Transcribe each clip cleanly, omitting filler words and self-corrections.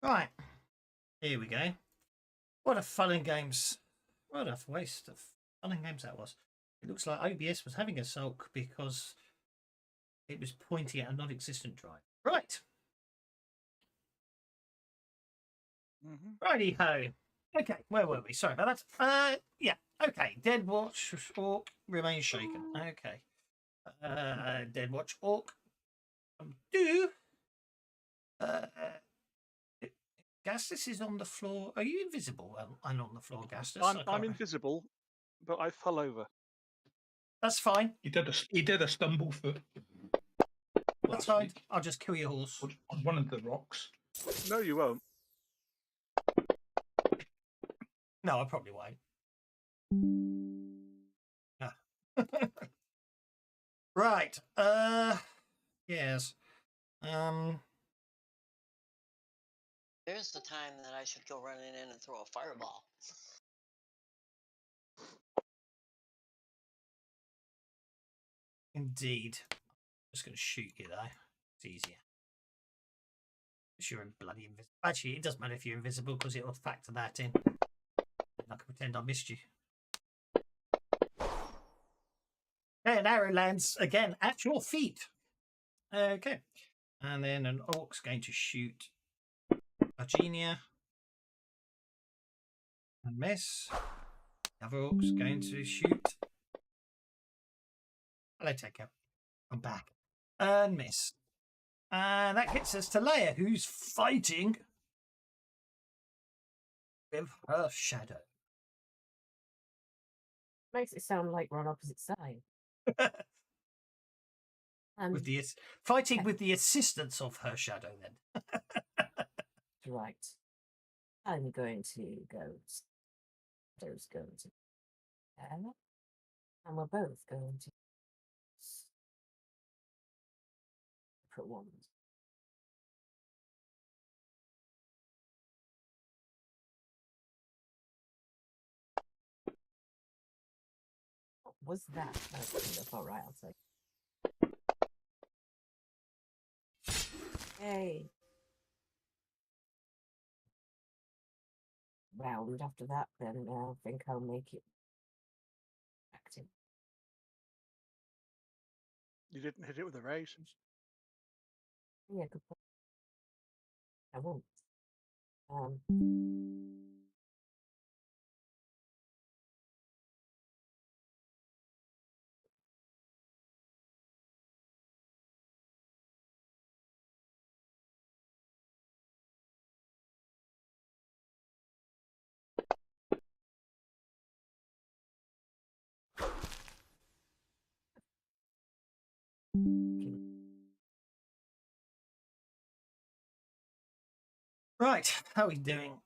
Right, here we go. What a fun and games. What a waste of fun and games that was. It looks like OBS was having a sulk because it was pointing at a non-existent drive. Right. Righty ho. Okay, where were we? Sorry about that. Yeah. Okay. Dead Watch Orc remains shaken. Okay. Dead Watch Orc. Do. Gastus is on the floor. Are you invisible? I'm on the floor, Gastus. I'm invisible, but I fell over. That's fine. He did a stumble foot. That's fine. I'll just kill your horse on one of the rocks. No, you won't. No, I probably won't. Ah. Right. Yes. There's the time that I should go running in and throw a fireball. Indeed. I'm just going to shoot you, though. It's easier. Because you're bloody invisible. Actually, it doesn't matter if you're invisible because it'll factor that in. I can pretend I missed you. Okay, an arrow lands again at your feet. Okay. And then an orc's going to shoot Virginia. And miss. The other orc's going to shoot. Hello, Taker. I'm back. And miss. And that gets us to Leia, who's fighting with her shadow. Makes it sound like we're on opposite sides. With the fighting with the assistance of her shadow, then. Right. I'm going to go. Shadow's going to. And we're both going to. Separate ones. What was that? That's all right, I'll say. Hey. Round after that, then I think I'll make it active. You didn't hit it with a raise. Yeah, good point. I won't. Right, how are we doing?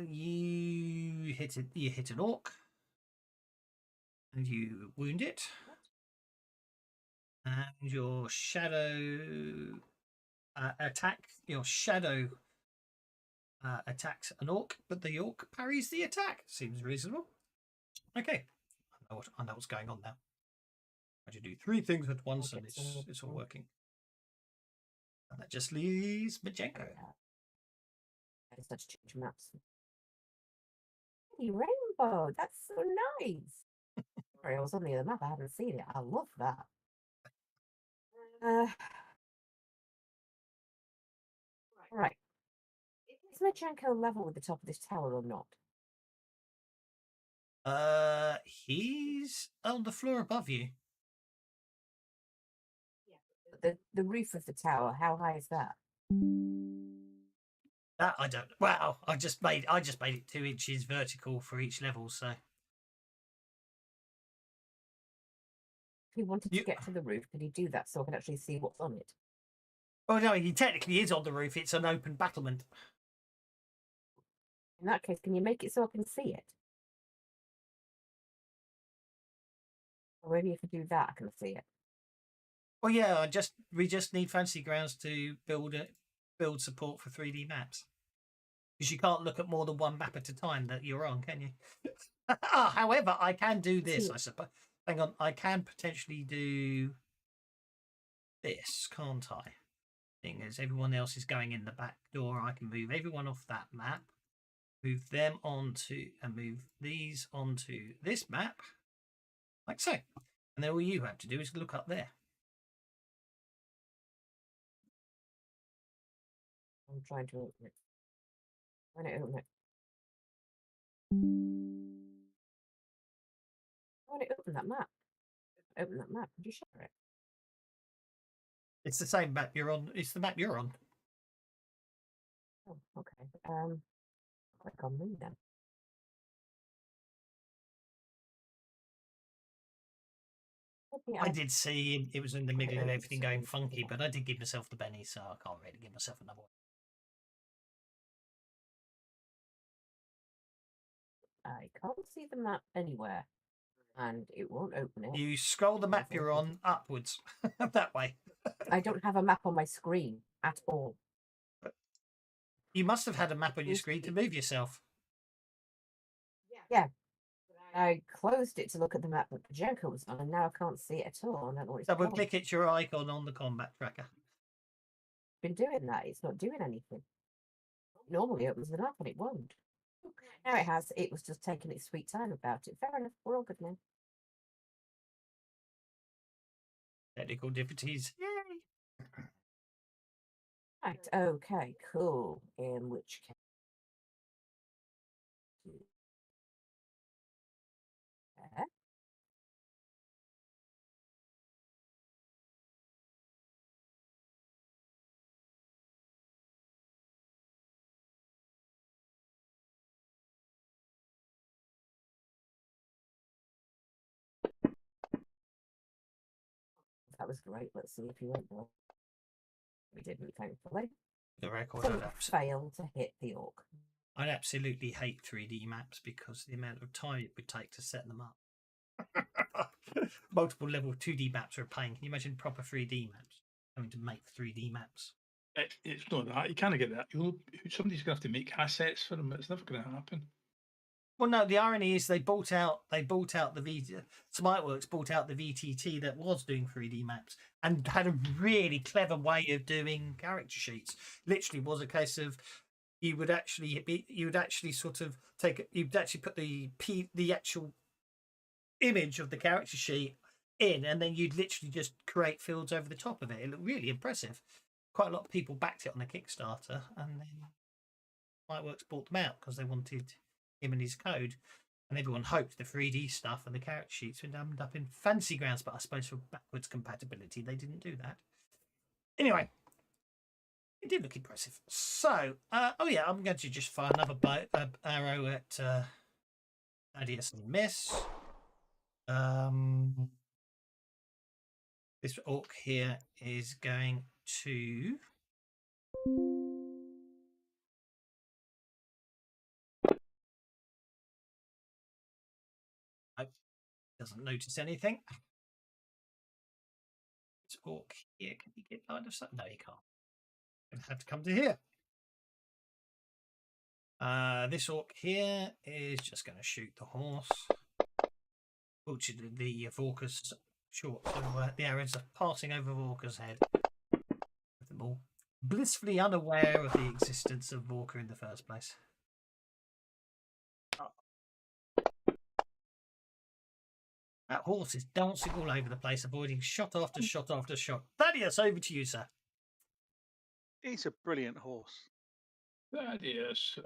You hit an orc. And you wound it. And your shadow your shadow attacks an orc, but the orc parries the attack. Seems reasonable. Okay. I know what's going on now. I should do 3 things at once and it's all working. And that just leaves Majenko. I just had to change maps. Hey, rainbow, that's so nice. Sorry, I was on the other map, I haven't seen it. I love that. Right. Is Majenko level with the top of this tower or not? He's on the floor above you. The roof of the tower, how high is that? That I don't. Wow, I just made it 2 inches vertical for each level. So, if he wanted to get to the roof, could he do that so I can actually see what's on it? Oh no, he technically is on the roof. It's an open battlement. In that case, can you make it so I can see it? Or maybe if I do that, I can see it. Well, yeah, we just need Fantasy Grounds to build support for 3D maps. Because you can't look at more than one map at a time that you're on, can you? However, I can do this, I suppose. Hang on, I can potentially do this, can't I? Thing is, everyone else is going in the back door. I can move everyone off that map, move them onto, and move these onto this map, like so. And then all you have to do is look up there. I'm trying to open it. Trying to open it. I want to open that map. Open that map. Could you share it? It's the same map you're on. It's the map you're on. Oh, okay. Click on me then. Maybe I did see it was in the middle of open everything going something. funky, but I did give myself the Benny, so I can't really give myself another one. I can't see the map anywhere, and it won't open it. You scroll the map you're on upwards that way. I don't have a map on my screen at all. You must have had a map on your screen to move yourself. Yeah. I closed it to look at the map that Pajenko was on, and now I can't see it at all. I don't know what it's Double called. click it's your icon on the combat tracker. Been doing that. It's not doing anything. Normally it opens the map, and it won't. Now it has. It was just taking its sweet time about it. Fair enough. We're all good now. Technical difficulties. Yay! Right. Okay. Cool. In which case. There. That was great. Let's see if you went there. We didn't, thankfully. The record. So failed to hit the orc. I'd absolutely hate 3D maps because the amount of time it would take to set them up. Multiple level 2D maps are a pain. Can you imagine proper 3D maps? Having to make 3D maps. It's not that. You can't get that. Somebody's going to have to make assets for them. It's never going to happen. Well, no. The irony is they bought out the Smiteworks bought out the VTT that was doing 3D maps and had a really clever way of doing character sheets. Literally, was a case of you'd actually put the actual image of the character sheet in, and then you'd literally just create fields over the top of it. It looked really impressive. Quite a lot of people backed it on the Kickstarter, and then Smiteworks bought them out because they wanted him and his code, and everyone hoped the 3D stuff and the character sheets would end up in fancy grounds, but I suppose for backwards compatibility they didn't do that. Anyway, it did look impressive. So oh yeah, I'm going to just fire another arrow at Thaddeus and miss. This orc here is going to doesn't notice anything. This orc here, can he get line of sight? No, he can't. Gonna have to come to here. This orc here is just going to shoot the horse. Fortunately, the Vorka's short, so the arrows are passing over Vorka's head. With them all blissfully unaware of the existence of Vorka in the first place. That horse is dancing all over the place, avoiding shot after shot after shot. Thaddeus, over to you, sir. He's a brilliant horse. That is.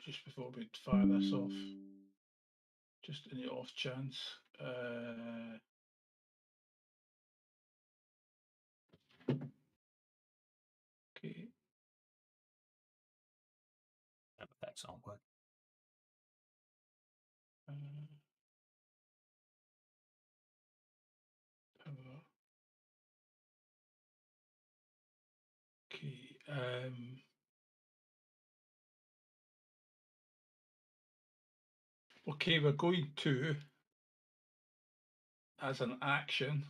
Just before we fire this off, just in the off chance. Okay. That effects aren't working. Power. Okay, we're going to, as an action,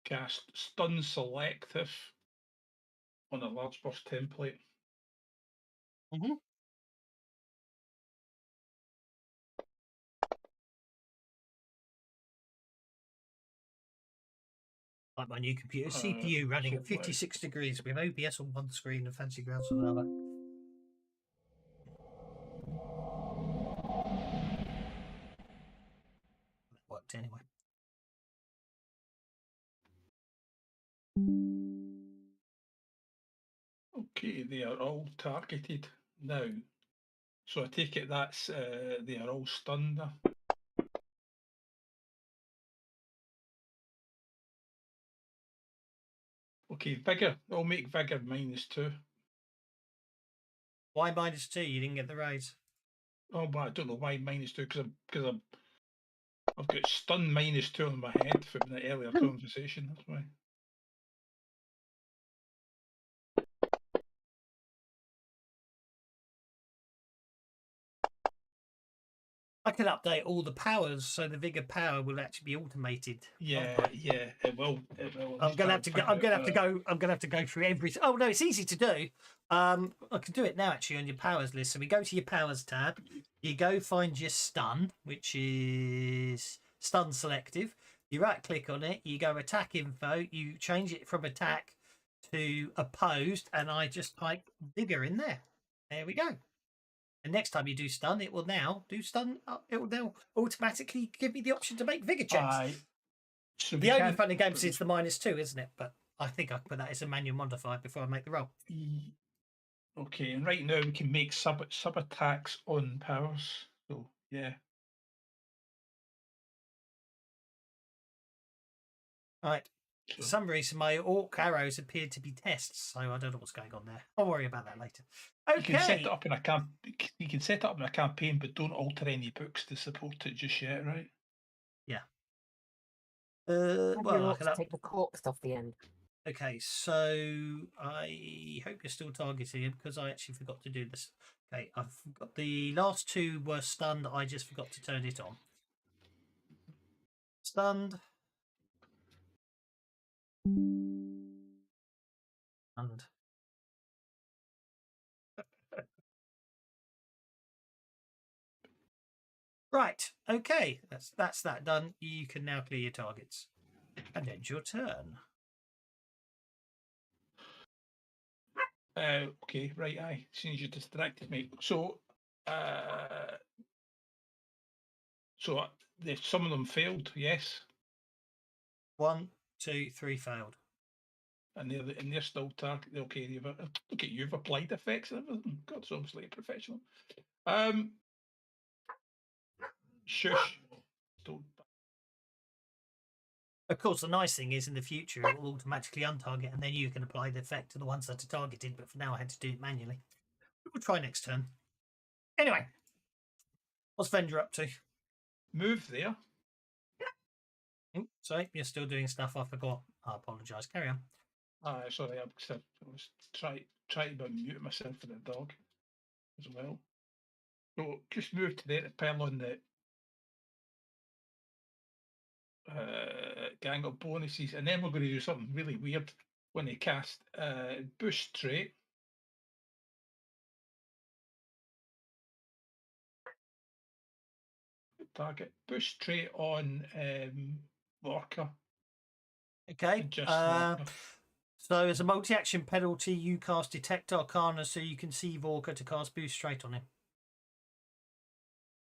cast stun selective on a large burst template. Mhm. Like my new computer, CPU running so at 56 degrees with OBS on one screen and Fancy Grounds on another. That worked anyway. Okay, they are all targeted now. So I take it that's they are all stunned. Okay, vigor. I'll make vigor -2. Why -2? You didn't get the raise. Oh, but I don't know why -2 because I've got stun -2 on my head from the earlier conversation. That's why. I can update all the powers so the vigor power will actually be automated. Yeah, yeah, it will. It will. I'm gonna have to go. I'm gonna have to go. I'm gonna have to go through every. Oh no, it's easy to do. I can do it now actually on your powers list. So we go to your powers tab. You go find your stun, which is stun selective. You right click on it. You go attack info. You change it from attack to opposed, and I just type vigor in there. There we go. And next time you do stun, it will now do stun. It will now automatically give me the option to make vigor checks. So The only fun in games is the -2, isn't it? But I think I can put that as a manual modifier before I make the roll. Okay, and right now we can make sub attacks on powers. So yeah. Right. For some reason, my orc arrows appeared to be tests, so I don't know what's going on there. I'll worry about that later. Okay. You can set it up in a You can set it up in a campaign, but don't alter any books to support it just yet, right? Yeah. Have Well, your I can orcs take the corks off the end. Okay, so I hope you're still targeting him because I actually forgot to do this. Okay, I've got the last two were stunned. I just forgot to turn it on. Stunned. Stunned. Right. Okay. That's that done. You can now clear your targets, and end your turn. Okay, right. Aye, as soon as you distracted me. So, some of them failed. Yes. 1, 2, 3 failed. And they're still targeted. Okay, look at you've applied effects and everything. God, so I'm like a professional. Shush. Don't. Of course, the nice thing is in the future it will automatically untarget, and then you can apply the effect to the ones that are targeted. But for now, I had to do it manually. We'll try next turn. Anyway, what's Vendor up to? Move there. Oh, sorry, you're still doing stuff. I forgot. I apologise. Carry on. Sorry, I was trying to mute myself for the dog as well. So just move to there to pile on the gang of bonuses, and then we're going to do something really weird when they cast boost trait. Target boost trait on Lorca. Okay. Just Lorca. So as a multi-action penalty, you cast Detect Arcana so you can see Vorka to cast Boost straight on him.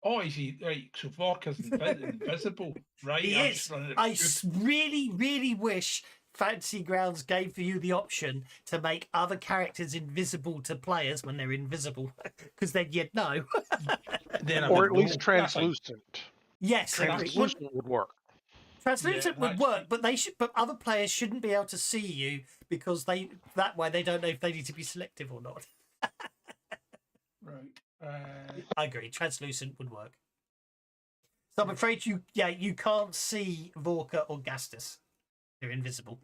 Oh, is he right? So Vorka's invisible, right? He is. I really, really wish Fancy Grounds gave you the option to make other characters invisible to players when they're invisible, because then you'd know. Then or at least translucent. Yes, Translucent would work. Translucent would work, but but other players shouldn't be able to see you because that way they don't know if they need to be selective or not. Right. I agree. Translucent would work. So I'm afraid you can't see Vorka or Gastus. They're invisible.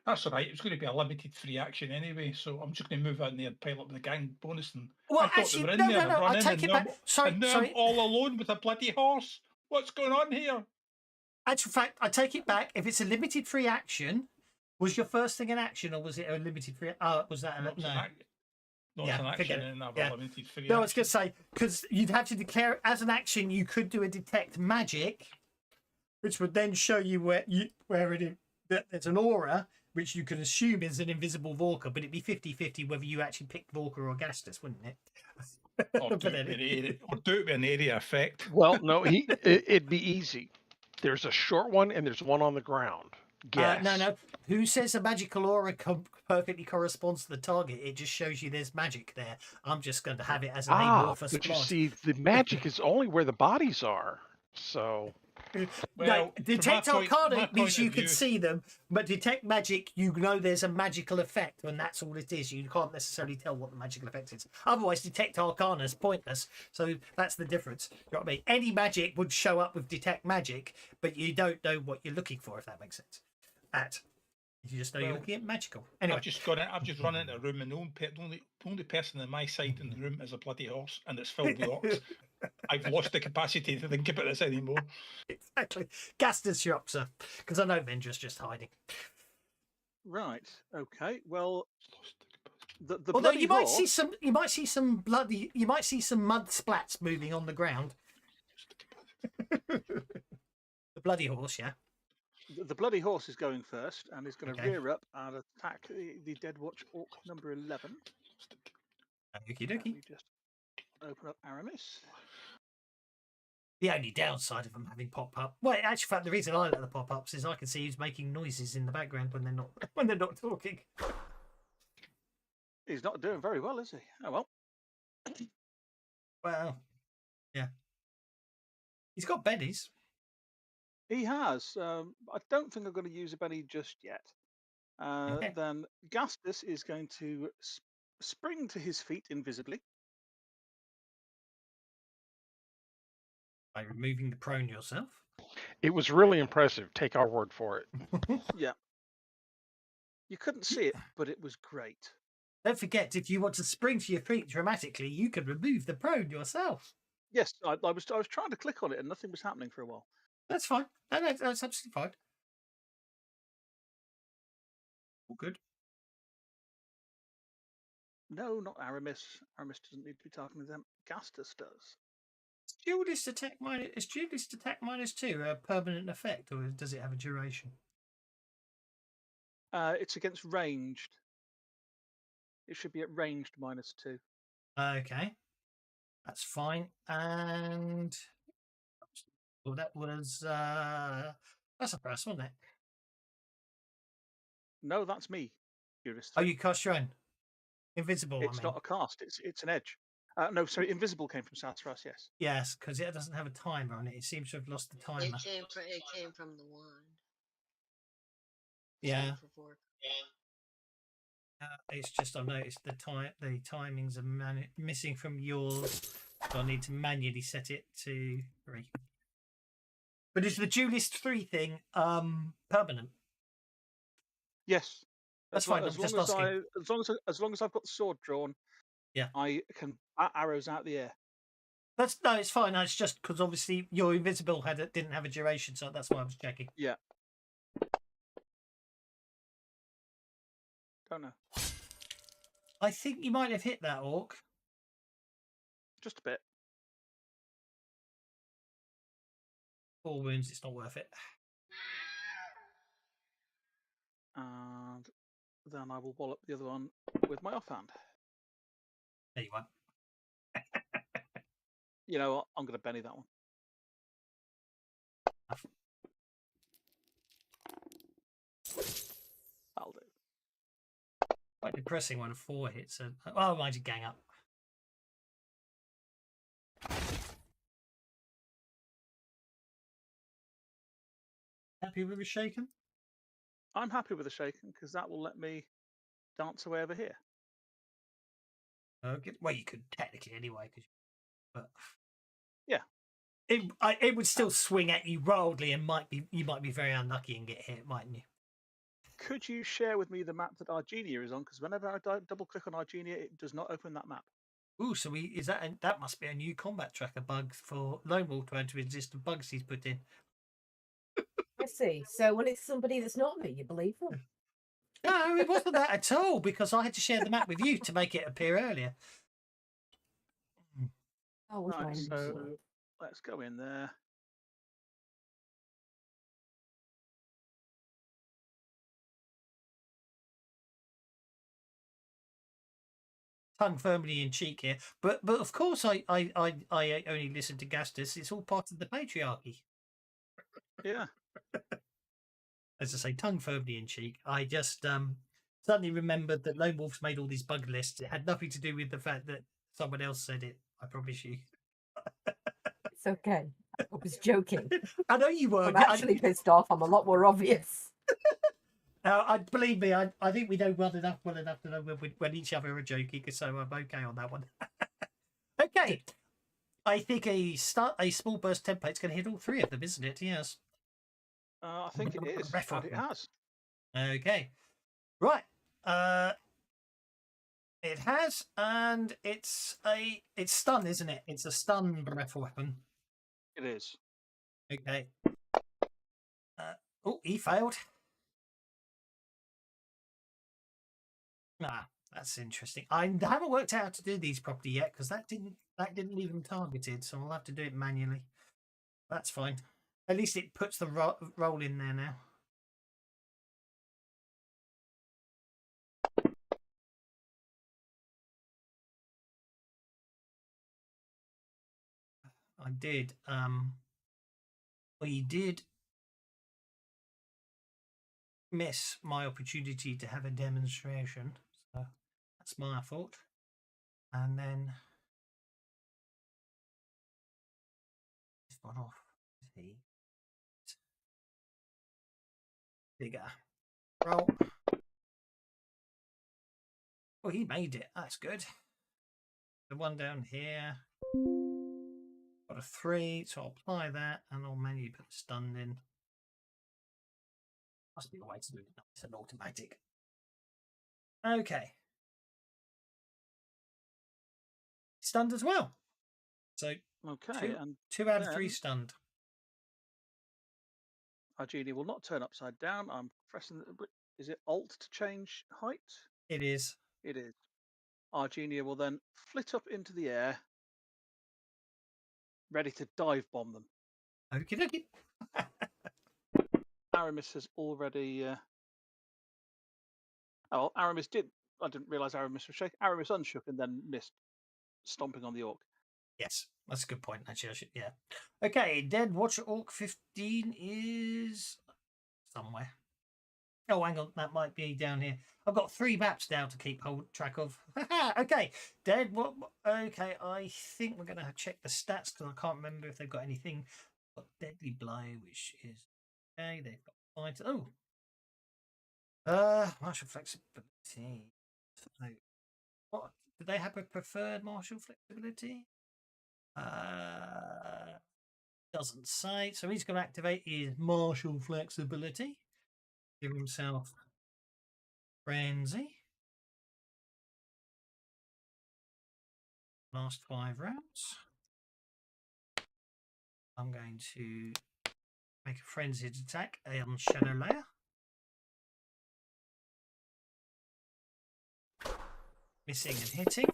That's all right. It was going to be a limited free action anyway, so I'm just going to move in there and pile up the gang bonus. And Well, I thought actually, they were in no, there. no, no. I've run I in take and it now back. Sorry, and now sorry. I'm all alone with a bloody horse. What's going on here? Actual fact, I take it back. If it's a limited free action, was your first thing an action, or was it a limited free? Was that No, a, it's no? it's Yeah, an forget action it. and I've Yeah. a limited free No, I was action. going to say because you'd have to declare as an action. You could do a detect magic, which would then show you where it is. That there's an aura which you could assume is an invisible Vorka, but it'd be 50-50 whether you actually picked Vorka or Gastus, wouldn't it? Or do it with an area effect. Well, no, it'd be easy. There's a short one and there's one on the ground. Guess. No. Who says a magical aura perfectly corresponds to the target? It just shows you there's magic there. I'm just going to have it as an amorphous but you plot. see, the magic is only where the bodies are. So. Well, no, detect arcana means you can view, see them, but detect magic, you know there's a magical effect, and that's all it is. You can't necessarily tell what the magical effect is. Otherwise, detect arcana is pointless. So that's the difference. You know what I mean? Any magic would show up with detect magic, but you don't know what you're looking for, if that makes sense. You just know you're looking at magical. Anyway, I've just run into a room, and the only person on my side in the room is a bloody horse, and it's filled with orcs. I've lost the capacity to think about this anymore. Exactly. Gastus Shropsa, because I know Vendra's just hiding. Right. Okay. Well, the Although bloody you might horse, see some mud splats moving on the ground. The bloody horse, yeah. the bloody horse is going first and is going to Okay. rear up and attack the Dead Watch Orc number 11. Okie Let dokie. me just open up Aramis. The only downside of them having pop up, well, actually, in fact, the reason I let the pop ups is I can see who's making noises in the background when they're not talking. He's not doing very well, is he? Oh well. Well, yeah. He's got bennies. He has. I don't think I'm going to use a Benny just yet. Okay. Then Gastus is going to spring to his feet invisibly. By removing the prone yourself. It was really impressive. Take our word for it. Yeah. You couldn't see it, but it was great. Don't forget, if you want to spring to your feet dramatically, you can remove the prone yourself. Yes, I was trying to click on it and nothing was happening for a while. That's fine. No, that's absolutely fine. All good. No, not Aramis. Aramis doesn't need to be talking to them. Gastus does. Duelist attack -2 a permanent effect, or does it have a duration? It's against ranged. It should be at ranged -2. Okay, that's fine. And well, that was that's a press, wasn't it? No, that's me. Duelist Oh, 3. you cast your own invisible. It's not a cast. It's an edge. No, sorry, invisible came from Sassafras. Yes. Yes, because it doesn't have a timer on it. It seems to have lost the timer. It came from the wand. Yeah. Same for Vork. It's just I've noticed the timings are missing from yours, so I need to manually set it to 3. But is the duelist 3 thing permanent? Yes. That's fine. As I'm just long asking. as long as I've got the sword drawn, Yeah, I can bat arrows out the air. it's fine. It's just because obviously your invisible didn't have a duration, so that's why I was checking. Yeah. Don't know. I think you might have hit that orc. Just a bit. 4 wounds. It's not worth it. And then I will wallop the other one with my offhand. There you are. You know what? I'm going to Benny that one. That'll do. Quite depressing when a 4 hits. Oh, I did gang up. Happy with a shaken? I'm happy with the shaken because that will let me dance away over here. Okay. Well, you could technically anyway, but Yeah. it would still swing at you wildly, and you might be very unlucky and get hit, mightn't you? Could you share with me the map that Argenia is on? Because whenever I double click on Argenia, it does not open that map. Ooh, so that must be a new combat tracker bug for Lone Wolf to add to existing bugs he's put in. I see. So when it's somebody that's not me, you believe them? No, it wasn't that at all, because I had to share the map with you to make it appear earlier. Oh, which Right, one? so let's go in there. Tongue firmly in cheek here, but of course I only listen to Gastus. It's all part of the patriarchy. Yeah. As I say, tongue firmly in cheek. I just suddenly remembered that Lone Wolf's made all these bug lists. It had nothing to do with the fact that someone else said it. I promise you. It's okay. I was joking. I know you were. I'm actually pissed off. I'm a lot more obvious. Believe me, I think we know well enough to know when each other are joking, so I'm okay on that one. Okay. I think a small burst template's going to hit all three of them, isn't it? Yes. I think it is. And it has. Okay. Right. It has, and it's stun, isn't it? It's a stun breath weapon. It is. Okay. Oh, he failed. Ah, that's interesting. I haven't worked out how to do these properly yet because that didn't leave them targeted, so I'll have to do it manually. That's fine. At least it puts the roll in there now. I did. We did miss my opportunity to have a demonstration, so that's my fault. And then this one off. Bigger roll. Oh, he made it. That's good. The one down here got a 3, so I'll apply that, and I'll manually put the stunned in. Must be a way to do it. It's an automatic. Okay. Stunned as well. So Okay, two out of 3 stunned. Argenia will not turn upside down. I'm pressing. Is it Alt to change height? It is. It is. Argenia will then flit up into the air, ready to dive bomb them. Okie dokie. Aramis has already. Oh, Aramis did. I didn't realise Aramis was shaking. Aramis unshook and then missed, stomping on the orc. Yes, that's a good point. Actually, yeah. Okay, Dead Watcher Orc 15 is somewhere. Oh, hang on, that might be down here. I've got 3 maps now to keep track of. Okay, Dead. What? Okay, I think we're going to check the stats because I can't remember if they've got anything. Got Deadly Blow, which is okay. They've got fight. Oh, martial flexibility. So, what do they have a preferred martial flexibility? Doesn't say. So he's going to activate his martial flexibility. Give himself frenzy. Last 5 rounds. I'm going to make a frenzied attack on Shadow Layer. Missing and hitting.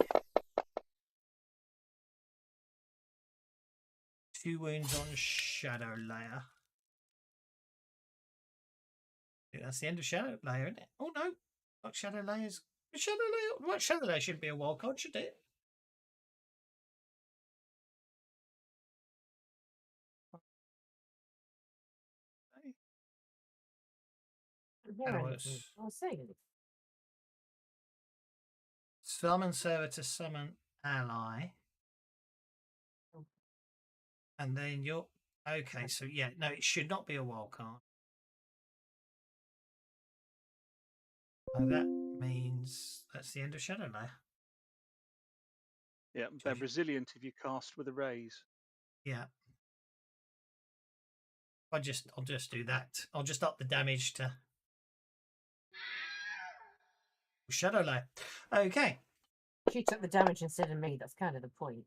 2 wounds on Shadow Layer. That's the end of Shadow Layer, isn't it? Oh no, not Shadow Layers. Shadow Layer. What Shadow Layer shouldn't be a wild card, should it? I was saying it. Summon server to summon ally. And then you're okay, so yeah, no, it should not be a wild card. So that means that's the end of Shadow Layer. Yeah, they're resilient if you cast with a raise. Yeah. I'll just do that. I'll just up the damage to shadow layer. Okay. She took the damage instead of me. That's kind of the point.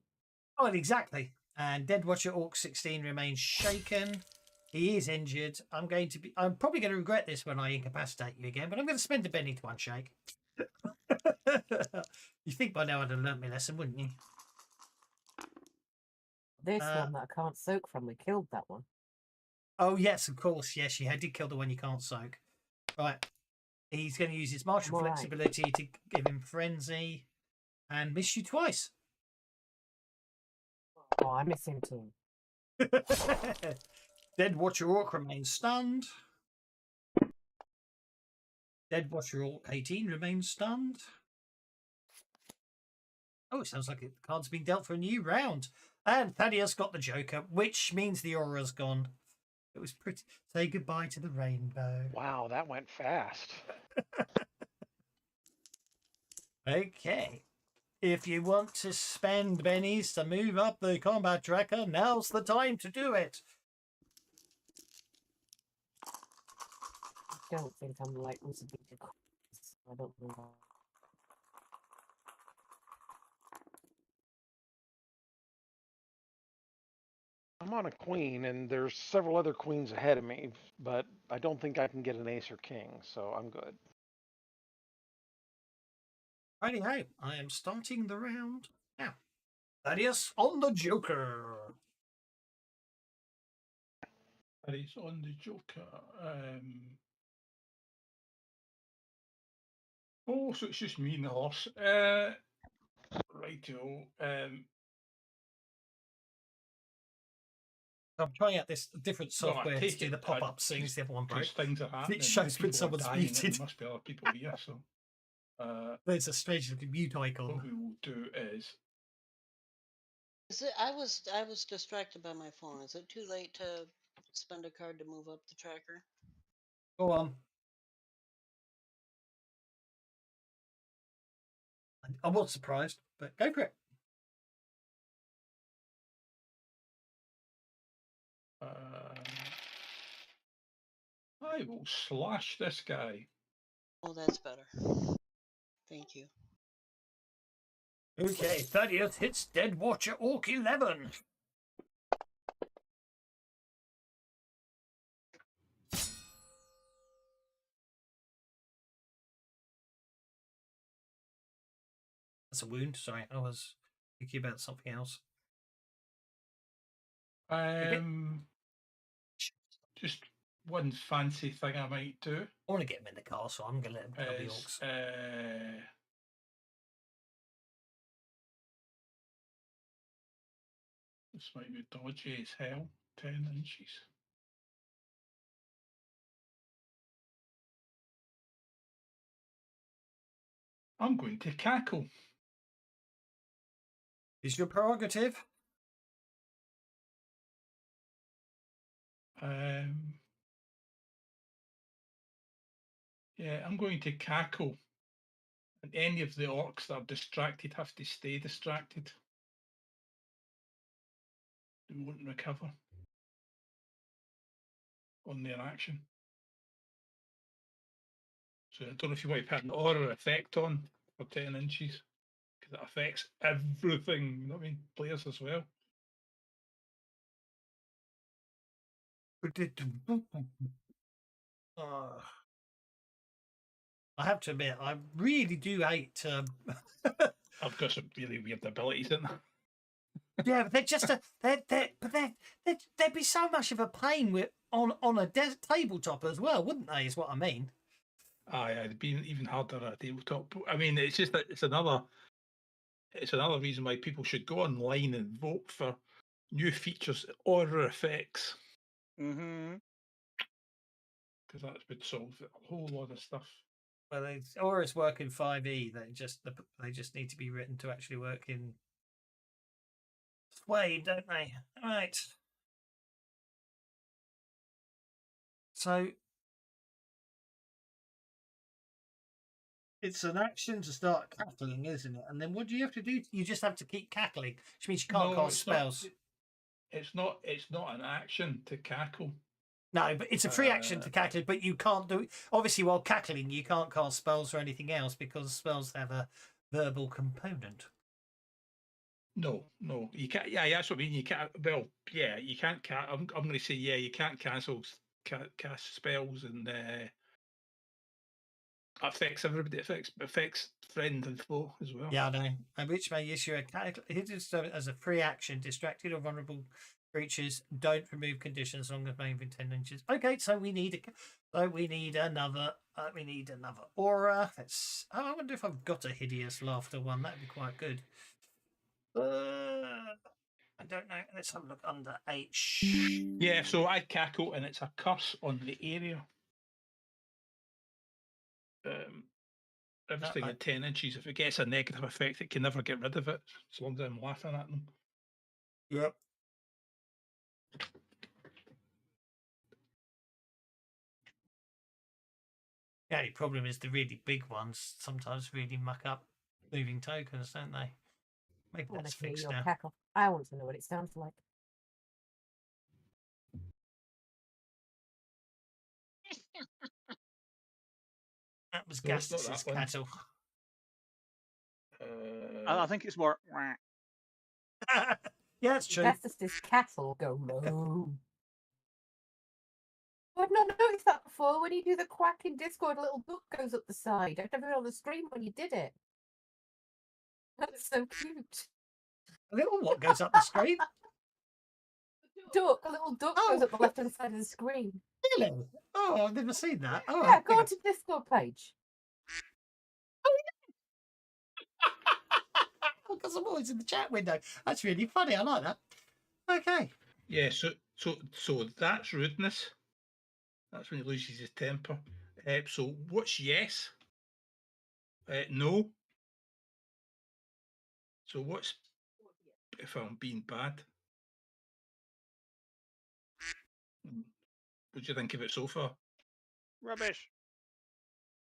Oh, exactly. And Dead Watcher Orc 16 remains shaken. He is injured. I'm probably going to regret this when I incapacitate you again, but I'm going to spend a penny to unshake. You think by now I'd have learnt my lesson, wouldn't you? This one that I can't soak from, we killed that one. Oh, yes, of course. Yes, you did kill the one you can't soak. Right. He's going to use his martial Right. flexibility to give him frenzy and miss you twice. Oh, I miss him too. Dead Watcher Orc remains stunned. Dead Watcher Orc 18 remains stunned. Oh, it sounds like the card's been dealt for a new round. And Thaddeus got the Joker, which means the aura's gone. It was pretty. Say goodbye to the rainbow. Wow, that went fast. Okay. If you want to spend bennies to move up the combat tracker, now's the time to do it. I don't think I'm like Uzbek. I don't know that. I'm on a queen, and there's several other queens ahead of me, but I don't think I can get an ace or king, so I'm good. Righty ho, I am starting the round now. Thaddeus on the Joker. And he's on the Joker. Oh, so it's just me and the horse. Righto. I'm trying out this different Well, I software to take do it the that pop-up scenes the other one broke. because things are happening. shows when people are someone's dying, and muted. There must be other people here, so There's a strange looking mute icon. what we will do is Is it? I was distracted by my phone. Is it too late to spend a card to move up the tracker? Go on. I was surprised, but go for it. I will slash this guy. Oh, that's better. Thank you. Okay, Thaddeus hits Dead Watcher Orc 11. That's a wound. Sorry, I was thinking about something else. Just one fancy thing I might do I want to get him in the car, so I'm going to let him kill the is orcs. this might be dodgy as hell. 10 inches. I'm going to cackle. Is your prerogative? Yeah, I'm going to cackle. And any of the orcs that are distracted have to stay distracted. They won't recover on their action. So I don't know if you want to put an aura effect on for 10 inches, because it affects everything, you know what I mean? Players as well. I have to admit, I really do hate. I've got some really weird abilities in there. Yeah, but they're just they'd be so much of a pain with on a tabletop as well, wouldn't they? Is what I mean. Aye, it'd be even harder at a tabletop. I mean, it's just that it's another reason why people should go online and vote for new features, aura effects. Mm-hmm. Because that would solve a whole lot of stuff. Well, auras work in 5e. They just need to be written to actually work in Suede, don't they? All right. So it's an action to start cackling, isn't it? And then what do you have to do? You just have to keep cackling, which means you can't cast spells. It's not an action to cackle. No, but it's a free action to cackle, but you can't do it. Obviously, while cackling, you can't cast spells or anything else because spells have a verbal component. No, you can't. Yeah, that's what I mean. You can't. Well, yeah, you can't. I'm going to say yeah, you can't cancel cast spells and affects everybody. Affects friend and foe as well. Yeah, I know. And which may issue a as a free action. Distracted or vulnerable creatures don't remove conditions as long as moving 10 inches. Okay, so we need another. We need another aura. Let's. Oh, I wonder if I've got a hideous laughter one. That'd be quite good. I don't know. Let's have a look under H. Yeah, so I cackle and it's a curse on the area. Everything at 10 inches, if it gets a negative effect, it can never get rid of it, as long as I'm laughing at them. Yep. The only problem is the really big ones sometimes really muck up moving tokens, don't they? Maybe I want that's to hear fixed your now. cackle. I want to know what it sounds like. That was No, it's not Gastus's that one. cattle. I think it's more. Yeah, that's true. That's just this cattle go moo. I've not noticed that before. When you do the quack in Discord, a little duck goes up the side. I've never been on the screen when you did it. That's so cute. A little what goes up the screen? Duck, a little duck goes up the left-hand side of the screen. Really? Oh, I've never seen that. Oh, Yeah, go onto the Discord page. because I'm always in the chat window. That's really funny. I like that. Okay. Yeah, so that's rudeness. That's when he loses his temper. So what's yes? No. So what's if I'm being bad? What do you think of it so far? Rubbish.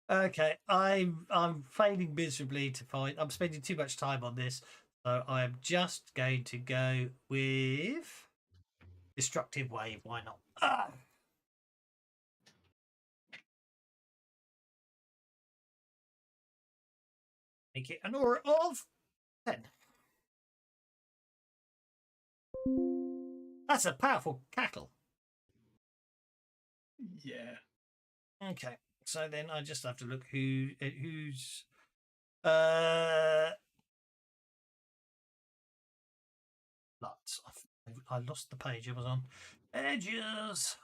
Okay, I'm failing miserably to find. I'm spending too much time on this, so I'm just going to go with destructive wave. Why not? Make it an aura of 10. That's a powerful cackle. Yeah. Okay, so then I just have to look who's lots. I lost the page I was on. Edges,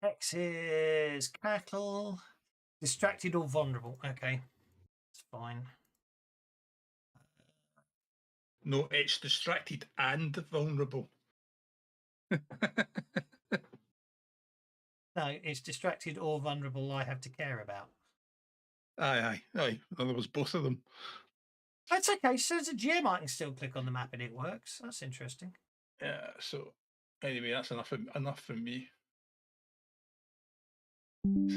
X's, cackle, distracted or vulnerable. Okay, it's fine. No, it's distracted and vulnerable. No, it's distracted or vulnerable. I have to care about. Aye. There was both of them. That's okay. So as a GM, I can still click on the map and it works. That's interesting. Yeah. So anyway, that's enough for me.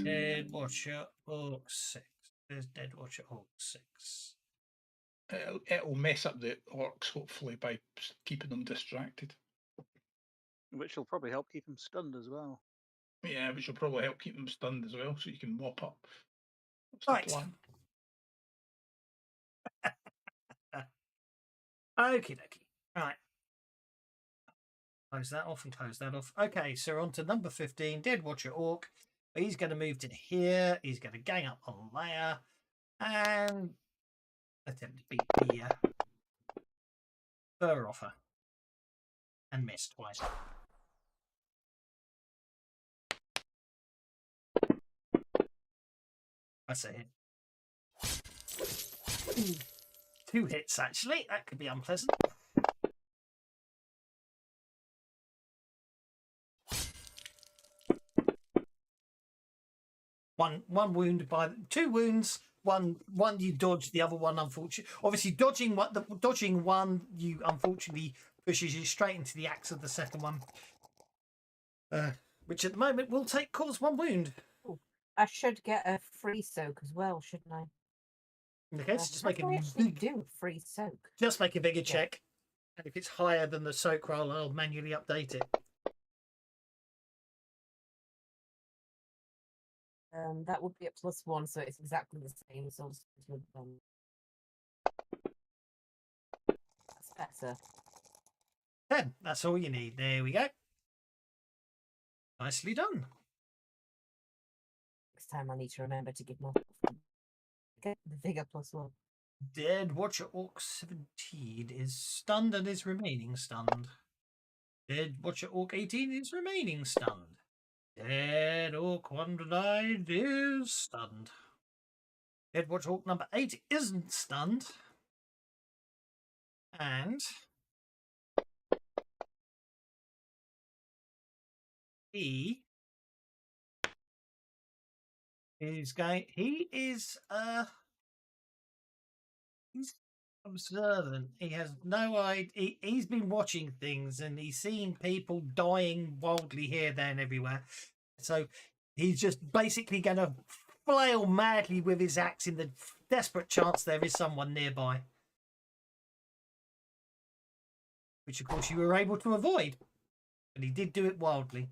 Dead Watcher Orc 6. There's Dead Watcher Orc 6. It'll mess up the orcs hopefully by keeping them distracted. Which will probably help keep him stunned as well. Yeah, which will probably help keep them stunned as well, so you can mop up. That's Right. the plan. Okie dokie. Right. Close that off and close that off. Okay, so on to number 15, Dead Watcher Orc. He's going to move to here. He's going to gang up on layer and attempt to beat the fur offer. And miss twice. That's a hit. 2 hits, actually. That could be unpleasant. One wound by 2 wounds. One you dodge, the other one unfortunately. Obviously, dodging one you unfortunately pushes you straight into the axe of the second one, which at the moment will cause 1 wound. Ooh, I should get a free soak as well, shouldn't I? Okay, so just make I actually do free soak. Just make a bigger check, and if it's higher than the soak roll, I'll manually update it. That would be a +1, so it's exactly the same. So I'll just with That's better. 10. That's all you need. There we go. Nicely done. Next time I need to remember to give more. Okay, the vigor +1. Dead Watcher Orc 17 is stunned and is remaining stunned. Dead Watcher Orc 18 is remaining stunned. Dead Orc 109 is stunned. Dead Watcher Orc number 8 isn't stunned. And he is he's observant. He has no idea. He's been watching things and he's seen people dying wildly here, there, and everywhere. So he's just basically going to flail madly with his axe in the desperate chance there is someone nearby. Which, of course, you were able to avoid. But he did do it wildly.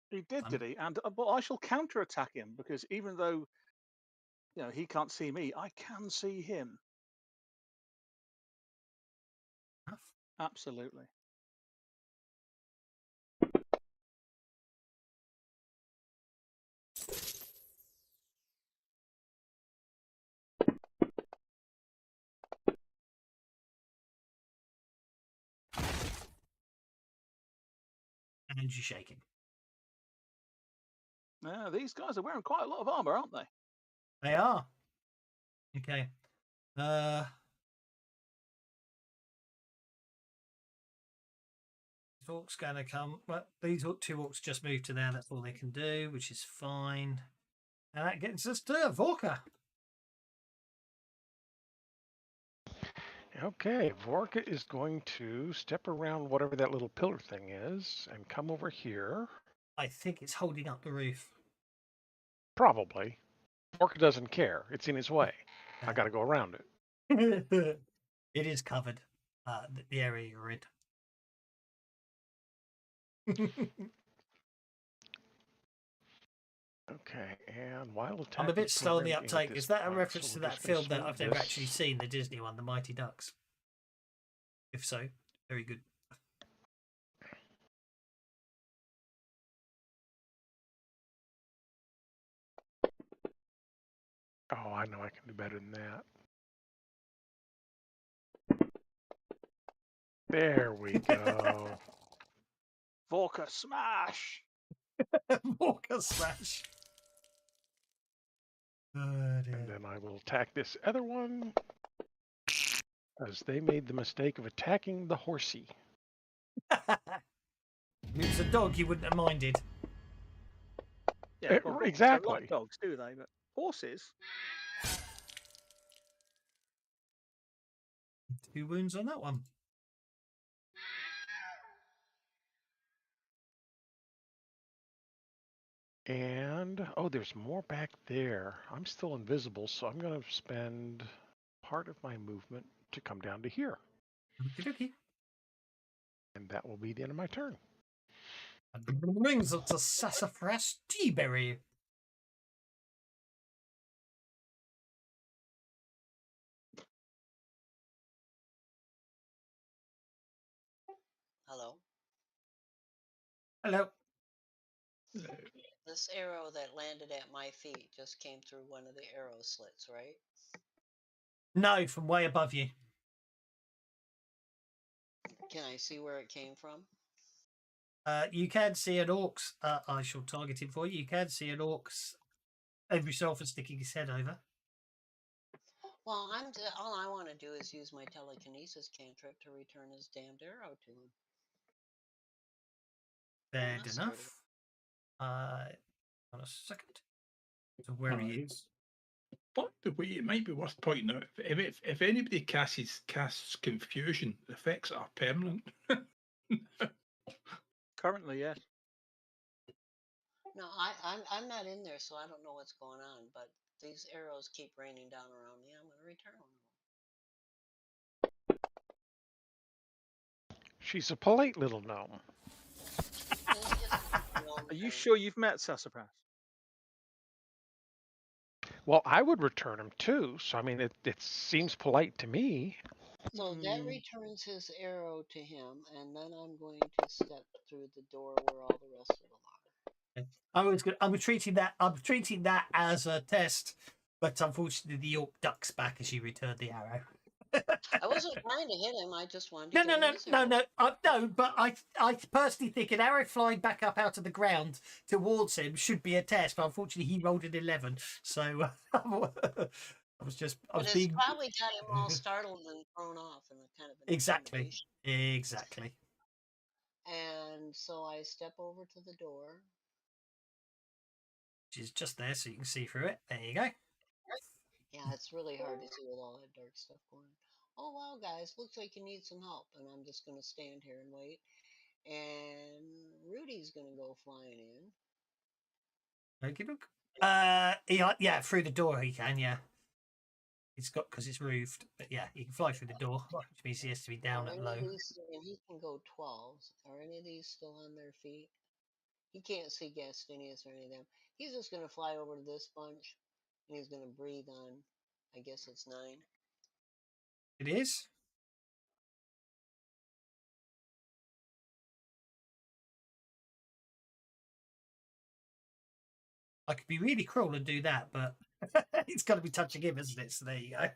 He did he? And but I shall counterattack him because even though he can't see me, I can see him. Absolutely. And you shake him. Yeah, these guys are wearing quite a lot of armor, aren't they? They are. Okay. These orcs going to come. Well, these two orcs just moved to there. That's all they can do, which is fine. And that gets us to Vorka. Okay, Vorka is going to step around whatever that little pillar thing is and come over here. I think it's holding up the roof. Probably. Vorka doesn't care. It's in his way. I got to go around it. It is covered, the area you're in. Okay, and while attacking, I'm a bit slow on the uptake. Is that a reference to that film that I've never actually seen, the Disney one, The Mighty Ducks? If so, very good. Oh, I know I can do better than that. There we go. Vorka smash! Vorka smash! And then I will attack this other one, as they made the mistake of attacking the horsey. If it was a dog, you wouldn't have minded. Yeah, well, exactly. Don't like dogs, do they? But horses. 2 wounds on that one. And, oh, there's more back there. I'm still invisible, so I'm going to spend part of my movement to come down to here. Okie dokie. And that will be the end of my turn. And the brings up to Sassafras Teaberry. Hello. Hello. This arrow that landed at my feet just came through one of the arrow slits, right? No, from way above you. Can I see where it came from? You can see an orc's. I shall target him for you. You can see an orc's every so often sticking his head over. Well, all I want to do is use my telekinesis cantrip to return his damned arrow to him. Fair That's enough. On a second. So where he is. By the way, it might be worth pointing out if anybody casts confusion, the effects are permanent. Currently, yes. No, I'm not in there, so I don't know what's going on. But these arrows keep raining down around me. I'm going to return one. She's a polite little gnome. Are you sure you've met Sassafras? Well, I would return him too. So I mean, it seems polite to me. So that returns his arrow to him, and then I'm going to step through the door where all the rest of them are. I'm treating that as a test, but unfortunately the orc ducks back as you return the arrow. I wasn't trying to hit him. I just wanted to No, get his arrow. no. But I personally think an arrow flying back up out of the ground towards him should be a test. But unfortunately, he rolled an 11, so I was But being it's probably got him all startled and thrown off in a kind of an exactly. And so I step over to the door. She's just there, so you can see through it. There you go. Yeah, it's really hard to see with all that dark stuff going on. Oh, wow, guys, looks like you need some help. And I'm just going to stand here and wait. And Rudy's going to go flying in. Okay, look. Yeah, through the door he can. Yeah, it's got because it's roofed. But yeah, he can fly through the door, which means he has to be down at low. And he can go 12s. Are any of these still on their feet? He can't see Gastinius or any of them. He's just going to fly over to this bunch. And he's going to breathe on, I guess it's 9. It is. I could be really cruel and do that, but it's got to be touching him, isn't it? So there you go.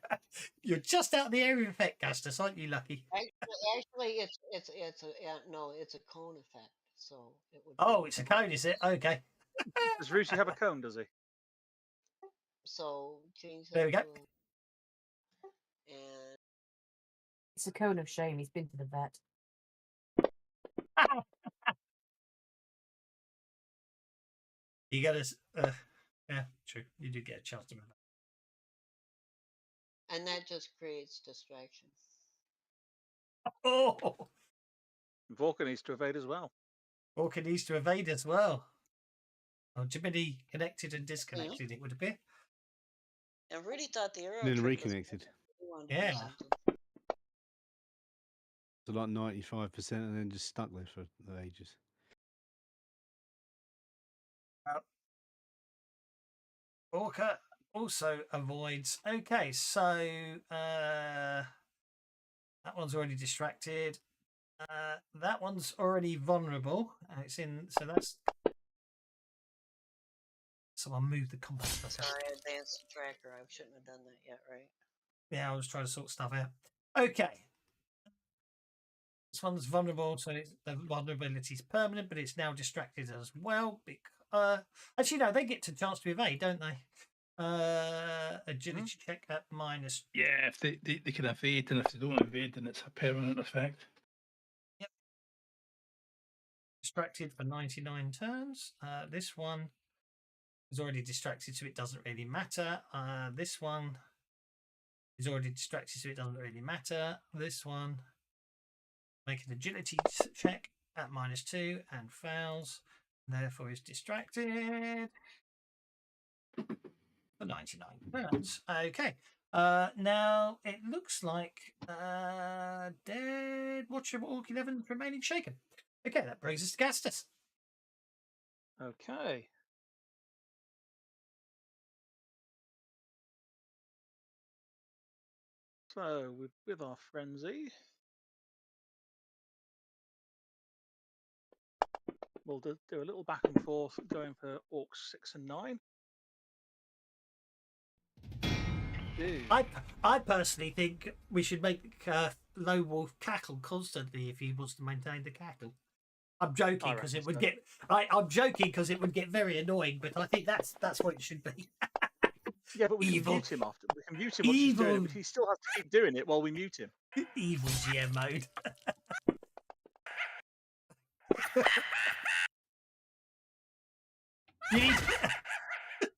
You're just out of the area of effect, Gastus, aren't you? Lucky. Actually, it's a cone effect. So it would. Oh, it's a cone, is it? Okay. Does Rudy have a cone? Does he? So change that. There we go. And It's a cone of shame. He's been to the vet. You got to. Yeah, true. You do get a chance to remember. And that just creates distraction. Oh, Vorka needs to evade as well. Walker needs to evade as well. Oh, Jiminy connected and disconnected, it would appear. And Rudy thought the arrow. And then trick was reconnected. Yeah. So like 95% and then just stuck there for ages. Walker also avoids. Okay, so that one's already distracted. That one's already vulnerable. It's in. So that's. So I'll move the combat stuff. Sorry, I advanced the tracker. I shouldn't have done that yet, right? Yeah, I was trying to sort stuff out. Okay. This one's vulnerable, so the vulnerability is permanent, but it's now distracted as well. Actually, no, they get a chance to evade, don't they? Agility check at minus. Yeah, if they can evade, and if they don't evade, then it's a permanent effect. Yep. Distracted for 99 turns. This one is already distracted, so it doesn't really matter. This one is already distracted, so it doesn't really matter. This one, make an agility check at -2 and fails, therefore is distracted for 99 turns. Okay. Now it looks like dead Watcher Orc 11 remaining shaken. Okay, that brings us to Gastus. Okay. So with our frenzy, we'll do a little back and forth, going for orcs 6 and 9. I personally think we should make Lone Wolf cackle constantly if he wants to maintain the cackle. I'm joking because it would get. I'm joking because it would get very annoying, but I think that's what it should be. Yeah, but we can mute him after. We can mute him once he's doing it, but he still has to keep doing it while we mute him. Evil GM mode.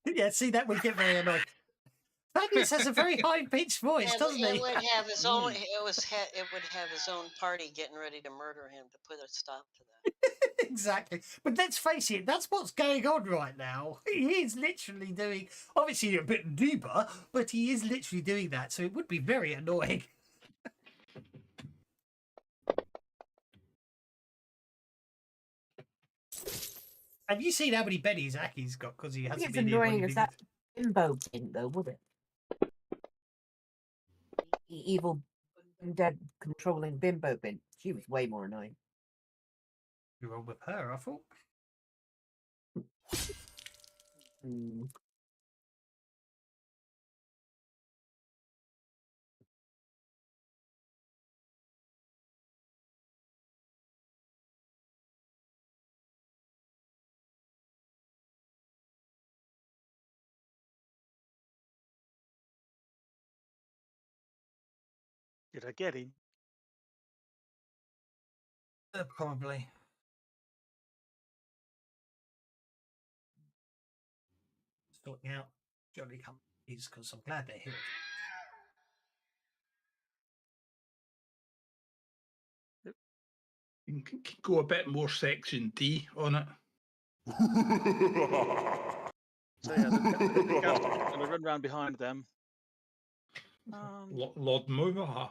Yeah, see, that would get very annoying. Thaddeus has a very high-pitched voice, doesn't he? It would have his own. It would have his own party getting ready to murder him to put a stop to that. Exactly. But let's face it, that's what's going on right now. He is literally doing, obviously a bit deeper, but he is literally doing that. So it would be very annoying. Have you seen how many Benny's Aki's got? Because he hasn't It's been here. annoying as that Bimbo didn't though, would it? Evil dead controlling Bimbo bin. She was way more annoying. You rolled with her, I thought. Hmm. Did I get him? Probably. Sorting out jolly companies because I'm glad they're here. You can go a bit more section D on it. So yeah, the ghost is going to run round behind them. Lord Mover.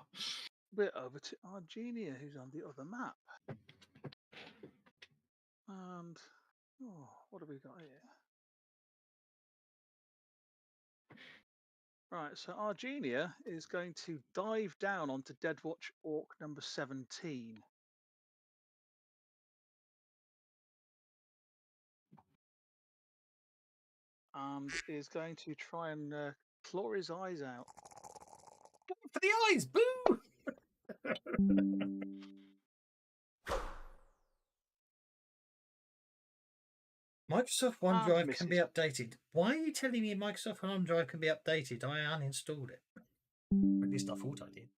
We're over to Argenia, who's on the other map. And what have we got here? Right, so Argenia is going to dive down onto Deadwatch Orc number 17. And is going to try and claw his eyes out. For the eyes, boo! Microsoft OneDrive can be misses. updated. Why are you telling me Microsoft OneDrive can be updated? I uninstalled it. At least I thought I did.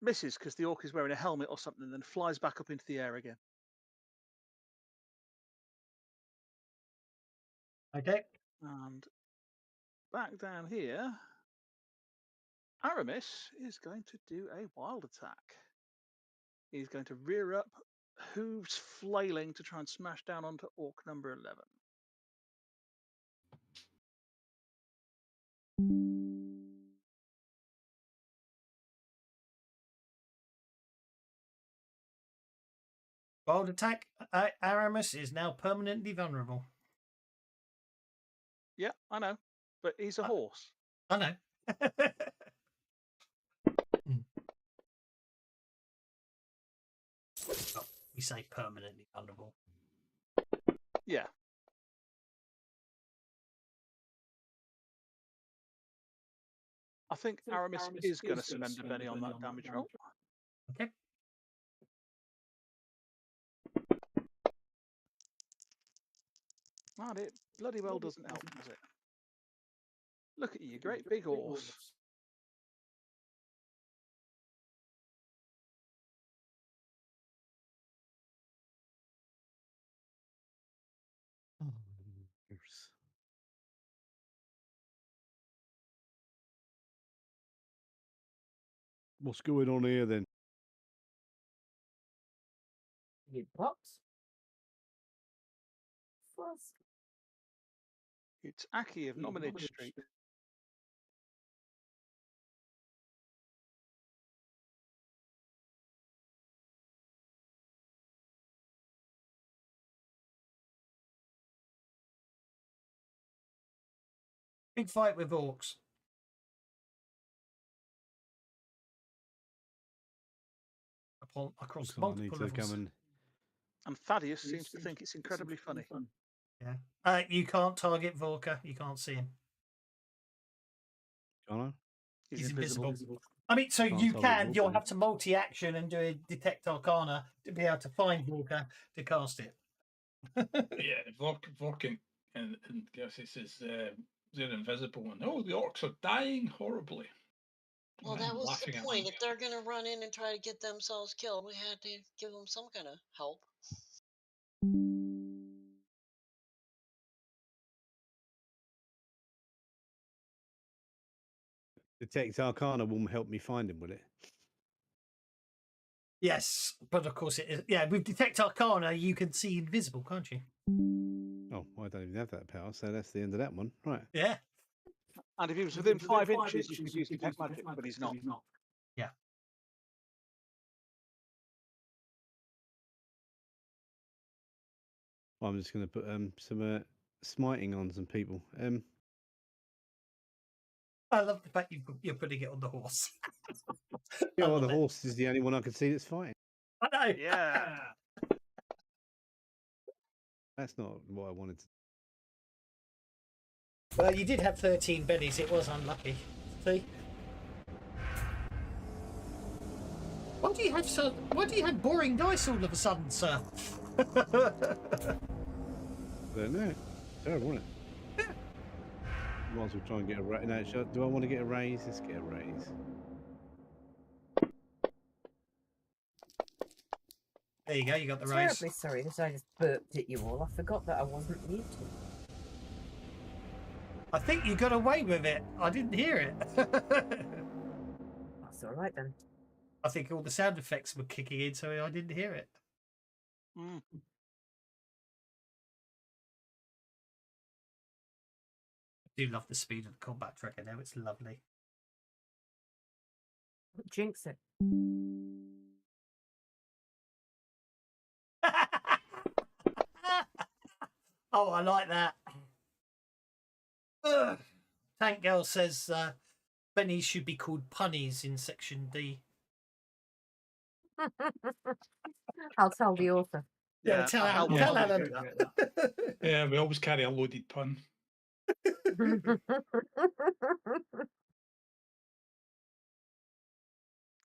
Misses because the orc is wearing a helmet or something and then flies back up into the air again. Okay. And back down here, Aramis is going to do a wild attack. He's going to rear up, hooves flailing to try and smash down onto orc number 11. Wild attack. Aramis is now permanently vulnerable. Yeah, I know, but he's a horse. I know. Oh, we say permanently vulnerable. Yeah. I think Aramis is going to spend a penny on that damage roll. Okay. And it bloody well doesn't help, does it? Look at you, great big horse. What's going on here then? You box? First. It's Aki of Nominate Street. Big fight with orcs. Across So I need multiple to levels. come And Thaddeus seems to think it's incredibly funny. Yeah. You can't target Vorka. You can't see him. and He's invisible. I mean, so Can't you target can. You'll Vorka. have to multi-action and do a detect arcana to be able to find Vorka to cast it. Yeah, Vorkin and guess it says they're invisible and the orcs are dying horribly. Well, I'm that was the laughing at point. them. If they're going to run in and try to get themselves killed, we had to give them some kind of help. Detect Arcana will help me find him, will it? Yes, but of course it is. Yeah, with detect arcana, you can see invisible, can't you? Oh, I don't even have that power, so that's the end of that one. Right. Yeah. And if he was within 5 inches, you could use Detect Magic, but he's not. Yeah. I'm just going to put some smiting on some people. I love the fact you're putting it on the horse. Yeah, I well, the love it. horse is the only one I can see that's fighting. I know. Yeah. That's not what I wanted to. Well, you did have 13 bennies. It was unlucky. See. Why do you have boring dice all of a sudden, sir? I don't know. Terrible, isn't it? Yeah. Might as well try and get a raise. No, do I want to get a raise? Let's get a raise. There you go. You got the raise. Terribly sorry that I just burped at you all. I forgot that I wasn't muted. I think you got away with it. I didn't hear it. That's all right then. I think all the sound effects were kicking in, so I didn't hear it. Mm. I do love the speed of the combat tracker now. It's lovely. Jinx it. Oh, I like that. Ugh. Tank Girl says bennies should be called punnies in section D. I'll tell the author. Yeah, tell Alan. yeah. Tell Alan that. Yeah, we always carry a loaded pun.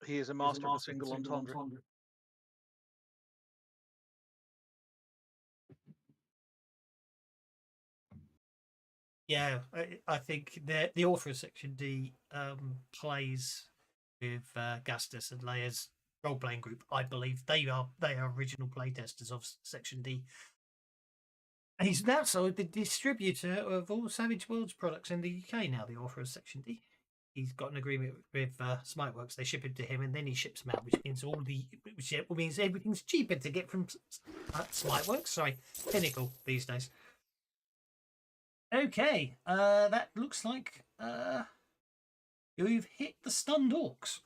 He is a master of a single entendre. Yeah, I think the author of section D plays with Gastus and Leia's role-playing group. I believe they are original playtesters of section D. He's now also the distributor of all Savage Worlds products in the UK now, the author of section D. He's got an agreement with Smiteworks. They ship it to him and then he ships them out, which means everything's cheaper to get from Smiteworks. Sorry, Pinnacle these days. Okay, that looks like you've hit the stunned orcs.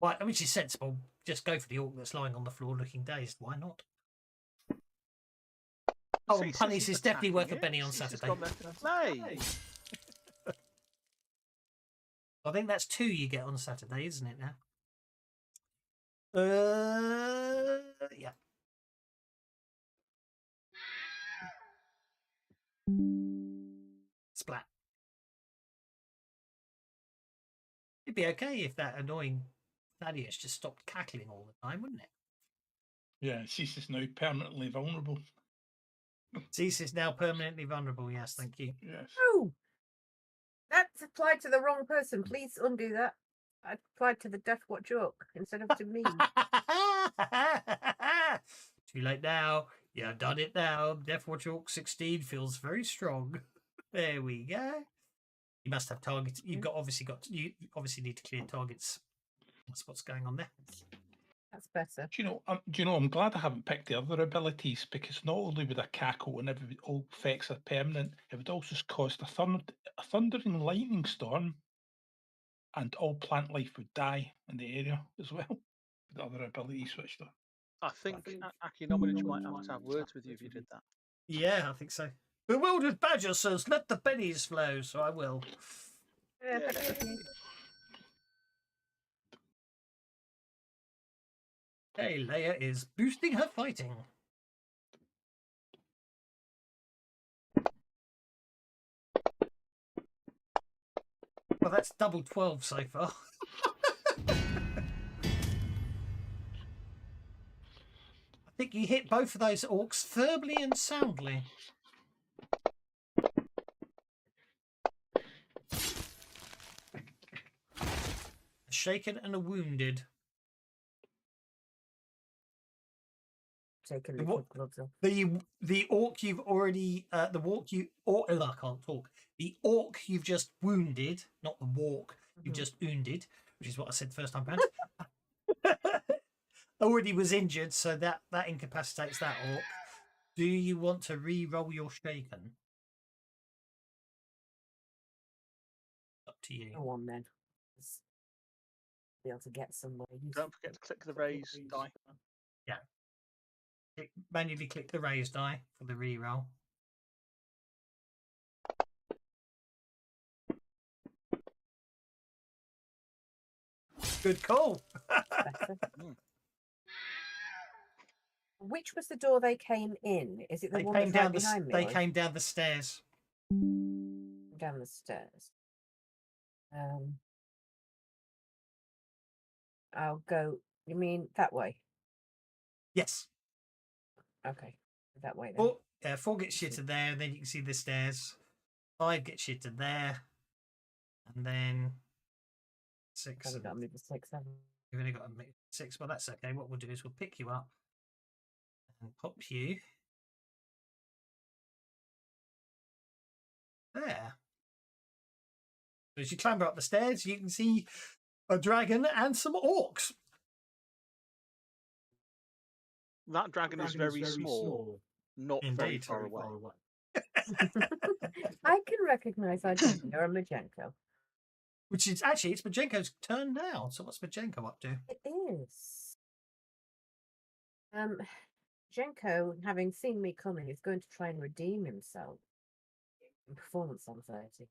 Right, which is sensible. Just go for the orc that's lying on the floor looking dazed. Why not? Oh, and Ceases punnies is definitely worth a attacking penny it. on Ceases Saturday. got left to play. I think that's 2 you get on Saturday, isn't it now? Yeah. Splat. It'd be okay if that annoying Thaddeus just stopped cackling all the time, wouldn't it? Yeah, Cease is now permanently vulnerable. Cease is now permanently vulnerable. Yes, thank you. Yes. Oh, that's applied to the wrong person. Please undo that. I applied to the Death Watch orc instead of to me. Too late now. You've done it now. Death Watch Orc 16 feels very strong. There we go. You must have targets. You obviously need to clear targets. That's what's going on there. That's better. Do you know? I'm glad I haven't picked the other abilities, because not only would a cackle and all effects are permanent, it would also cause a thundering lightning storm, and all plant life would die in the area as well. With the other ability switched on. I think Akinomidich might have to have words with you if you did that. Yeah, I think so. Bewildered Badger says, "Let the bennies flow," so I will. Yeah, Yeah. thank you. Hey, Leia is boosting her fighting. Well, that's double 12 so far. I think you hit both of those orcs firmly and soundly. A shaken and a wounded. Taking the What- gloves off. The orc you've already I can't talk. The orc you've just wounded, not the walk, you've just wounded, which is what I said first time round. Already was injured, so that incapacitates that orc. Do you want to re-roll your shaken? Up to you. Go on then. Let's be able to get somewhere. Don't forget to click the raise die. Manually click the raise die for the re-roll. Good call. Better. Mm. Which was the door they came in? Is it the They one came that's right down the behind me? they or is came down the stairs. it down the stairs. I'll go. You mean that way? Yes. Okay, that way then. 4 gets you to there, and then you can see the stairs. 5 gets you to there, and then 6. Probably got to move the 6, haven't I? You've only got to make 6. Well, that's okay. What we'll do is we'll pick you up and pop you there. So as you clamber up the stairs, you can see a dragon and some orcs. That dragon is very small, not very Indeed. far away. I can recognise identity. You're a Majenko. Which is actually, it's Majenko's turn now. So what's Majenko up to? It is. Jenko, having seen me coming, is going to try and redeem himself in performance on 30.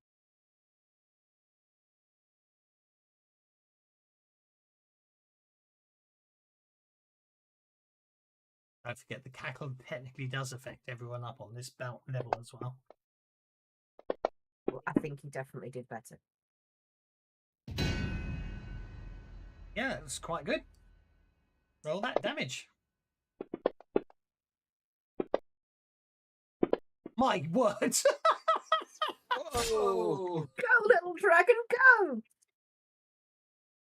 Don't forget the cackle technically does affect everyone up on this belt level as well. Well, I think he definitely did better. Yeah, it was quite good. Roll that damage. My word! Oh, Go, little dragon, go!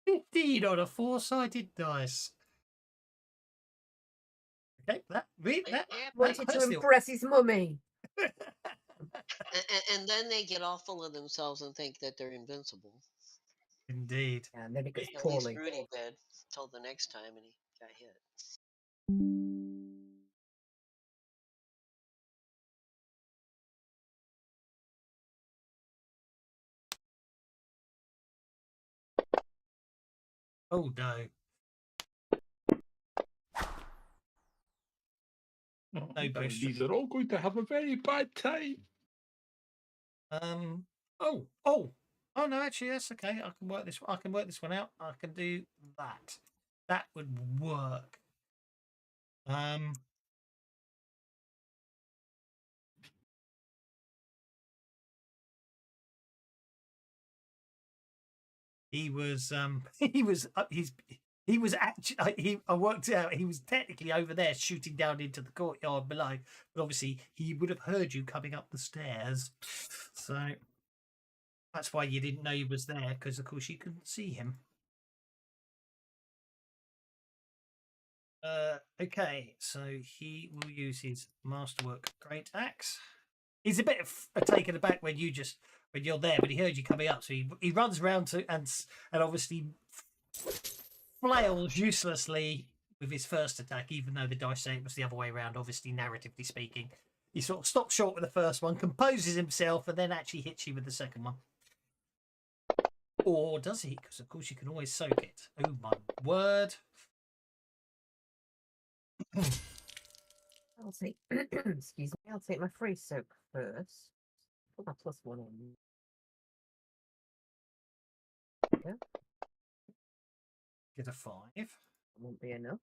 15 on a 4-sided dice. Okay, that Wanted to hurts the- impress his mummy. And then they get all full of themselves and think that they're invincible. Indeed. Yeah, and then it goes At least poorly. Rudy did till the next time, and he got hit. Oh no. No boost. These are all going to have a very bad time. Oh no, actually that's okay. I can work this one out. I can do that. That would work. He was actually I worked out he was technically over there shooting down into the courtyard below, but obviously he would have heard you coming up the stairs. So that's why you didn't know he was there, because of course you couldn't see him. Okay, so he will use his masterwork great axe. He's a bit taken aback when you're there, but he heard you coming up, so he runs around to and obviously flails uselessly with his first attack, even though the dice say it was the other way around. Obviously, narratively speaking, he sort of stops short with the first one, composes himself, and then actually hits you with the second one. Or does he? Because of course you can always soak it. Oh my word! I'll take, excuse me, I'll take my free soak first. Put my +1 on. Yeah, Get a 5. that won't be enough.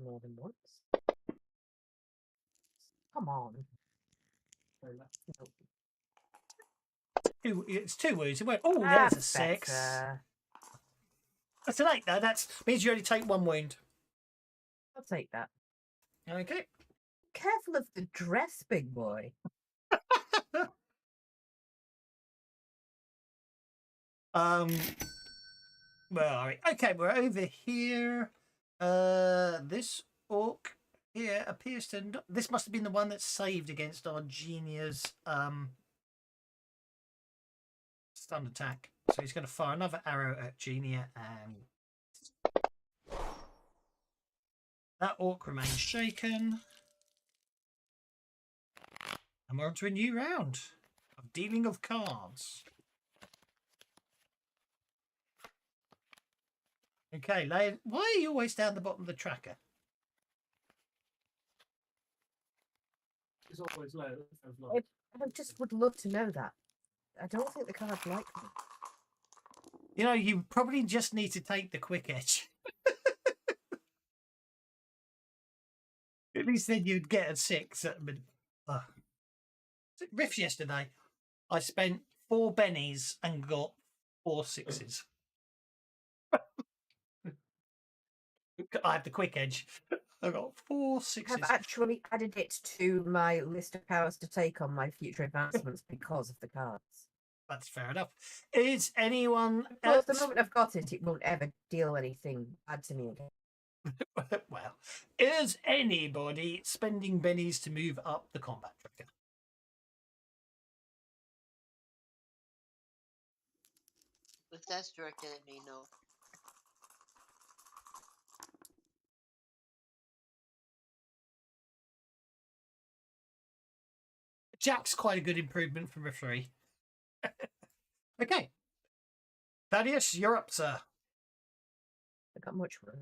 More than once. Come on. Nope. It's 2 wounds. It went. Oh, there's a That's 6. better. That's an 8 though. That means you only take 1 wound. I'll take that. Okay. Careful of the dress, big boy. Where are we? Okay, we're over here. This orc here appears to. This must have been the one that saved against Argenia's stun attack. So he's going to fire another arrow at Genia, and that orc remains shaken. And we're on to a new round of dealing of cards. Okay, why are you always down the bottom of the tracker? It's always low. I just would love to know that. I don't think the card's like that. You know, you probably just need to take the quick edge. At least then you'd get a 6. Riff yesterday, I spent 4 bennies and got 4 6s. I had the quick edge. I got 4 6s. I've actually added it to my list of powers to take on my future advancements because of the cards. That's fair enough. Is anyone Of course, the else? moment I've got it, it won't ever deal anything bad to me again. Well, is anybody spending bennies to move up the combat tracker? If that's directed at me, no. Jack's quite a good improvement from a 3. Okay. Thaddeus, you're up, sir. I got much room.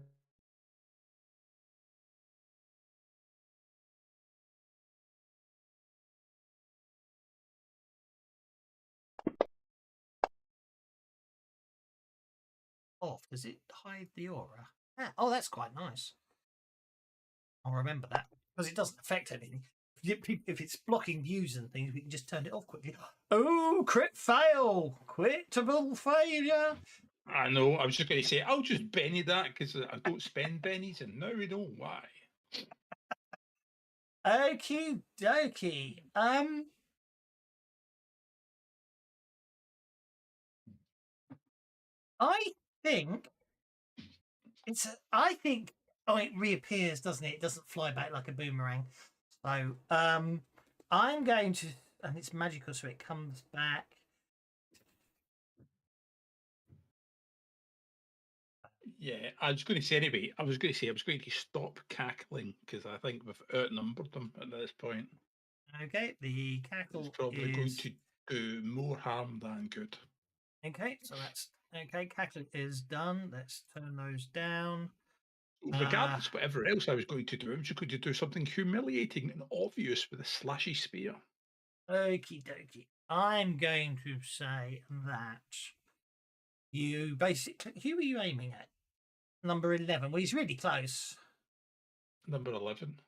Off. Does it hide the aura? Ah, oh, that's quite nice. I'll remember that because it doesn't affect anything. If it's blocking views and things, we can just turn it off quickly. Oh, crit fail! Quitable failure! I know. I was just going to say, I'll just Benny that because I don't spend bennies, and now we know why. Okie dokie. I think it reappears, doesn't it? It doesn't fly back like a boomerang. So I'm going to, and it's magical, so it comes back. Yeah, I was going to say anyway. I was going to stop cackling because I think we've outnumbered them at this point. Okay, the cackle It's probably going to do more harm than good. Okay, so that's okay. Cackling is done. Let's turn those down. Regardless, whatever else I was going to do, I was just going to do something humiliating and obvious with a slashy spear. Okie dokie. I'm going to say that you basically. Who are you aiming at? Number 11. Well, he's really close. Number 11.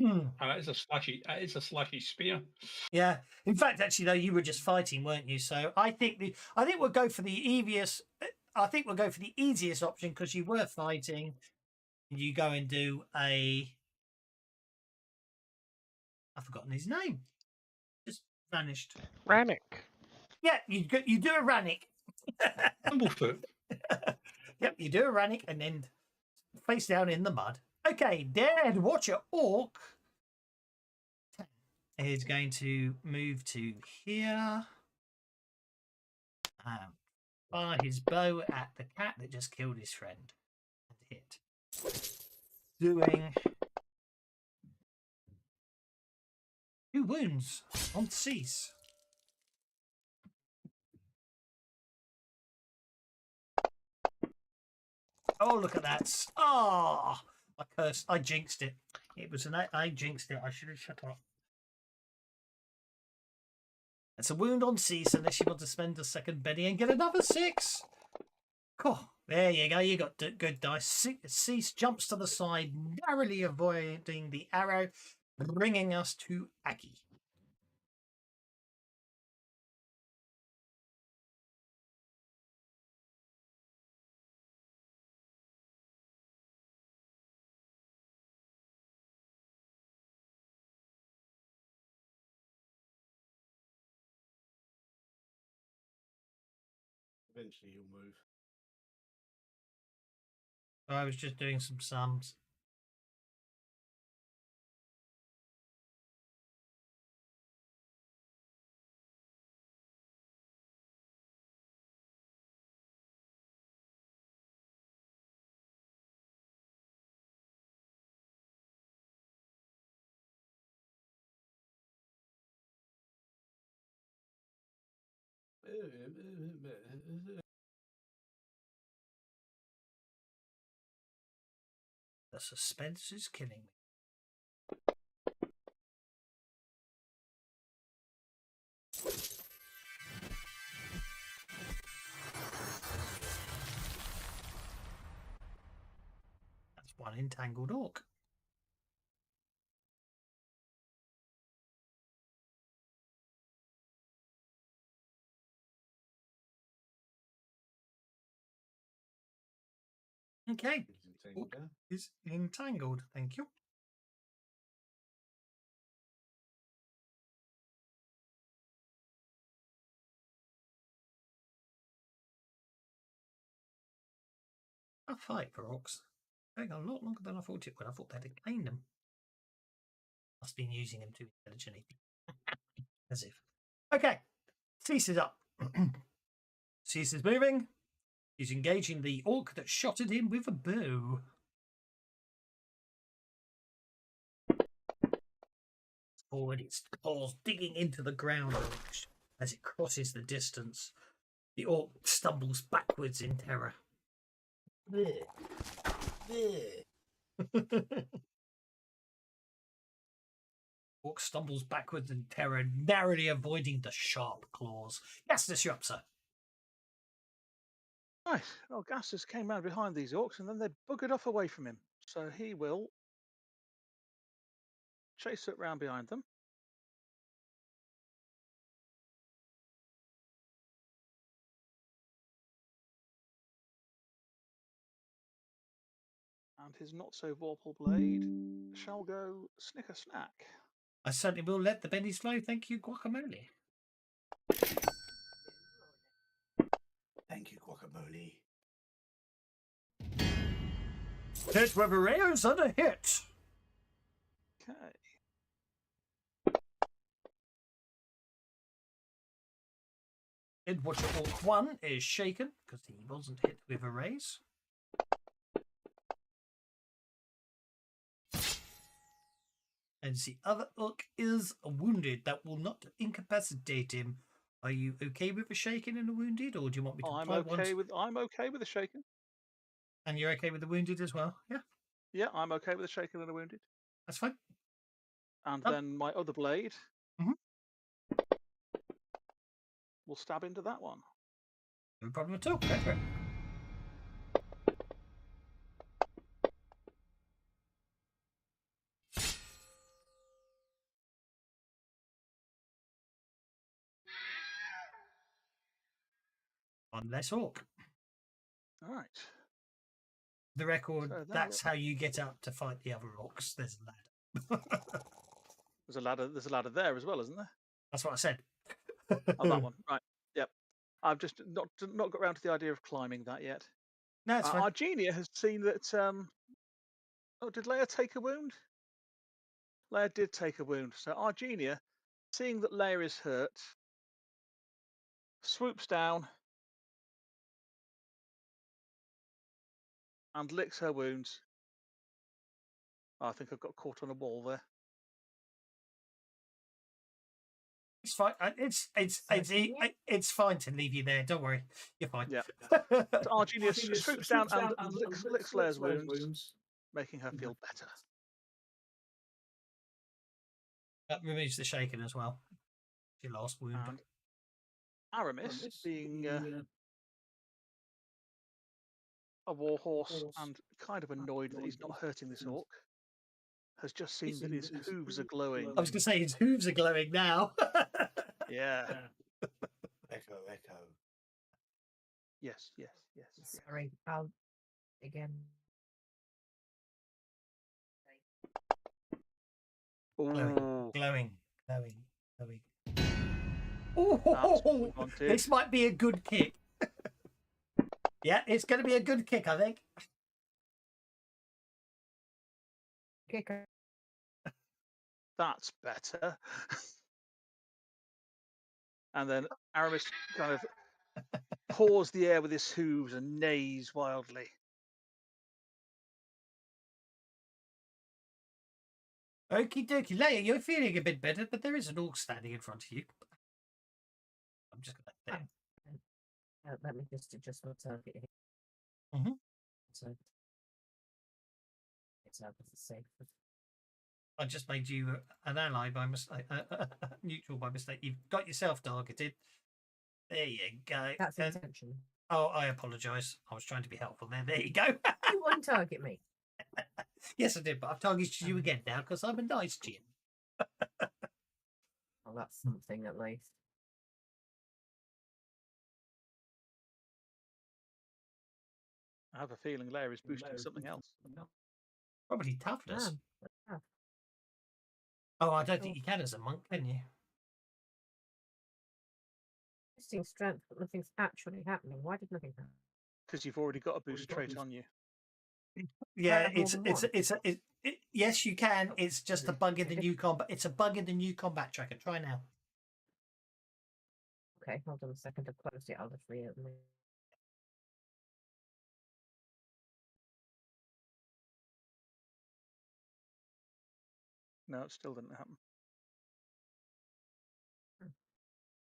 Hmm. And it is a slashy spear. Yeah. In fact, actually, though, you were just fighting, weren't you? So I think we'll go for the easiest. I think we'll go for the easiest option because you were fighting. You go and do a. I've forgotten his name. Just vanished. Rannick. Yeah, you do a Rannick. Bumblefoot. Yep, you do a Rannick and then face down in the mud. Okay, Dead Watcher Orc is going to move to here. Fire his bow at the cat that just killed his friend. And hit. Doing 2 wounds on cease. Oh, look at that. Oh, I cursed. I jinxed it. It was I jinxed it. I should have shut up. It's a wound on cease unless you want to spend a second Benny and get another 6. Cool. There you go. You got good dice. Cease jumps to the side, narrowly avoiding the arrow, bringing us to Aki. Eventually you'll move. I was just doing some sums. The suspense is killing me. one entangled orc. Okay. Orc is entangled. Thank you. A fight for orcs. Going a lot longer than I thought it would. I thought they'd declined them. Must have been using them too intelligently. As if. Okay. Cease is up. Cease is moving. He's engaging the orc that shot at him with a bow. Forward, its claws digging into the ground as it crosses the distance. The orc stumbles backwards in terror. Orc stumbles backwards in terror, narrowly avoiding the sharp claws. Yes, disrupt, sir. Right. Well, Gastus came round behind these orcs and then they buggered off away from him. So he will chase it round behind them. And his not-so-vorpal blade shall go snicker snack. I certainly will let the bennies flow. Thank you, Guacamole. Thank you, Guacamole. Hit with arrows and a hit. Okay. Ed Watcher Orc 1 is shaken because he wasn't hit with a raise. And the other orc is wounded. That will not incapacitate him. Are you okay with a shaken and a wounded, or do you want me to I'm apply okay with the shaken. And you're okay with the wounded as well? Yeah, Yeah, I'm okay with the shaken and the wounded. that's fine. And Oh. then my other blade Mhm. will stab into that one. No problem at all. Go for it. One less orc. All right. The record, So that's how you get up to fight the other orcs. There's a ladder. There's a ladder. There's a ladder there as well, isn't there? That's what I said. Oh, that one. Right. Yep. I've just not got round to the idea of climbing that yet. No, it's fine. Argenia has seen that. Oh, did Leia take a wound? Leia did take a wound. So Argenia, seeing that Leia is hurt, swoops down and licks her wounds. Oh, I think I've got caught on a wall there. It's fine. It's fine to leave you there. Don't worry. You're fine. Yeah. So Argenia swoops down and licks Leia's wounds, making her feel better. That removes the shaken as well. Your last wound. And Aramis, being a warhorse and kind of annoyed that he's not hurting this orc, has just seen that his hooves are glowing. I was going to say his hooves are glowing now. Yeah. Echo, echo. Yes. Sorry, I'll again. Ooh. Glowing. That's what we Oh, wanted. this might be a good kick. Yeah, it's going to be a good kick, I think. Kicker. That's better. And then Aramis kind of paws the air with his hooves and neighs wildly. Okie dokie. Leia, you're feeling a bit better, but there is an orc standing in front of you. I'm just going to... Let me just adjust my target here. Mhm. So it's out of the safe. I just made you an ally by mistake, neutral by mistake. You've got yourself targeted. There you go. That's intentional. Oh, I apologise. I was trying to be helpful there. There you go. You won't target me. Yes, I did, but I've targeted you again now because I'm a nice Jim. Well, that's something at least. I have a feeling Larry's boosting something else. Probably toughness. Ah, Oh, I don't think you can as a monk, can you? boosting strength, but nothing's actually happening. Why did nothing happen? Because you've already got a boost trait on you. Yeah, have more than one? yes, you can. It's just a bug in the new combat. It's a bug in the new combat tracker. Try now. Okay, hold on a second. I've closed it. I'll just reopen it. No, it still didn't happen.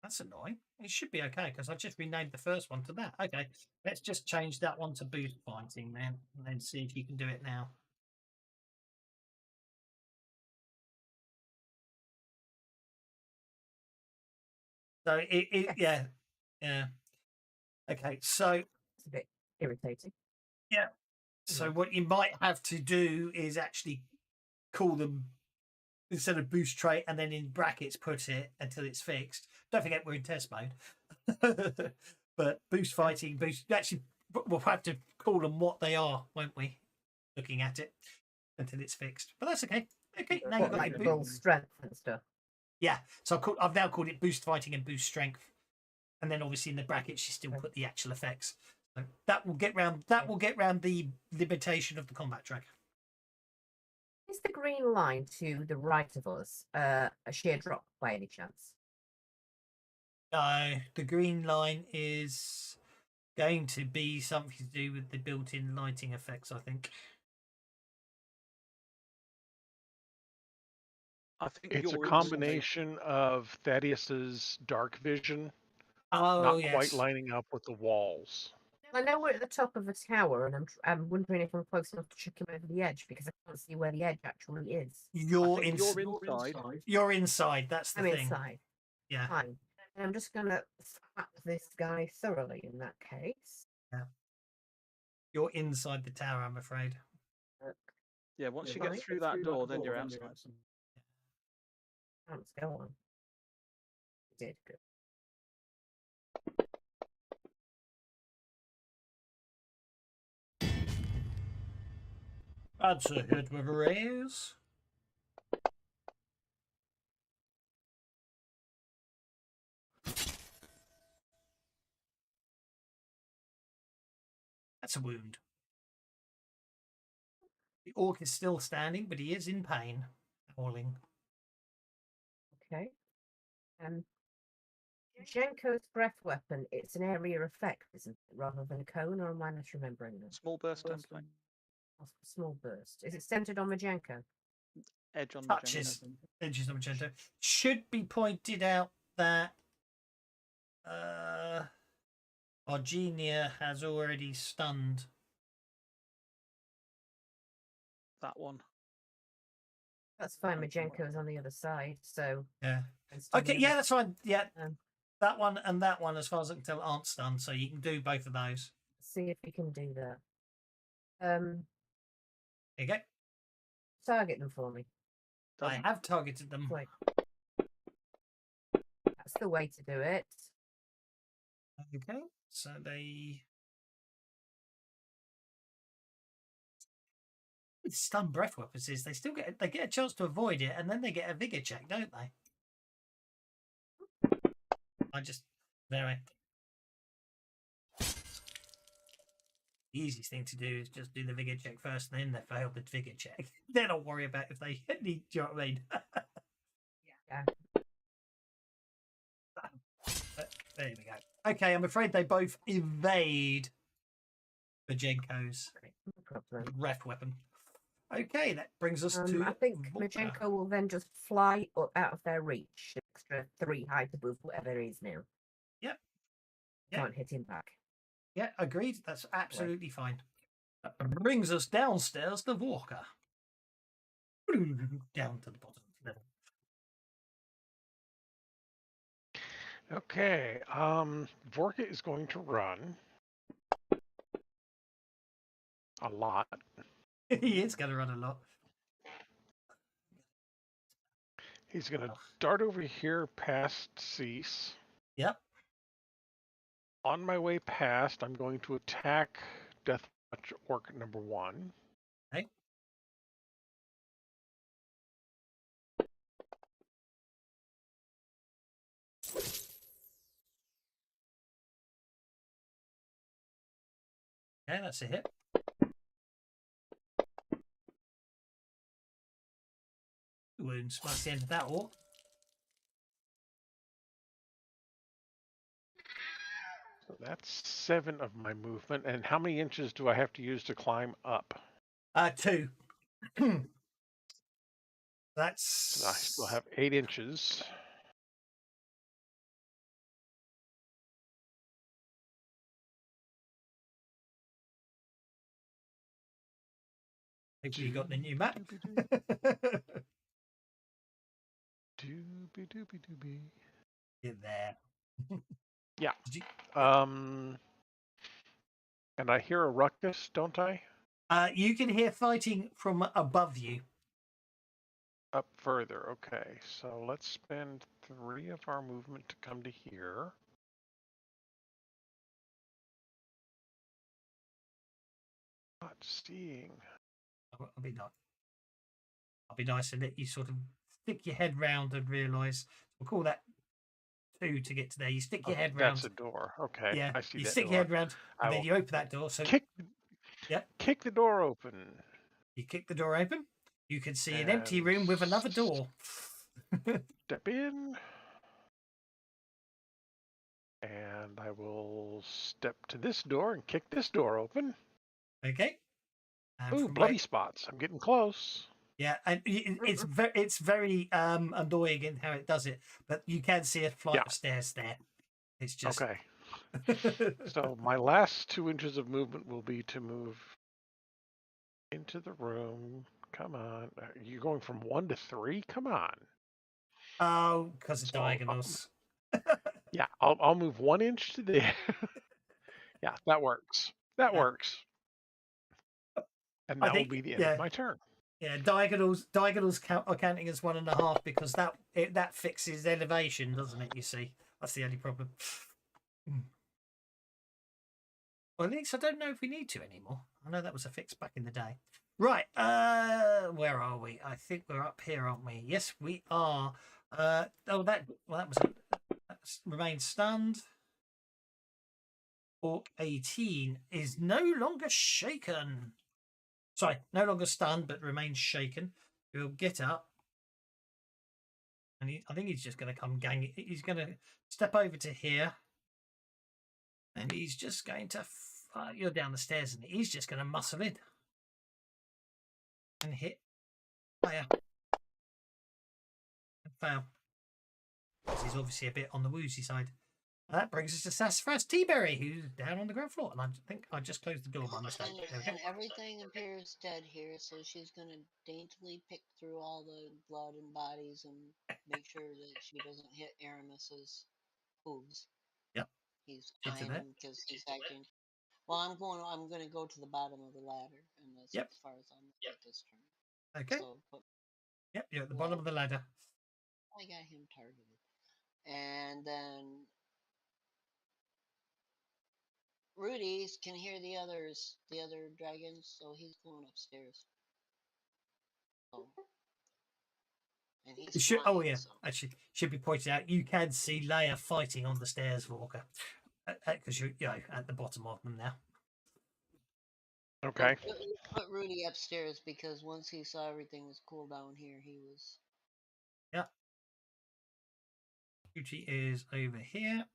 That's annoying. It should be okay because I just renamed the first one to that. Okay, let's just change that one to boost fighting then, and then see if you can do it now. So yeah. Okay, so It's a bit irritating. yeah. So what you might have to do is actually call them instead of boost trait and then in brackets put it until it's fixed. Don't forget we're in test mode. But boost fighting, boost actually we'll have to call them what they are, won't we? Looking at it until it's fixed. But that's okay. Okay, now you've got Like your full boost. strength and stuff. Yeah. So I've now called it boost fighting and boost strength. And then obviously in the brackets you still put the actual effects. So that will get round the limitation of the combat tracker. Is the green line to the right of us a sheer drop by any chance? No, the green line is going to be something to do with the built-in lighting effects, I think. I think It's a you're inside. combination of Thaddeus's dark vision Oh, not yes. quite lining up with the walls. I know we're at the top of a tower, and I'm wondering if I'm close enough to check him over the edge because I can't see where the edge actually is. You're think you're inside. You're inside. That's the I'm thing. inside. Yeah. Fine. And I'm just gonna slap this guy thoroughly in that case. Yeah. You're inside the tower, I'm afraid. Yeah, once you Right. get through that door, then you're outside. Let's go on. Did good. That's a hit with a raise. That's a wound. The orc is still standing, but he is in pain. Howling. Okay. Jenko's breath weapon, it's an area effect, isn't it? Rather than a cone, or am I misremembering that? Small burst template. Small burst. Is it centered on Majenko? Edge on Touches. Magento. Edges on Magento. Should be pointed out that Argenia has already stunned. That one. That's fine. Majenko's on the other side, so Yeah. it's on Okay, the yeah, other- that's fine. Yeah. Um, That one and that one, as far as I can tell, aren't stunned, so you can do both of those. see if we can do that. There you go. Target them for me. I have targeted them. Like, that's the way to do it. Okay, so they with stun breath weapons is they still get a chance to avoid it, and then they get a vigor check, don't they? Anyway. The easiest thing to do is just do the vigor check first, and then they fail the vigor check. Then I'll worry about if they need. Do you know what I mean? Yeah. There we go. Okay, I'm afraid they both evade Majenko's No problem. breath weapon. Okay, that brings us to. I think Volker. Majenko will then just fly up out of their reach, an extra 3 height above whatever it is now. Yep. Can't hit him back. Yeah, agreed. That's absolutely fine. That brings us downstairs to Volker. Down to the bottom level. Okay, Vorka is going to run a lot. He is going to run a lot. He's going to dart over here past Cease. Yep. On my way past, I'm going to attack Deathwatch Orc number 1. Okay. Okay, that's a hit. Wounds. That's the end of that orc. So that's 7 of my movement. And how many inches do I have to use to climb up? 2. That's. So I still have 8 inches. Hopefully you got the new map. Doobie doobie doobie. You're there. Yeah. Did you... And I hear a ruckus, don't I? You can hear fighting from above you. Up further, okay. So let's spend 3 of our movement to come to here. Not seeing. I'll be nice. I'll be nice and let you sort of stick your head round and realise. We'll call that 2 to get to there. You stick your head round. That's a door. Okay. Yeah. I see You that stick door. your head round and I then will you open that door. So kick the door open. You kick the door open. You can see an empty room with another door. Step in. And I will step to this door and kick this door open. Okay. And Ooh, from bloody where- spots. I'm getting close. Yeah, and it's very annoying in how it does it, but you can see a flight of stairs there. It's just Okay. So my last 2 inches of movement will be to move into the room. Come on. You're going from 1 to 3? Come on. Oh, because of diagonals. Yeah, I'll move 1 inch to there. Yeah, that works. That works. And that will be the end of my turn. Yeah, diagonals are counting as 1.5 because that fixes elevation, doesn't it? You see, that's the only problem. Well, at least I don't know if we need to anymore. I know that was a fix back in the day. Right, where are we? I think we're up here, aren't we? Yes, we are. That remains stunned. Orc 18 is no longer shaken. Sorry, no longer stunned, but remains shaken. He'll get up. And I think he's just going to come gang. He's going to step over to here. And he's just going to... you're down the stairs, and he's just going to muscle in. And hit. Fire. And fail. Because he's obviously a bit on the woozy side. That brings us to Sassafras Teaberry, who's down on the ground floor. And I think I just closed the door by mistake. And everything appears dead here, so she's going to daintily pick through all the blood and bodies and make sure that she doesn't hit Aramis's hooves. Yep. He's fine because he's acting. Well, I'm going to go to the bottom of the ladder, and that's as far as I'm at this turn. Okay. So, yep, you're at the bottom of the ladder. I got him targeted. And then Rudy can hear the other dragons, so he's going upstairs. Oh. And he's flying, so. Actually, should be pointed out, you can see Leia fighting on the stairs, Walker, because you're at the bottom of them now. Okay. Put Rudy upstairs because once he saw everything was cool down here, he was. Yeah. Rudy is over here.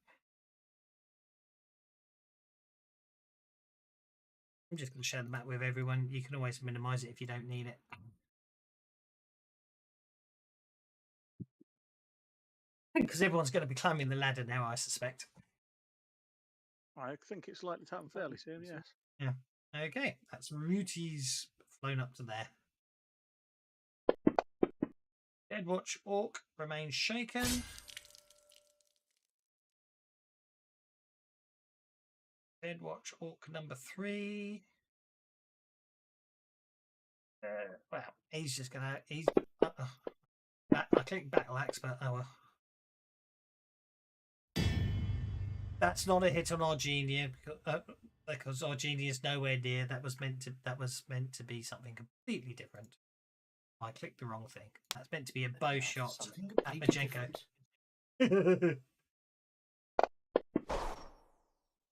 I'm just going to share the map with everyone. You can always minimize it if you don't need it. Because everyone's going to be climbing the ladder now, I suspect. I think it's likely to happen fairly soon, yes. Yeah. Okay, that's Ruty's flown up to there. Deadwatch Orc remains shaken. Deadwatch Orc number 3. Well, he's just gonna. He's. I clicked battle axe, but oh well. That's not a hit on Argenia because Argenia is nowhere near. That was meant to be something completely different. I clicked the wrong thing. That's meant to be a bow shot Something at completely Majenko. different.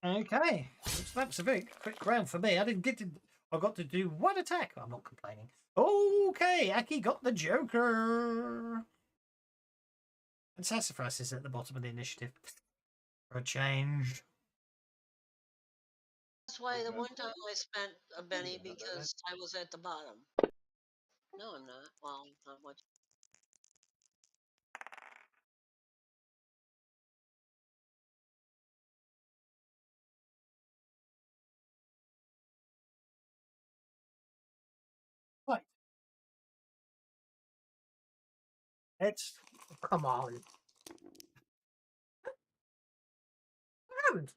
Okay, that's a very quick round for me. I didn't get to. I got to do one attack. I'm not complaining. Okay, Aki got the Joker. And Sassafras is at the bottom of the initiative. For a change. That's why the one time I spent a Benny because I was at the bottom. No, I'm not. Well, not much. Right. It's Come on. What happened?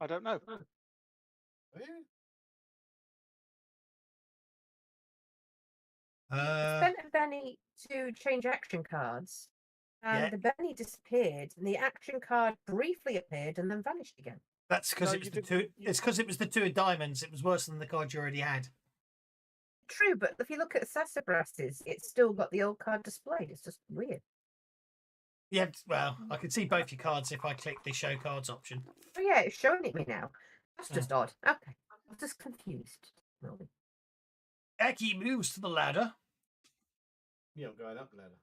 I don't know. Spent a Benny to change action cards, and Yeah. the Benny disappeared, and the action card briefly appeared and then vanished again. That's because No, it was you the didn't- two. It's because it was the two of diamonds. It was worse than the card you already had. True, but if you look at Sassafras's, it's still got the old card displayed. It's just weird. Yeah, well, I can see both your cards if I click the show cards option. Oh yeah, it's showing it me now. That's Oh. just odd. Okay, I'm just confused. Really. Aki moves to the ladder. Yeah, I'm going up the ladder.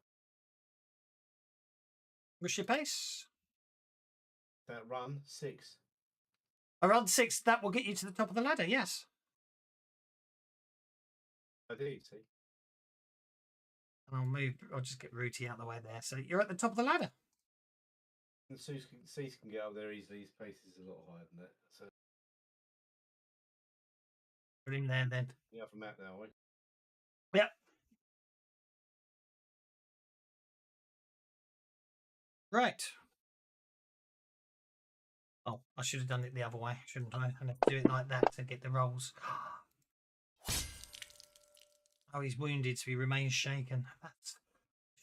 What's your pace? That run 6. Around 6. That will get you to the top of the ladder. Yes. I do, see. And I'll just get Rooty out of the way there. So you're at the top of the ladder. And Cease can get up there easily. His pace is a lot higher than that. So Put him there then. yeah, from that now. Yep. Right. Oh, I should have done it the other way, shouldn't I? And do it like that to get the rolls. Oh, he's wounded, so he remains shaken. That's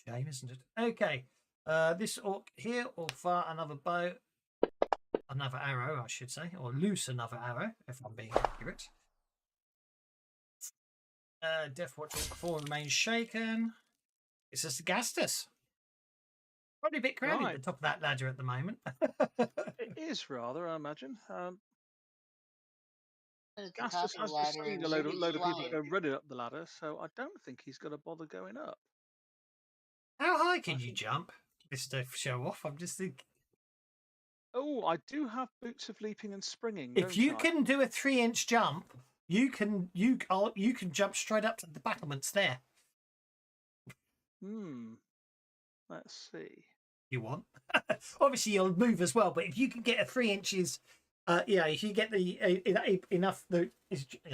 a shame, isn't it? Okay. This orc here will fire another bow. Another arrow, I should say. Or loose another arrow, if I'm being accurate. Deathwatch Orc 4 remains shaken. It's just Gastus. Probably a bit crowded at the top of that ladder at the moment. It is rather, I imagine. At the top Gastus of the has just ladder seen and a load of Ruby's people flying. go running up the ladder, so I don't think he's going to bother going up. How high can you jump? Just to show off, I'm just thinking. Oh, I do have boots of leaping and springing. If don't you I? can do a 3-inch jump, you can jump straight up to the battlements there. Let's see. You want? Obviously, you'll move as well, but if you can get a 3 inches, if you get the enough, I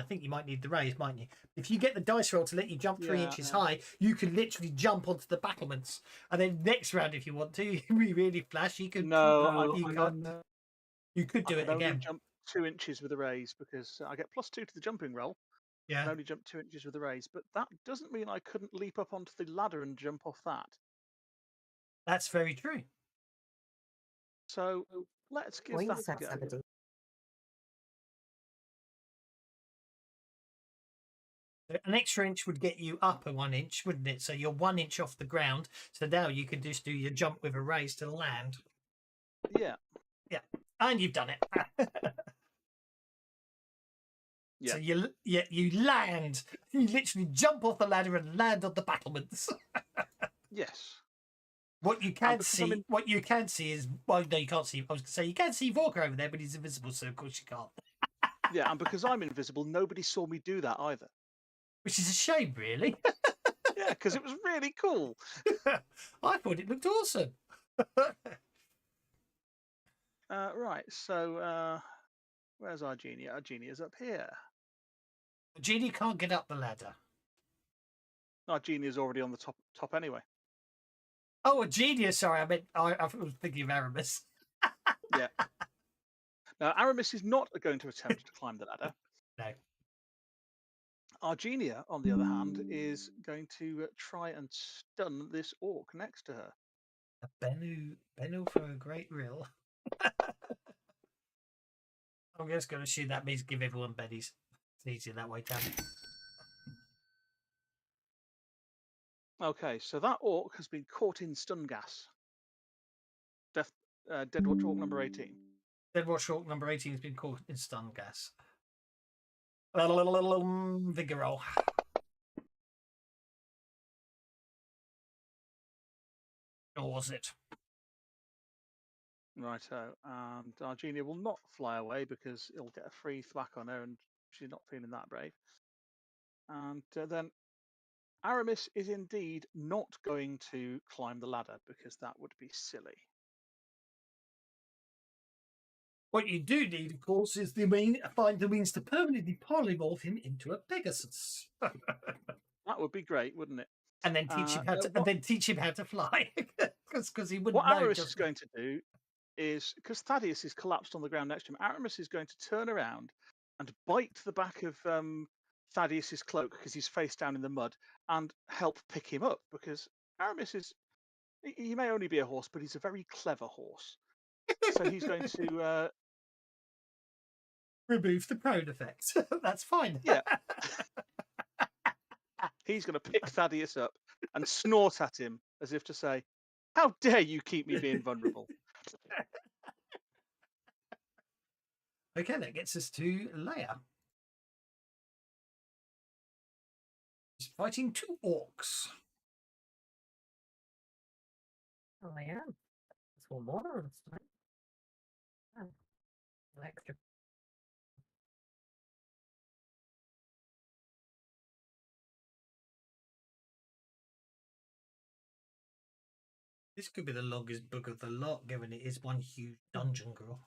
think you might need the raise, mightn't you? If you get the dice roll to let you jump 3 inches high, you can literally jump onto the battlements, and then next round, if you want to, you really flash. You could you could do I it can only again. jump 2 inches with a raise because I get +2 to the jumping roll. I Yeah, can only jump 2 inches with a raise, but that doesn't mean I couldn't leap up onto the ladder and jump off that. that's very true. So let's give Wait, that a that's go. somebody. An extra inch would get you up a 1 inch, wouldn't it? So you're 1 inch off the ground. So now you can just do your jump with a raise to land. Yeah. Yeah, and you've done it. Yeah. So you land. You literally jump off the ladder and land on the battlements. Yes. What you can because I'm see is, well, no, you can't see. I was going to say you can see Vorka over there, but he's invisible, so of course you can't. Yeah, and because I'm invisible, nobody saw me do that either. Which is a shame, really. Yeah, because it was really cool. I thought it looked awesome. Right, so where's our genie? Our genie is up here. Genie can't get up the ladder. Our genie is already on the top anyway. Oh, a genius. Sorry, I was thinking of Aramis. Yeah. Now, Aramis is not going to attempt to climb the ladder. No. Argenia, on the other hand, is going to try and stun this orc next to her. A Bennu for a great reel. I'm just going to assume that means give everyone bennies. It's easier that way, Dan. Okay, so that orc has been caught in stun gas. Dead Watch Orc number 18. Dead Watch Orc number 18 has been caught in stun gas. Vigor roll. Or was it? Righto, and Argenia will not fly away because it'll get a free thwack on her and she's not feeling that brave. And then Aramis is indeed not going to climb the ladder because that would be silly. What you do need, of course, is find the means to permanently polymorph him into a Pegasus. That would be great, wouldn't it? And then teach him how to fly. Because he wouldn't What know. Aramis is going to do is, because Thaddeus is collapsed on the ground next to him, Aramis is going to turn around and bite the back of Thaddeus's cloak because he's face down in the mud and help pick him up, because Aramis is, he may only be a horse, but he's a very clever horse. So he's going to remove the prone effect. That's fine. Yeah. He's going to pick Thaddeus up and snort at him as if to say, "How dare you keep me being vulnerable?" Okay, that gets us to Leia. He's fighting 2 orcs. Oh, I am. That's one more on tonight. Oh, no extra. This could be the longest book of the lot, given it is one huge dungeon crawl.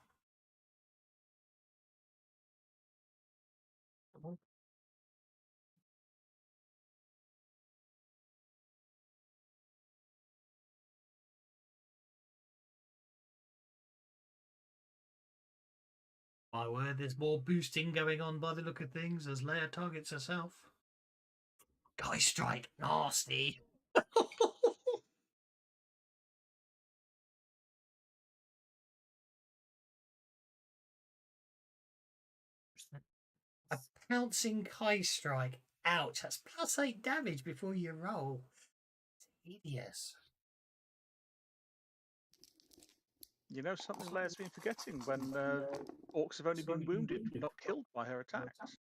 My word, there's more boosting going on by the look of things as Leia targets herself. Guy strike, nasty. A pouncing Kai strike. Ouch, that's +8 damage before you roll. Tedious. You know something Leia's been forgetting when orcs have only been wounded, not killed by her attacks.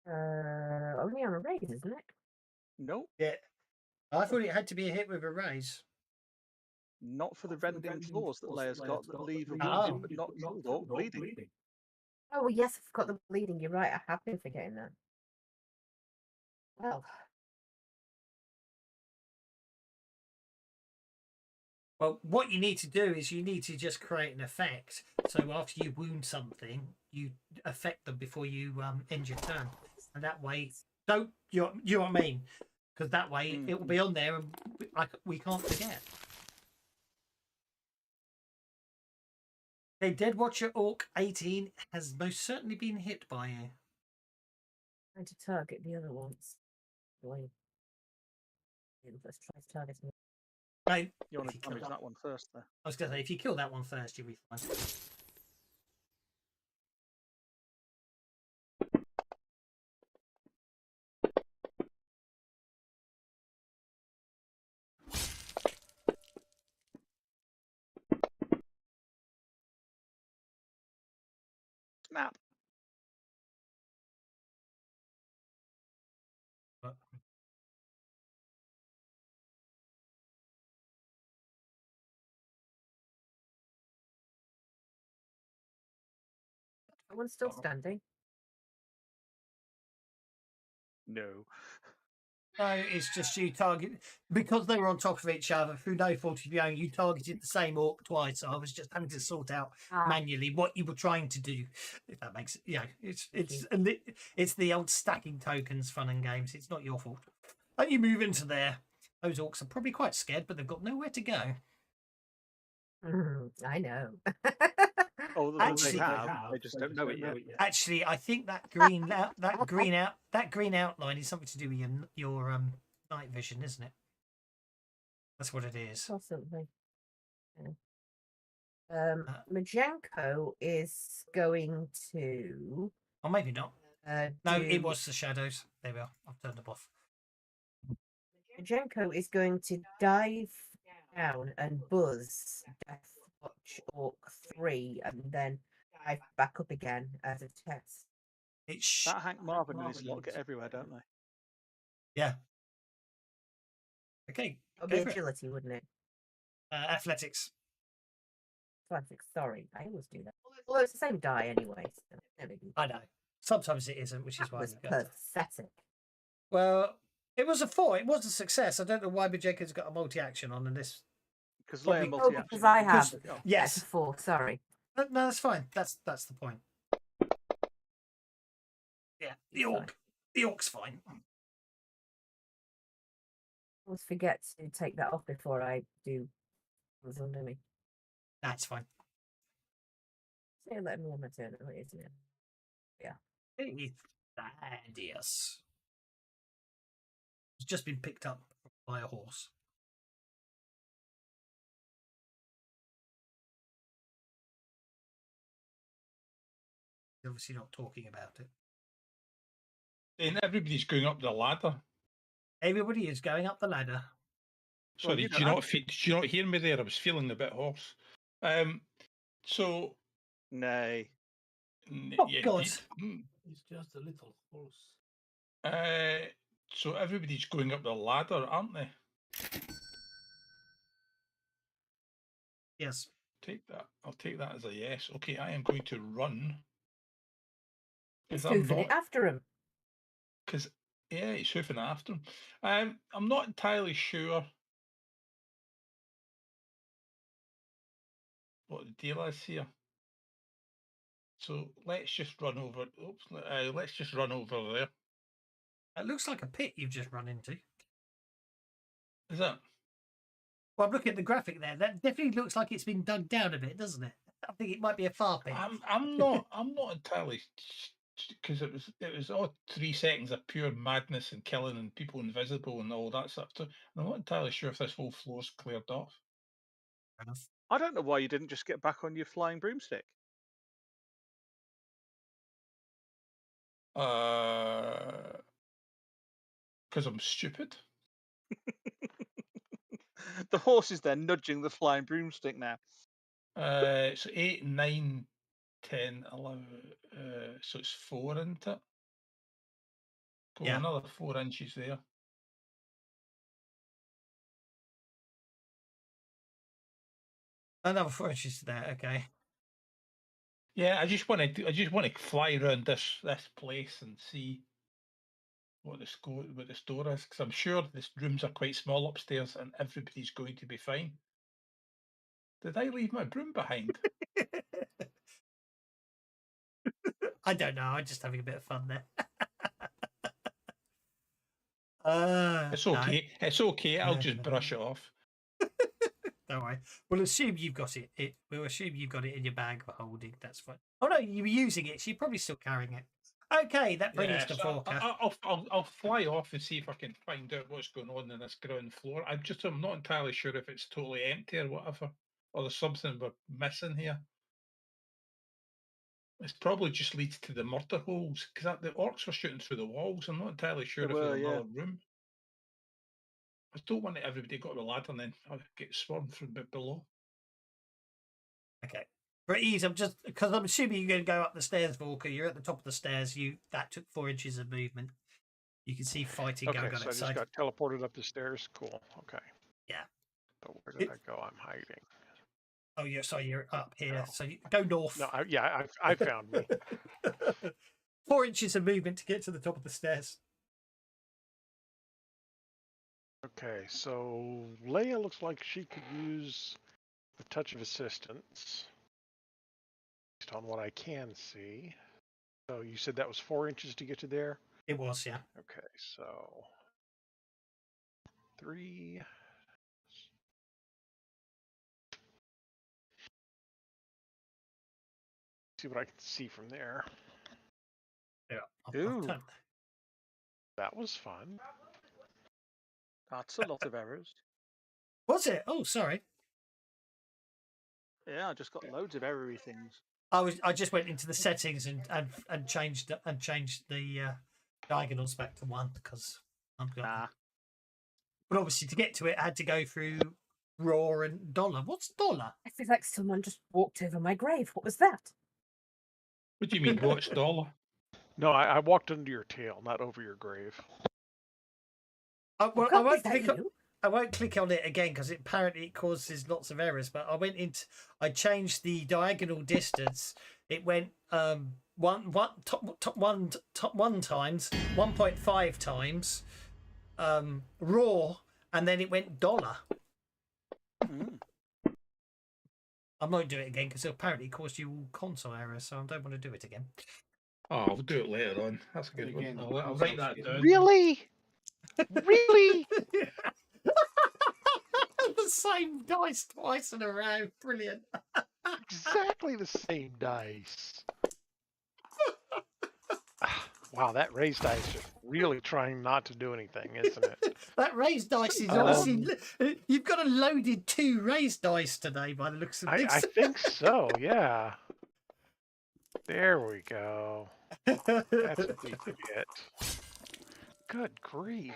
Only on a raise, isn't it? No, Yeah. I thought it had to be a hit with a raise. not for the rending claws that Leia's got that leave a Oh. wounded but not killed orc bleeding. Oh, well, yes, I've got the bleeding. You're right. I have been forgetting that. Well, what you need to do is you need to just create an effect. So after you wound something, you affect them before you end your turn, and that way, you know what I mean? Because that way it will be on there, and we can't forget. A Dead Watcher Orc 18 has most certainly been hit by you. Trying to target the other ones. Wait. Let's try to target me. No, You want if to you kill damage that one first there. I was going to say, if you kill that one first, you'll be fine. Snap. That one's still standing. No. No, it's just you target because they were on top of each other through no fault of your own. You targeted the same orc twice. So I was just having to sort out manually what you were trying to do. If that makes it, it's the old stacking tokens fun and games. It's not your fault. And you move into there. Those orcs are probably quite scared, but they've got nowhere to go. I know. Oh, they Actually- have. They just don't know it yet. Actually, I think that green outline is something to do with your night vision, isn't it? That's what it is. Possibly. Yeah. Majenko is going to. Or maybe not. No, it do- was the shadows. There we are. I've turned them off. Majenko is going to dive down and buzz Death Watch Orc 3 and then dive back up again as a test. It's That Hank Marvin and his lot get everywhere, don't they? yeah. Okay. It'll go be for it. agility, wouldn't it? Athletics. Athletics, sorry. I always do that. Well, it's the same die anyway. So there we go. I know. Sometimes it isn't, which is That why was you go. pathetic. Well, it was a 4. It was a success. I don't know why Majenko's got a multi-action on and this. Because Probably- Leia Oh, multi-action. because I have. Because- Oh, Yes. That's a 4, sorry. No, that's fine. That's the point. Yeah, the It's orc. The orc's fine. I always forget to take that off before I do what's under me. That's fine. So let me on my turn, isn't it? Hey, Thaddeus. It's just been picked up by a horse. He's obviously not talking about it. And everybody's going up the ladder. Everybody is going up the ladder. Sorry, you did you not hear me there? I was feeling a bit hoarse. So Nay. Oh, yeah, God. It's just a little horse. So everybody's going up the ladder, aren't they? Yes. Take that. I'll take that as a yes. Okay, I am going to run. He's Because I'm hoofing it not. after him. Because yeah, he's hoofing after him. I'm not entirely sure what the deal is here. So let's just run over. Oops. Let's just run over there. It looks like a pit you've just run into. Is that? Well, I'm looking at the graphic there. That definitely looks like it's been dug down a bit, doesn't it? I think it might be a far pit. I'm not entirely, because it was all 3 seconds of pure madness and killing and people invisible and all that stuff. So I'm not entirely sure if this whole floor's cleared off. Fair enough. I don't know why you didn't just get back on your flying broomstick. Because I'm stupid. The horse is there nudging the flying broomstick now. So 8, 9, 10, 11. So it's 4, isn't it? Go Yeah. another 4 inches there. Another 4 inches to there. Okay. Yeah, I just want to fly around this place and see what the store is, because I'm sure the rooms are quite small upstairs and everybody's going to be fine. Did I leave my broom behind? I don't know. I'm just having a bit of fun there. It's no, okay. It's okay. I'll No, just no. brush it off. don't worry. We'll assume you've got it. We'll assume you've got it in your bag for holding. That's fine. Oh no, you were using it. So you're probably still carrying it. Okay, that brings us to so forecast. I'll fly off and see if I can find out what's going on this ground floor. I'm not entirely sure if it's totally empty or whatever, or there's something we're missing here. It probably just leads to the murder holes, because the orcs were shooting through the walls. I'm not entirely sure They if were, there's yeah. another room. I don't want everybody got to the ladder and then get swarmed from below. Okay. For ease, I'm just because I'm assuming you're going to go up the stairs, Volker. You're at the top of the stairs. That took 4 inches of movement. You can see fighting Okay, going on so I just outside. got teleported up the stairs. Cool. Okay. Yeah. But where did I go? I'm hiding. Oh, you're up here. Oh. So you go north. No, I found me. 4 inches of movement to get to the top of the stairs. Okay, so Leia looks like she could use a touch of assistance, based on what I can see. So you said that was 4 inches to get to there? It was, yeah. Okay, so 3. See what I can see from there. Yeah. Ooh. That was fun. That's a lot of errors. Was it? Oh, sorry. Yeah, I just got loads of error-y things. I just went into the settings and changed the diagonals back to 1 because I'm got. Ah. But obviously, to get to it, I had to go through raw and dollar. What's dollar? I feel like someone just walked over my grave. What was that? What do you mean, watch dollar? No, I walked under your tail, not over your grave. Well, God, is that you? I won't click on it again because apparently it causes lots of errors. But I changed the diagonal distance. It went one times 1.5 times raw, and then it went dollar. Mm. I won't do it again because apparently it caused you all console errors, so I don't want to do it again. Oh, I'll do it later on. That's a good Again, one. I'll write that down. Really? Really? The same dice twice in a row. Brilliant. Exactly the same dice. Wow, that raised dice is just really trying not to do anything, isn't it? That raised dice is obviously. You've got a loaded 2 raised dice today by the looks of things. I think so, yeah. There we go. That's a decent hit. Good grief.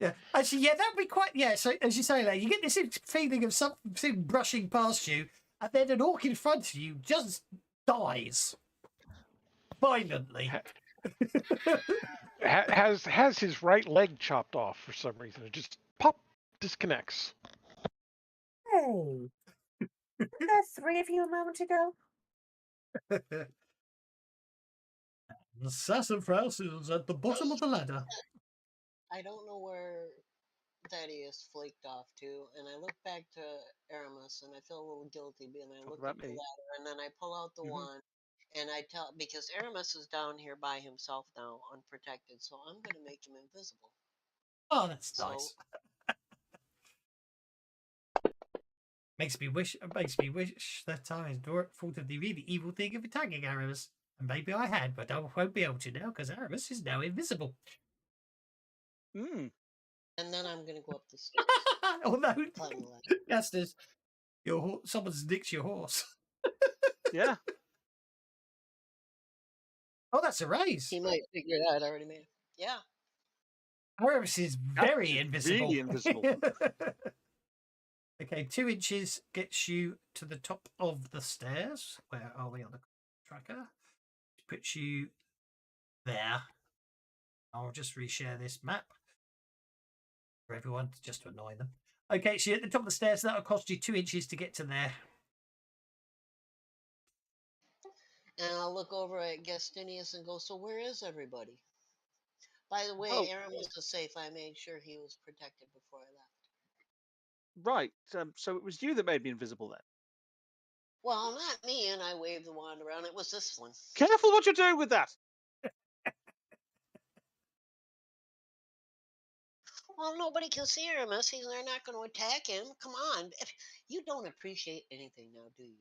Yeah, actually, yeah, that'd be quite. Yeah, so as you say, you get this feeling of something brushing past you, and then an orc in front of you just dies violently. Has his right leg chopped off for some reason. It just pop disconnects. Hey, weren't there 3 of you a moment ago? Sassafras is at the bottom of the ladder. I don't know where Thaddeus flaked off to, and I look back to Aramis, and I feel a little guilty, and I look about at the me. ladder, and then I pull out the Mhm. wand, and I tell because Aramis is down here by himself now, unprotected, so I'm going to make him invisible. Oh, that's So nice. Makes me wish that I had thought of the really evil thing of attacking Aramis. And maybe I had, but I won't be able to now because Aramis is now invisible. Mm. and then I'm going to go up the stairs. Although, Climb the ladder. Gaston, someone's nicked your horse. Yeah. Oh, that's a raise. He might figure it out. I already made it. Yeah. Aramis is very That's invisible. really invisible. Okay, 2 inches gets you to the top of the stairs. Where are we on the tracker? Puts you there. I'll just reshare this map for everyone, just to annoy them. Okay, so you're at the top of the stairs. That'll cost you 2 inches to get to there. And I'll look over at Gastinius and go, so where is everybody? By the way, Oh. Aramis was safe. I made sure he was protected before I left. Right. So it was you that made me invisible then. Well, not me, and I waved the wand around. It was this one. Careful what you're doing with that. Well, nobody can see Aramis. They're not going to attack him. Come on. You don't appreciate anything now, do you?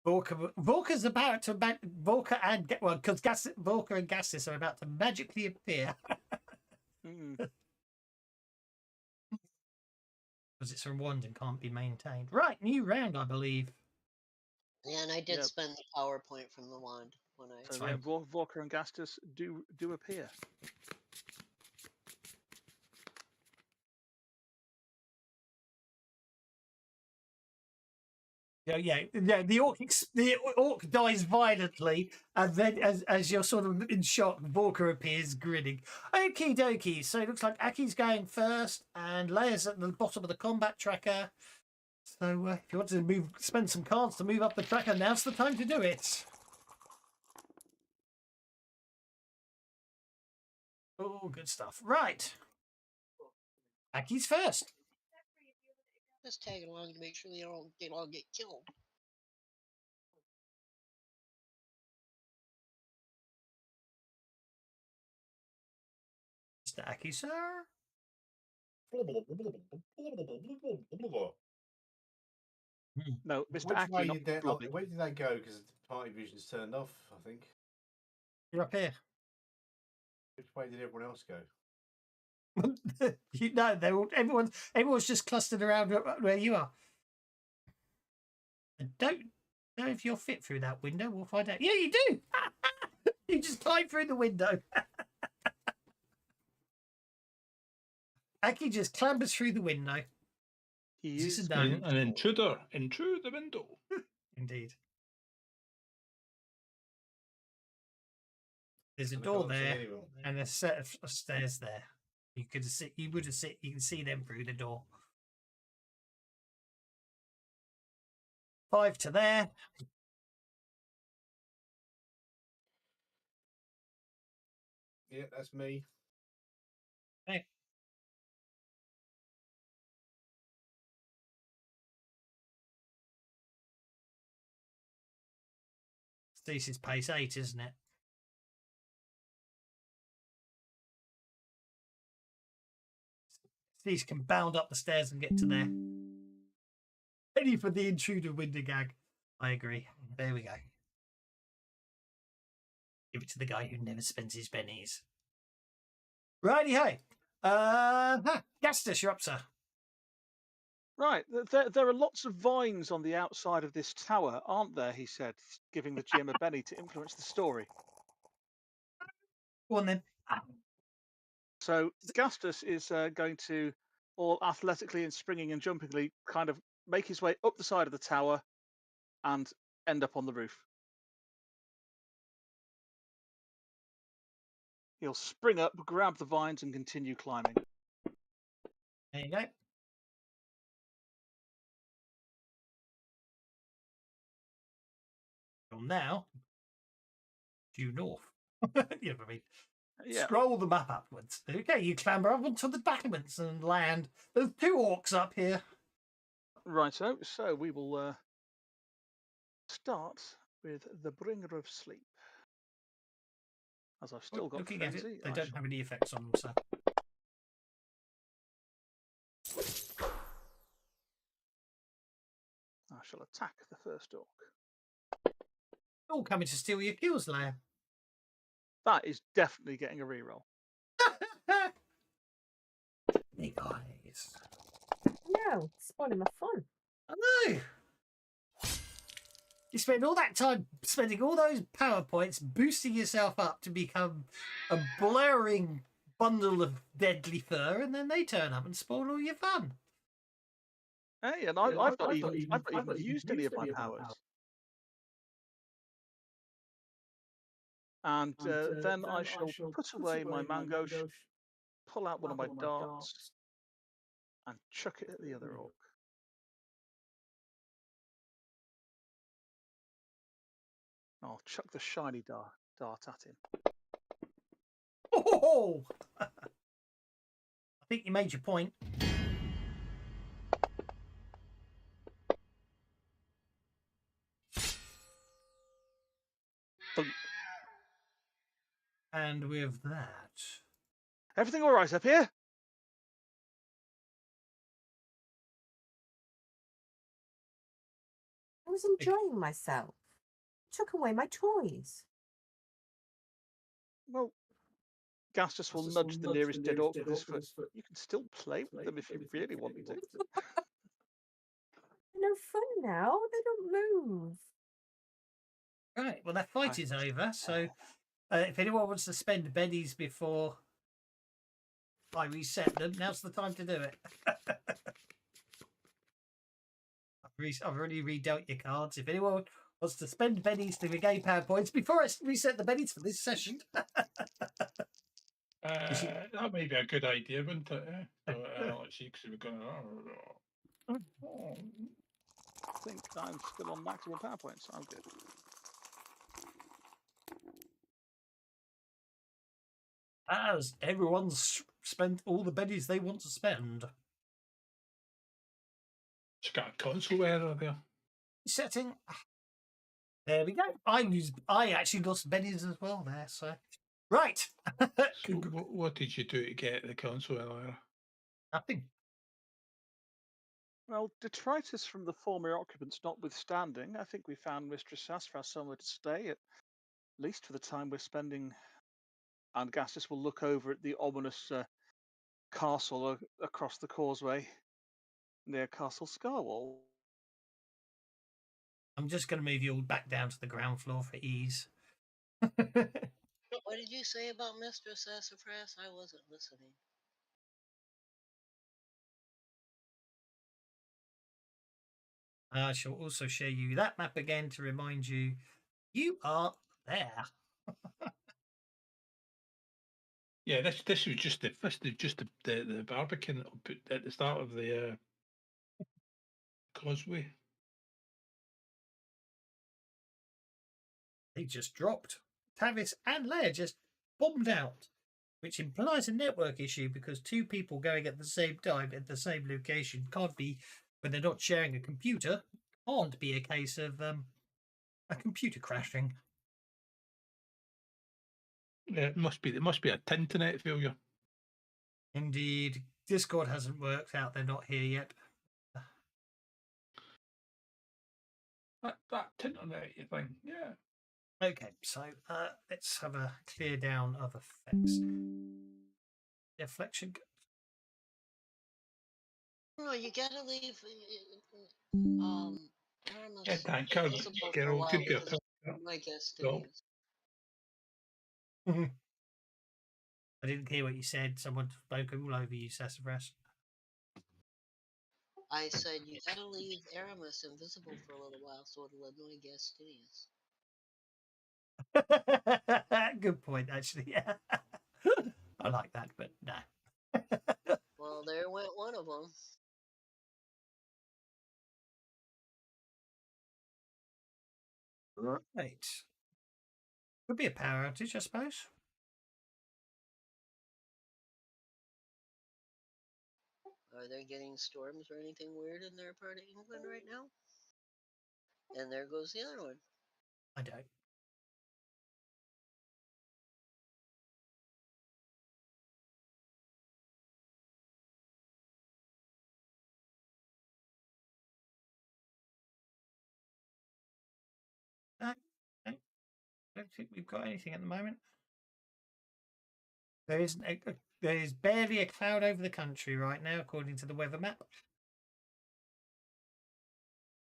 Volker's about to Volker and because Volker and Gassis are about to magically appear Mm. because it's a wand and can't be maintained. Right, new round, I believe. Yeah, and I did Yep. spend the power point from the wand when I. So fine. Vorka and Gastus do appear. Yeah. The orc dies violently, and then as you're sort of in shock, Volker appears grinning. Okie dokie. So it looks like Aki's going first, and Leia's at the bottom of the combat tracker. So if you want to spend some cards to move up the tracker, now's the time to do it. Oh, good stuff. Right. Aki's first. Just tagging along to make sure they all get killed. Mr. Aki, sir. No, Mr. Which Aki, way not did they? Blobby. Where did they go? Because the party vision's turned off. I think. You're up here. Which way did everyone else go? You know, they're all, everyone's just clustered around where you are. I don't know if you'll fit through that window. We'll find out. Yeah, you do. You just climb through the window. Aki just clambers through the window. He Is this is a no? An intruder. Intrude the window. Indeed. There's a And I door can't see there anyone. and a set of stairs there. You could see. You would have seen. You can see them through the door. 5 to there. Yeah, that's me. Hey. Stasis pace 8, isn't it? Stasis can bound up the stairs and get to there. Ready for the intruder window gag. I agree. There we go. Give it to the guy who never spends his pennies. Righty ho. Gastus, you're up, sir. Right. There are lots of vines on the outside of this tower, aren't there? He said, giving the GM a penny to influence the story. Go on then. So Gastus is going to, all athletically and springing and jumpingly, kind of make his way up the side of the tower and end up on the roof. He'll spring up, grab the vines, and continue climbing. There you go. From now, due north. You know what I mean? Yeah. Scroll the map upwards. Okay, you clamber up onto the battlements and land. There's 2 orcs up here. Righto. So we will start with the Bringer of Sleep. As I've still got Looking at frenzy, it, they I don't shall- have any effects on them, so. I shall attack the first orc. All coming to steal your kills, Leia. That is definitely getting a reroll. Big eyes. No, spoiling my fun. I know. You spend all that time spending all those PowerPoints boosting yourself up to become a blaring bundle of deadly fur, and then they turn up and spoil all your fun. Hey, and I've not even used any of my powers. And then I shall put away my mangosh, pull out one of my darts, and chuck it at the other orc. I'll chuck the shiny dart at him. Oh! I think you made your point. Thunk. And with that, Everything all right up here? I was enjoying myself. Took away my toys. Well, Gastus will nudge the nearest dead orc with his foot. You can still play with them if you really want to. They're no fun now. They don't move. right, well, that fight is over, so if anyone wants to spend bennies before I reset them, now's the time to do it. I've already redealt your cards. If anyone wants to spend bennies to regain power points before I reset the bennies for this session. That may be a good idea, wouldn't it? Let's see, because we're going to. I think I'm still on maximum power points. I'm good. As everyone's spent all the bennies they want to spend. She's got a console error there. Setting. There we go. I actually lost bennies as well there, so. Right. So what did you do to get the console error? Nothing. Well, detritus from the former occupants notwithstanding, I think we found Mistress Sassafras somewhere to stay, at least for the time we're spending. And Gastus will look over at the ominous castle across the causeway near Castle Scarwall. I'm just going to move you all back down to the ground floor for ease. What did you say about Mistress Sassafras? I wasn't listening. I shall also show you that map again to remind you you are there. Yeah, this was just the barbican that put at the start of the causeway. They just dropped. Tavis and Leia just bombed out, which implies a network issue because two people going at the same time at the same location can't be, when they're not sharing a computer, can't be a case of a computer crashing. Yeah, it must be a internet failure. Indeed, Discord hasn't worked out. They're not here yet. That internet thing, yeah. Okay, so let's have a clear down of effects. Deflection. No, you gotta leave Aramis Yeah, thank you, visible for a Carol. while Good girl. because my guest Well. studios. I didn't hear what you said. Someone spoke all over you, Sassafras. I said you gotta leave Aramis invisible for a little while so it'll annoy guest studios. Good point, actually. Yeah. I like that, but no. Well, there went one of them. Right. Could be a power outage, I suppose. Are they getting storms or anything weird in their part of England right now? And there goes the other one. I don't. No, no, don't think we've got anything at the moment. There isn't. There is barely a cloud over the country right now, according to the weather map.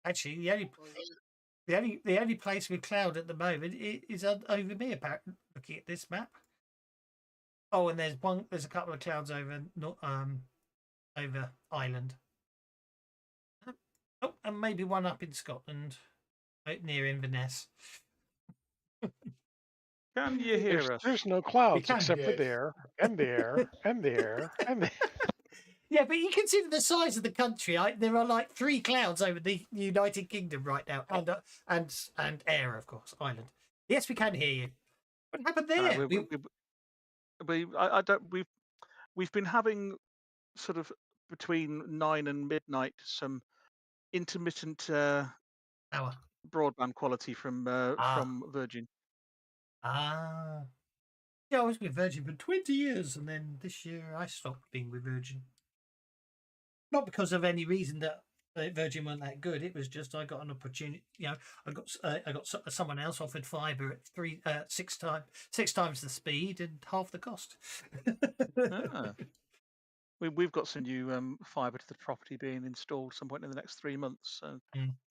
Actually, the only place with cloud at the moment is over me. Apparently, looking at this map. Oh, and there's a couple of clouds over over Ireland. Oh, and maybe one up in Scotland, near Inverness. Can you hear us? There's no clouds can, except for yes. there and there and there and there. Yeah, but you consider the size of the country. There are like 3 clouds over the United Kingdom right now, and air, of course, Ireland. Yes, we can hear you. What happened there? We've been having sort of between 9 and midnight some intermittent Hour. broadband quality from Virgin. Yeah, I was with Virgin for 20 years, and then this year I stopped being with Virgin. Not because of any reason that Virgin weren't that good. It was just I got an opportunity. You know, I got someone else offered fibre at 6 times the speed and half the cost. We've got some new fibre to the property being installed some point in the next 3 months, so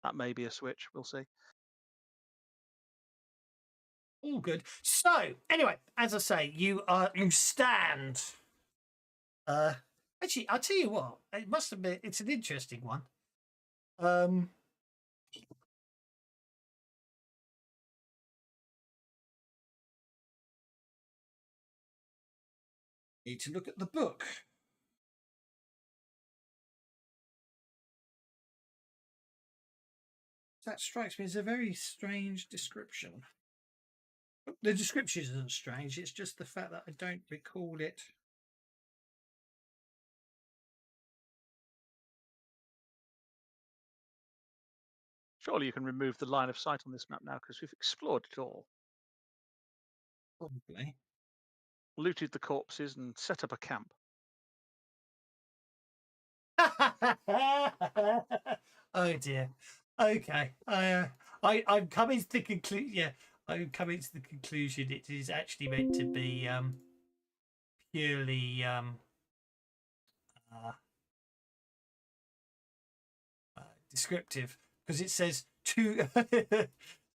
that may be a switch. We'll see. All good. So anyway, as I say, you stand. Actually, I'll tell you what. It must have been. It's an interesting one. Need to look at the book. That strikes me as a very strange description. The description isn't strange. It's just the fact that I don't recall it. Surely you can remove the line of sight on this map now because we've explored it all. Probably. Looted the corpses and set up a camp. Oh dear. Okay. I'm coming to the conclusion. Yeah, I'm coming to the conclusion it is actually meant to be purely uh, descriptive because it says two.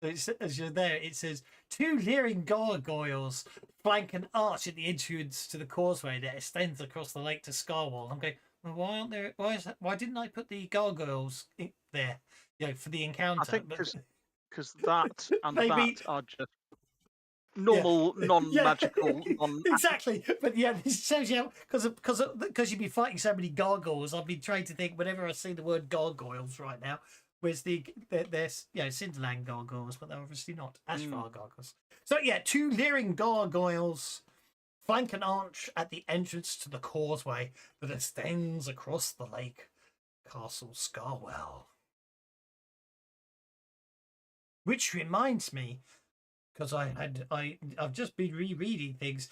As you're there, it says two leering gargoyles flank an arch at the entrance to the causeway that extends across the lake to Scarwall. I'm going, well, why aren't there? Why is that? Why didn't I put the gargoyles there? You know, for the encounter. I think But because that and maybe that are just yeah, normal, yeah, non-magical, non. exactly. But yeah, this shows you because you'd be fighting so many gargoyles. I've been trying to think whenever I see the word gargoyles right now. Where's there's Cinderland gargoyles, but they're obviously not Ashfar gargoyles. So yeah, two leering gargoyles flank an arch at the entrance to the causeway that extends across the lake, Castle Scarwell. Which reminds me, because I've just been rereading things.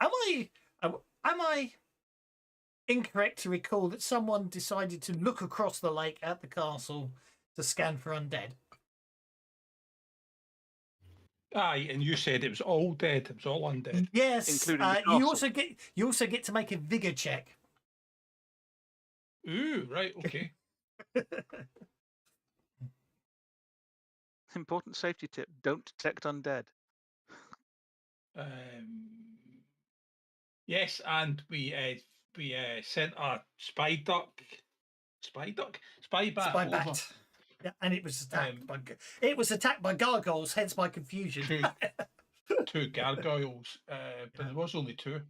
Am I incorrect to recall that someone decided to look across the lake at the castle to scan for undead? Aye, and you said it was all dead. It was all undead. Yes, Including the you castle. also get to make a vigor check. Ooh, right, okay. Important safety tip: don't detect undead. Yes, and we sent a spy bat Spy over. bat. Yeah, and it was attacked by gargoyles, hence my confusion. Two gargoyles, but there was only two.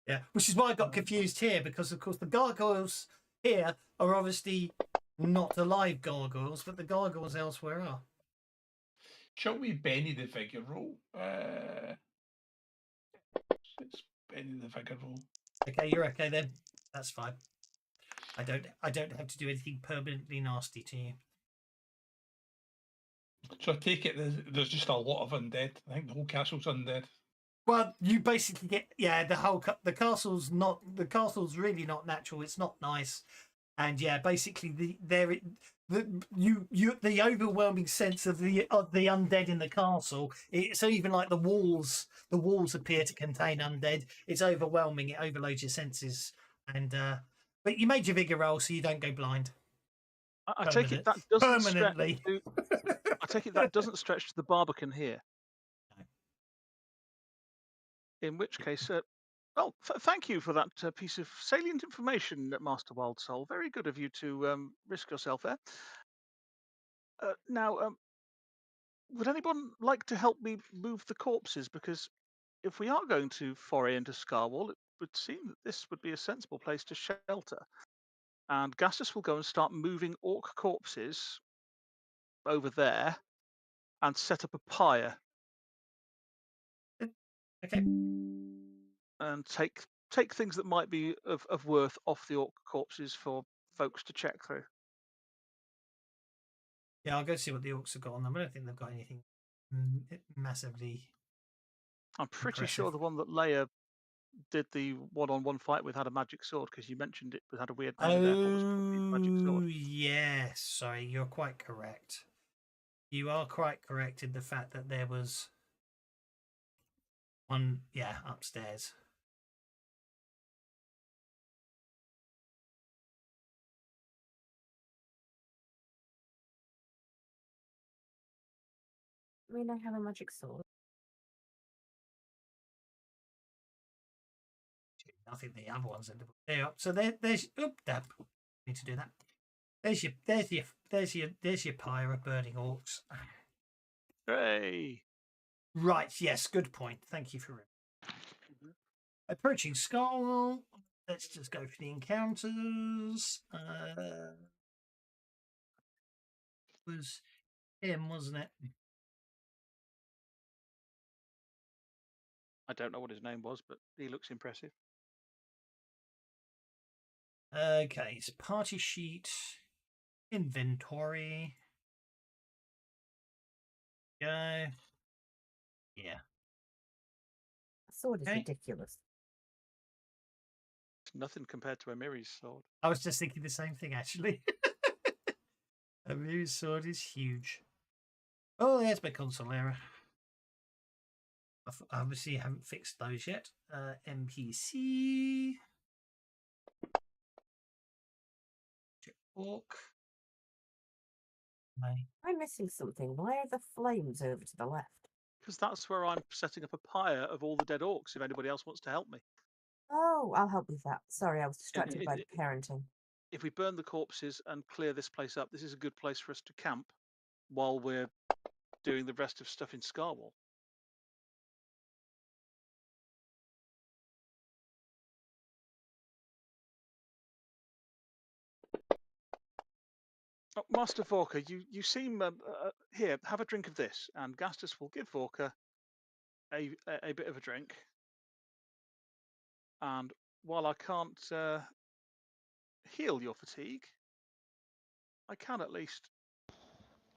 Yeah, which is why I got confused here, because of course the gargoyles here are obviously not alive gargoyles, but the gargoyles elsewhere are. Shall we Benny the Vigor roll? It's Benny the Vigor roll. Okay, you're okay then. That's fine. I don't have to do anything permanently nasty to you. So I take it there's just a lot of undead. I think the whole castle's undead. Well, you basically get the castle's really not natural. It's not nice, and yeah, basically the overwhelming sense of the undead in the castle. It's even like the walls appear to contain undead. It's overwhelming. It overloads your senses, and but you made your vigor roll, so you don't go blind. I take it that doesn't stretch permanently. to, I take it that doesn't stretch to the Barbican here. No. In which case, thank you for that piece of salient information, Master Wild Soul. Very good of you to risk yourself there. Now, would anyone like to help me move the corpses? Because if we are going to foray into Scarwall, it would seem that this would be a sensible place to shelter. And Gastus will go and start moving orc corpses over there and set up a pyre. Okay. And take things that might be of worth off the orc corpses for folks to check through. Yeah, I'll go see what the orcs have got on them. I don't think they've got anything massively. I'm pretty impressive. sure the one that Leia did the one-on-one fight with had a magic sword, because you mentioned it had a weird name there. What was probably a magic sword. Yes, sorry, you're quite correct. You are quite correct in the fact that there was one, upstairs. I mean, I have a magic sword. I think the other ones are there. So there's need to do that. There's your pyre of burning orcs. Hooray! Right, yes, good point. Thank you for approaching Scarwall. Let's just go for the encounters. Was him, wasn't it? I don't know what his name was, but he looks impressive. Okay, it's party sheet, inventory. Go. Yeah. A sword is Okay. ridiculous. Nothing compared to a Miri's sword. I was just thinking the same thing, actually. A Muse sword is huge. Oh, there's my console error. I obviously haven't fixed those yet. NPC. Orc. I'm missing something. Why are the flames over to the left? Because that's where I'm setting up a pyre of all the dead orcs if anybody else wants to help me. Oh, I'll help with that. Sorry, I was Yeah, distracted by parenting. If we burn the corpses and clear this place up, this is a good place for us to camp while we're doing the rest of stuff in Scarwall. Oh, Master Vorka, you seem here. Have a drink of this, and Gastus will give Vorka a bit of a drink. And while I can't heal your fatigue, I can at least.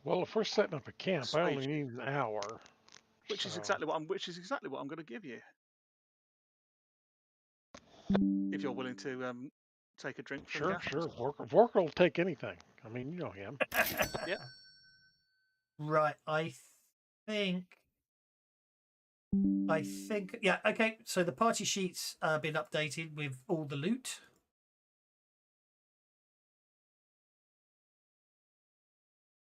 Well, if we're setting up a camp, I only Assuage need an hour. which is so- exactly what I'm going to give you. If you're willing to take a drink from Sure, Gastus. sure. Vorka will take anything. I mean, you know him. Yep. Right, I think, yeah, okay. So the party sheets been updated with all the loot.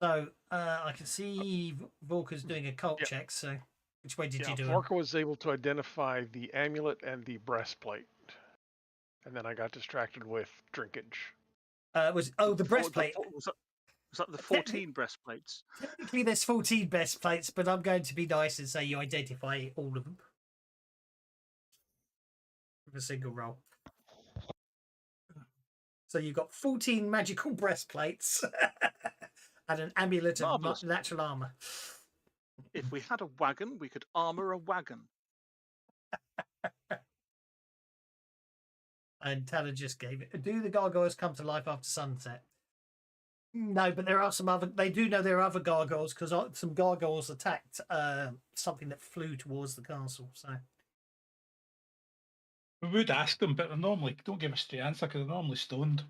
So I can see Vorka's doing a cult Yep. check. So which way did Yeah, you do it? Vorka was able to identify the amulet and the breastplate. And then I got distracted with drinkage. The breastplate? Was that the 14 breastplates? Technically, there's 14 breastplates, but I'm going to be nice and say you identify all of them with a single roll. So you've got 14 magical breastplates and an amulet of Marvellous. natural armor. If we had a wagon, we could armor a wagon. And Tanner just gave it. Do the gargoyles come to life after sunset? No, but there are some other. They do know there are other gargoyles because some gargoyles attacked something that flew towards the castle. So We would ask them, but they normally don't give us the answer because they're normally stoned.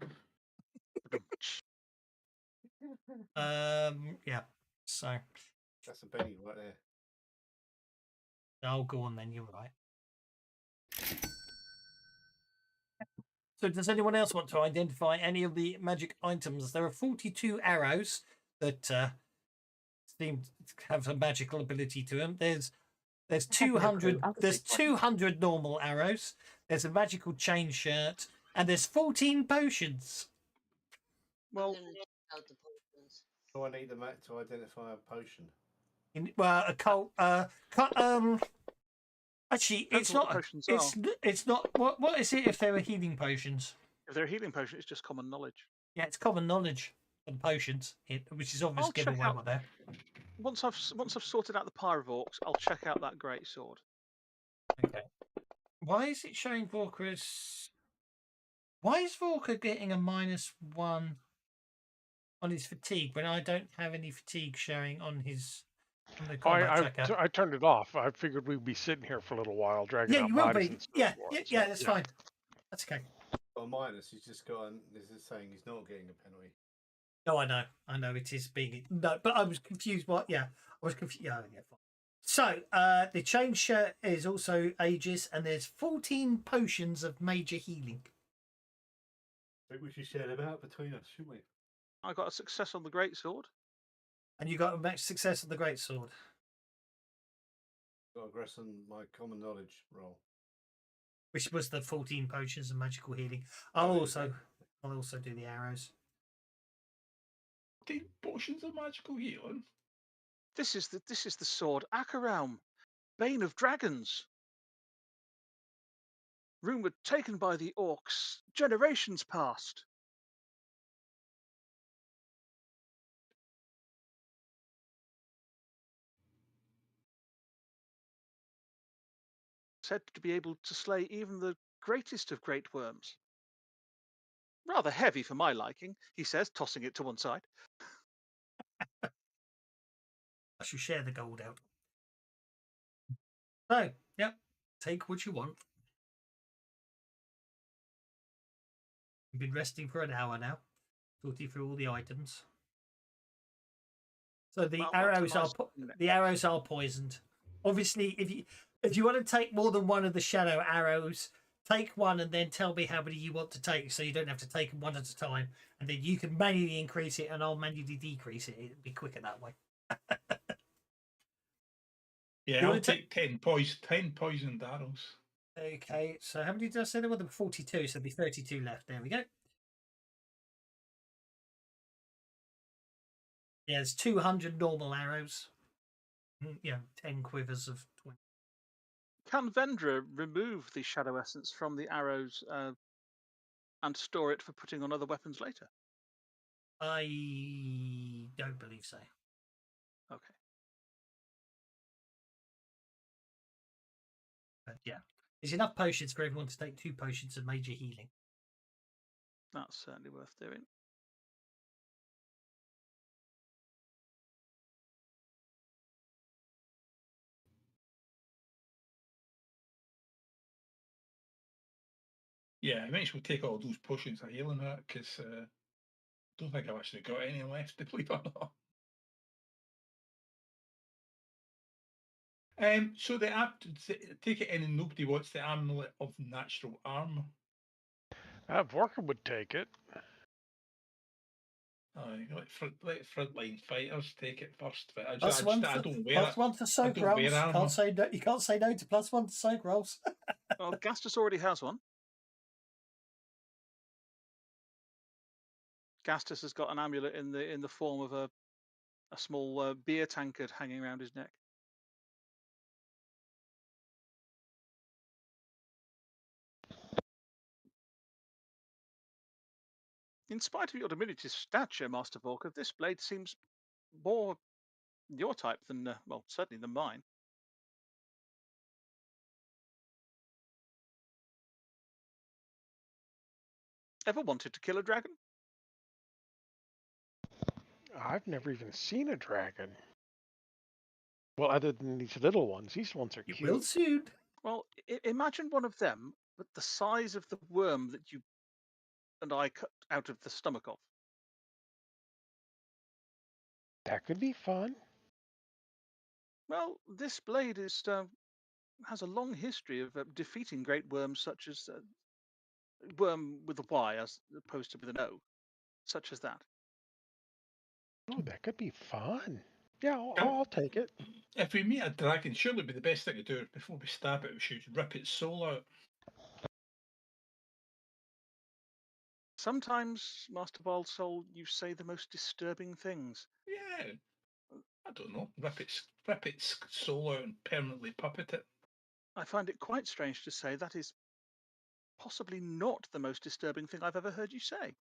yeah. So That's a Benny right there. oh, go on then. You're right. So does anyone else want to identify any of the magic items? There are 42 arrows that seem to have a magical ability to them. There's 200. There's 200 normal arrows. There's a magical chain shirt, and there's 14 potions. Well, I'm gonna check out the potions. Do I need the map to identify a potion? Well, a cult. Actually, it's Depends what the not. potions It's not. What is it if they were healing potions? if they're a healing potion, it's just common knowledge. Yeah, it's common knowledge for the potions, which is obvious I'll given check why out- we're there. Once I've sorted out the pyre of orcs, I'll check out that great sword. Okay. Why is it showing Vorka as... Why is Vorka getting a -1 on his fatigue when I don't have any fatigue showing on his the combat tracker? I turned it off. I figured we'd be sitting here for a little while, dragging Yeah, out you will bodies be. and so Yeah, forth. yeah, that's fine. That's okay. Got a minus. He's just got. This is saying he's not getting a penalty. No, I know it is being no, but I was confused. What? Yeah, I was confused. Yeah, fine. So the chain shirt is also Aegis, and there's 14 potions of major healing. I think we should share them out between us, shouldn't we? I got a success on the great sword. And you got a match success of the great sword, Got to aggress on my common knowledge roll. which was the 14 potions of magical healing. I'll also do the arrows. 14 potions of magical healing. This is the sword Accursed, Bane of Dragons. Rumored taken by the orcs generations past. Said to be able to slay even the greatest of great worms. Rather heavy for my liking, he says, tossing it to one side. I shall share the gold out. So, yep, take what you want. We've been resting for an hour now. Talked you through all the items. So the Well, that's a arrows nice the arrows are poisoned. Obviously, if you want to take more than one of the shadow arrows, take one and then tell me how many you want to take, so you don't have to take them one at a time, and then you can manually increase it and I'll manually decrease it. It'll be quicker that way. Yeah, You I'll wanna ta- take 10 poisoned arrows. Okay, so how many did I say there were? There were 42, so there'll be 32 left. There we go. Yeah, there's 200 normal arrows. You know, 10 quivers of 20. Can Vendra remove the shadow essence from the arrows and store it for putting on other weapons later? I don't believe so. Okay. But yeah, there's enough potions for everyone to take 2 potions of major healing. That's certainly worth doing. Yeah, I might as well take all those potions of healing out because I don't think I've actually got any left, to believe it or not. So the app, take it in and nobody wants the amulet of natural armor. Vorka would take it. Let frontline fighters take it first. But I Plus one don't wear plus it. one to soak don't wear rolls. armor. You can't say no to plus one to soak rolls. Well, Gastus already has one. Gastus has got an amulet in the form of a small beer tankard hanging around his neck. In spite of your diminutive stature, Master Vorka, this blade seems more your type than, well, certainly than mine. Ever wanted to kill a dragon? I've never even seen a dragon. Well, other than these little ones. These ones are You cute. will soon. Well, imagine one of them, but the size of the worm that you and I cut out of the stomach of. That could be fun. Well, this blade has a long history of defeating great worms such as worm with a Y as opposed to with an O, such as that. Oh, that could be fun. Yeah, I'll take it. If we meet a dragon, surely it'd be the best thing to do before we stab it. We should rip its soul out. Sometimes, Master Wild Soul, you say the most disturbing things. Yeah, I don't know. Rip its soul out and permanently puppet it. I find it quite strange to say that is possibly not the most disturbing thing I've ever heard you say.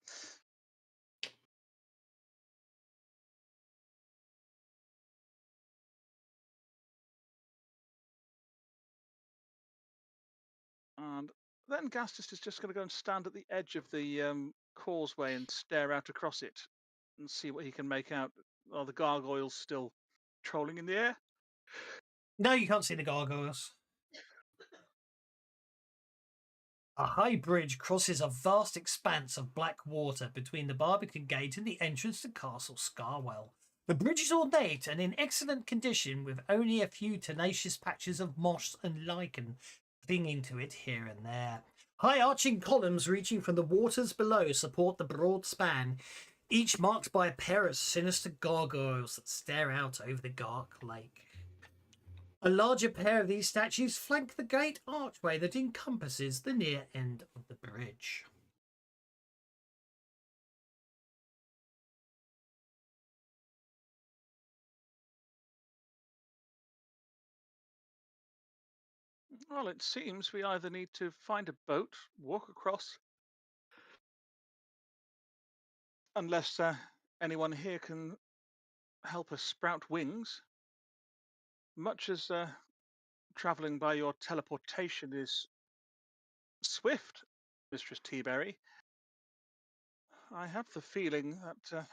And then Gastus is just going to go and stand at the edge of the causeway and stare out across it and see what he can make out. Are the gargoyles still trolling in the air? No, you can't see the gargoyles. A high bridge crosses a vast expanse of black water between the Barbican Gate and the entrance to Castle Scarwall. The bridge is ornate and in excellent condition, with only a few tenacious patches of moss and lichen clinging to it here and there. High arching columns reaching from the waters below support the broad span, each marked by a pair of sinister gargoyles that stare out over the dark lake. A larger pair of these statues flank the great archway that encompasses the near end of the bridge. Well, it seems we either need to find a boat, walk across, unless anyone here can help us sprout wings. Much as travelling by your teleportation is swift, Mistress Teaberry, I have the feeling that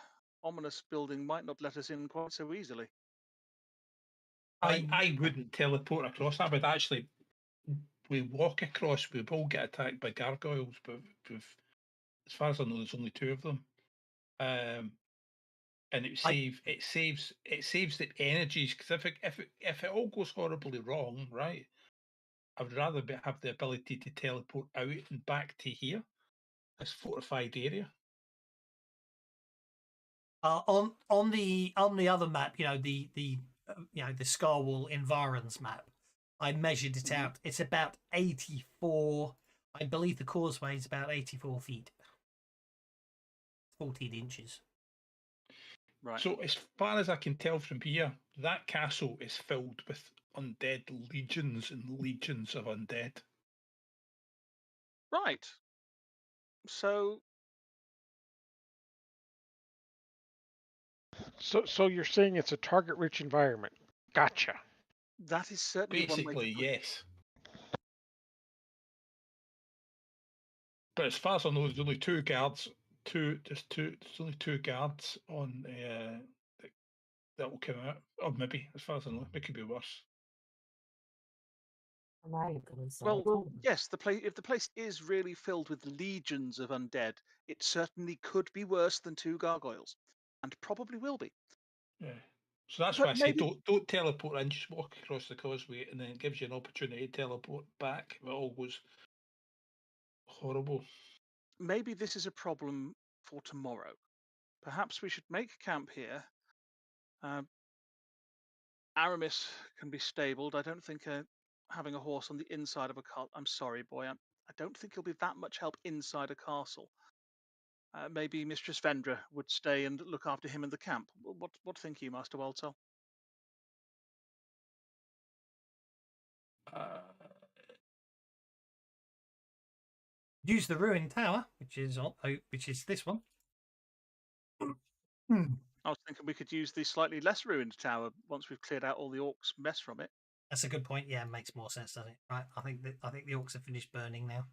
ominous building might not let us in quite so easily. I wouldn't teleport across. I would actually. We walk across. We will get attacked by gargoyles, but as far as I know, there's only 2 of them. And it saves the energies, because if it all goes horribly wrong, right? I would rather have the ability to teleport out and back to here, this fortified area. On the other map, the Scarwall Environs map, I measured it out. It's about 84. I believe the causeway is about 84 feet, 14 inches. Right. So as far as I can tell from here, that castle is filled with undead legions and legions of undead. Right. So So you're saying it's a target-rich environment? Gotcha. that is certainly one way to Basically, put it. yes. But as far as I know, there's only 2 guards. There's only 2 guards on that will come out. Or maybe, as far as I know, it could be worse. Well, yes, if the place is really filled with legions of undead, it certainly could be worse than 2 gargoyles, and probably will be. Yeah. So that's But why I say maybe- don't teleport in, just walk across the causeway, and then it gives you an opportunity to teleport back if it all goes horrible. Maybe this is a problem for tomorrow. Perhaps we should make camp here. Aramis can be stabled. I don't think having a horse on the inside of a castle. I'm sorry, boy. I don't think he'll be that much help inside a castle. Maybe Mistress Vendra would stay and look after him in the camp. What think you, Master Waldsell? Use the ruined tower, which is this one. I was thinking we could use the slightly less ruined tower once we've cleared out all the orcs' mess from it. That's a good point. Yeah, it makes more sense, doesn't it? Right. I think the orcs have finished burning now.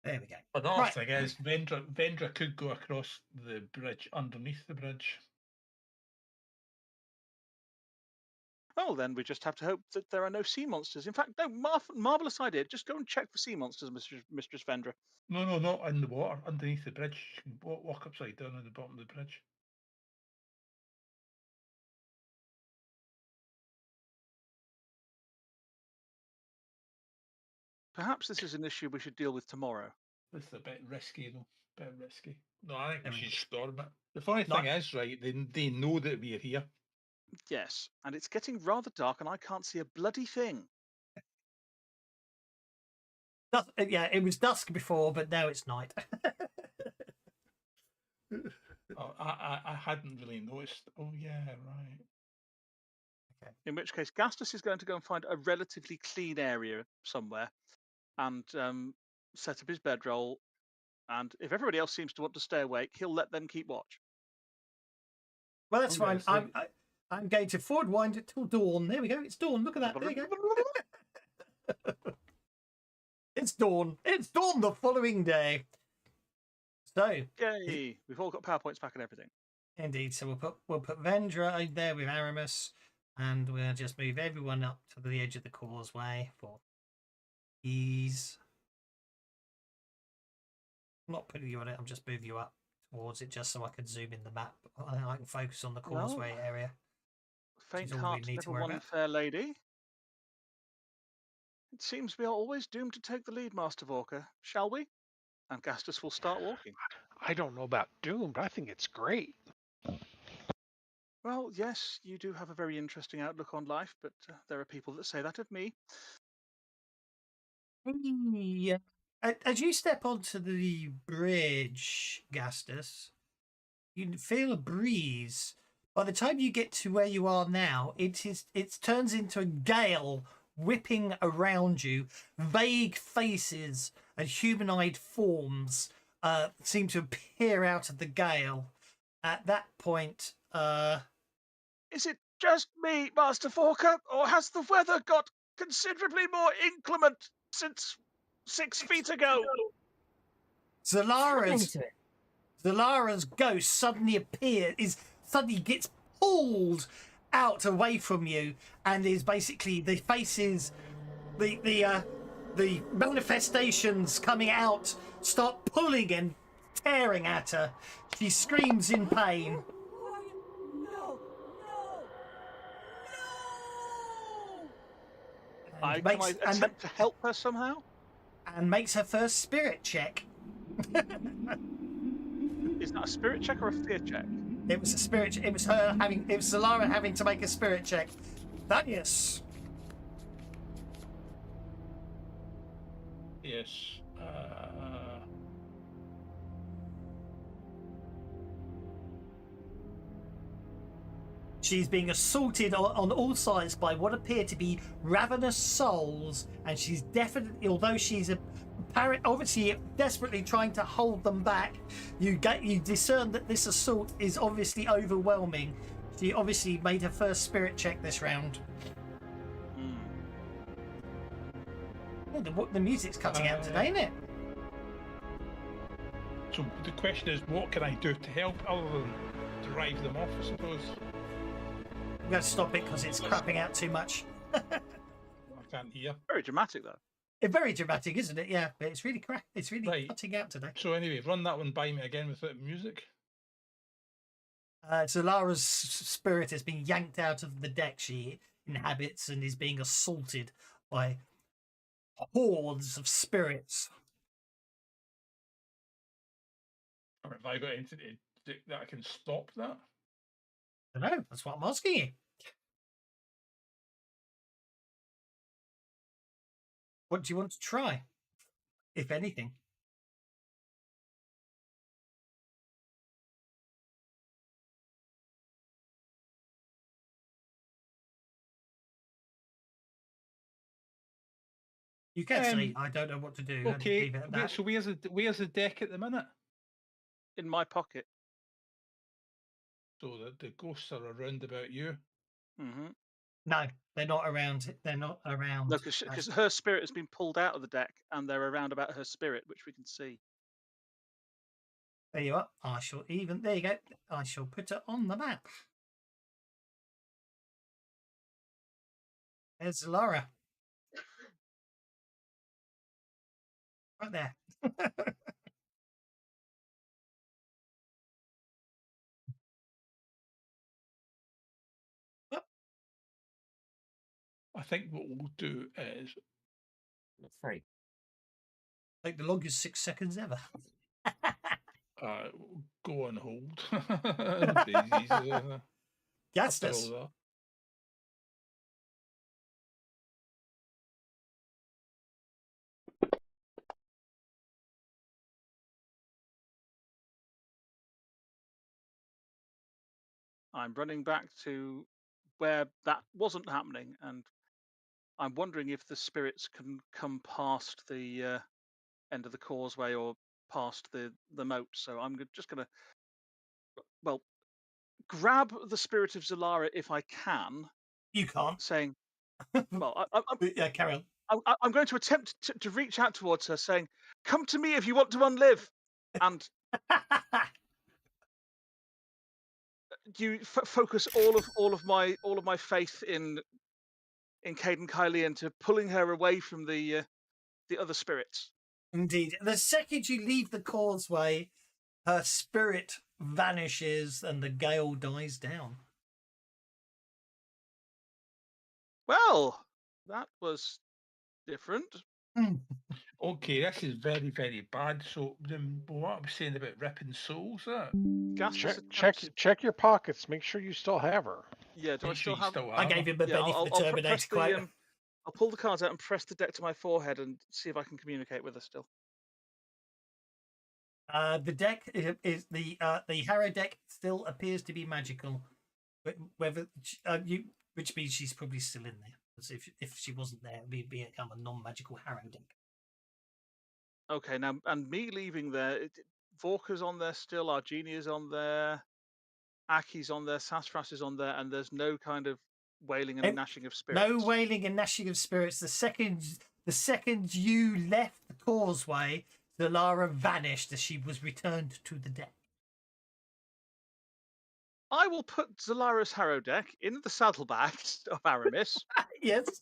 There we go. Another Right. thing is, Vendra could go across the bridge underneath the bridge. Oh, then we just have to hope that there are no sea monsters. In fact, no, marvellous idea. Just go and check for sea monsters, Mistress Vendra. No, not in the water, underneath the bridge. You can walk upside down at the bottom of the bridge. Perhaps this is an issue we should deal with tomorrow. This is a bit risky, though. Bit risky. No, I think we There we should storm it. The funny thing is, right, they know that we're here. Yes, and it's getting rather dark, and I can't see a bloody thing. Yeah, it was dusk before, but now it's night. Oh, I hadn't really noticed. Oh yeah, right. Okay. In which case, Gastus is going to go and find a relatively clean area somewhere, and set up his bedroll. And if everybody else seems to want to stay awake, he'll let them keep watch. Well, that's Okay, fine. so- I'm going to forward wind it till dawn. There we go. It's dawn. Look at that. There you go. It's dawn. It's dawn the following day. So, Yay! We've all got PowerPoints back and everything. indeed. So we'll put Vendra over there with Aramis, and we'll just move everyone up to the edge of the causeway for ease. I'm not putting you on it. I'm just moving you up towards it, just so I can zoom in the map. I can focus on the causeway area. Faint all we heart, need to never worry won, about. fair lady. It seems we are always doomed to take the lead, Master Vorka. Shall we? And Gastus will start walking. I don't know about Doom, but I think it's great. Well, yes, you do have a very interesting outlook on life, but there are people that say that of me. Yeah. As you step onto the bridge, Gastus, you feel a breeze. By the time you get to where you are now, it turns into a gale whipping around you. Vague faces and humanoid forms seem to appear out of the gale. At that point, Is it just me, Master Vorka, or has the weather got considerably more inclement since 6 feet ago? Zalara's ghost suddenly suddenly gets pulled out away from you, and is basically the faces, the manifestations coming out start pulling and tearing at her. She screams in pain. No! And Can I attempt to help her somehow? And makes her first spirit check. Is that a spirit check or a fear check? It was a spirit. It was her having. It was Zalara having to make a spirit check. Thaddeus. Yes. She's being assaulted on all sides by what appear to be ravenous souls, and she's definitely, although she's obviously desperately trying to hold them back, you discern that this assault is obviously overwhelming. She obviously made her first spirit check this round. Oh, the music's cutting out today, isn't it? So the question is, what can I do to help other than drive them off, I suppose? I'm going to stop it because it's crapping out too much. I can't hear. Very dramatic, though. It's very dramatic, isn't it? Yeah, but it's really It's really Right. cutting out today. So anyway, run that one by me again without music. Zalara's spirit has been yanked out of the deck she inhabits and is being assaulted by hordes of spirits. Or have I got anything that I can stop that? I don't know. That's what I'm asking you. What do you want to try, if anything? You can say, I don't know what to do. Okay, leave it at that. so where's the deck at the minute? In my pocket. So the ghosts are around about you. Mm-hmm. No, they're not around. They're not around. No, because her spirit has been pulled out of the deck, and they're around about her spirit, which we can see. There you are. There you go. I shall put it on the map. There's Laura. Right there. I think what we'll do is That's very Like the longest 6 seconds ever. go on hold. Daisies, Gassed after us. all that. I'm running back to where that wasn't happening, and I'm wondering if the spirits can come past the end of the causeway or past the moat. So I'm just going to, grab the spirit of Zalara if I can. You can't. Saying, yeah, carry on. I'm going to attempt to reach out towards her, saying, "Come to me if you want to unlive," and you focus all of my faith in Caden Kylie into pulling her away from the other spirits. Indeed. The second you leave the causeway, her spirit vanishes and the gale dies down. Well, that was different. Okay, this is very, very bad. So what I was saying about ripping souls, check your pockets. Make sure you still have her. Yeah, do I still have? I gave him a benefit of the Terminator quote. I'll pull the cards out and press the deck to my forehead and see if I can communicate with her still. The deck is the Harrow deck still appears to be magical, but whether which means she's probably still in there. Because if she wasn't there, it would become a non-magical Harrow deck. Okay, now and me leaving there, Vorka's on there still, Argenia's on there, Aki's on there, Sassafras is on there, and there's no kind of wailing and gnashing of spirits. No wailing and gnashing of spirits. The second you left the causeway, Zalara vanished as she was returned to the deck. I will put Zalara's Harrow deck in the saddlebags of Aramis. Yes.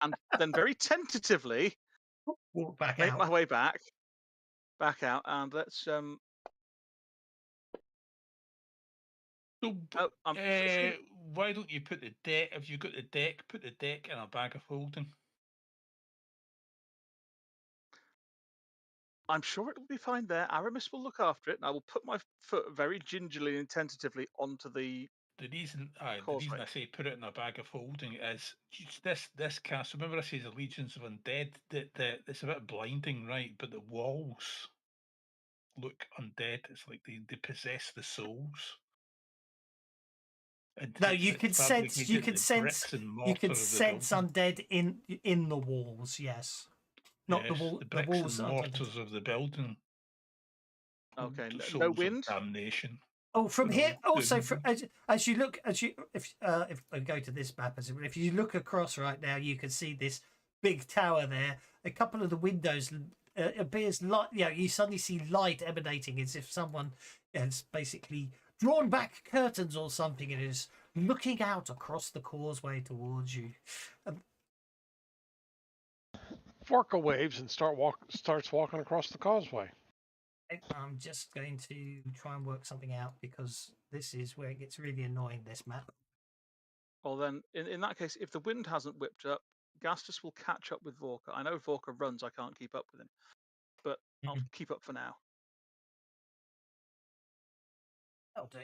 And then very tentatively walk back make out. my way back out, and let's So, Fishing. why don't you put the deck? If you've got the deck, put the deck in a bag of holding. I'm sure it'll be fine there. Aramis will look after it, and I will put my foot very gingerly and tentatively onto the The reason I causeway. say put it in a bag of holding is this castle. Remember, I say the legions of undead. That it's a bit blinding, right? But the walls look undead. It's like they possess the souls. And No, you can sense. You fabricated can the sense. bricks and You mortar can of the sense building. undead in the walls. Yes, not the Yes, wall. the The bricks walls and are undead. mortars of the building. Okay, The no souls wind. of damnation. Oh, from You here, know, also as you look, if I go to this map, if you look across right now, you can see this big tower there. A couple of the windows appears light. You know, you suddenly see light emanating as if someone has basically drawn back curtains or something and is looking out across the causeway towards you. Vorka waves and starts walking across the causeway. I'm just going to try and work something out because this is where it gets really annoying. This map. Well, then, in that case, if the wind hasn't whipped up, Gastus will catch up with Vorka. I know Vorka runs. I can't keep up with him, but I'll keep up for now. That'll do.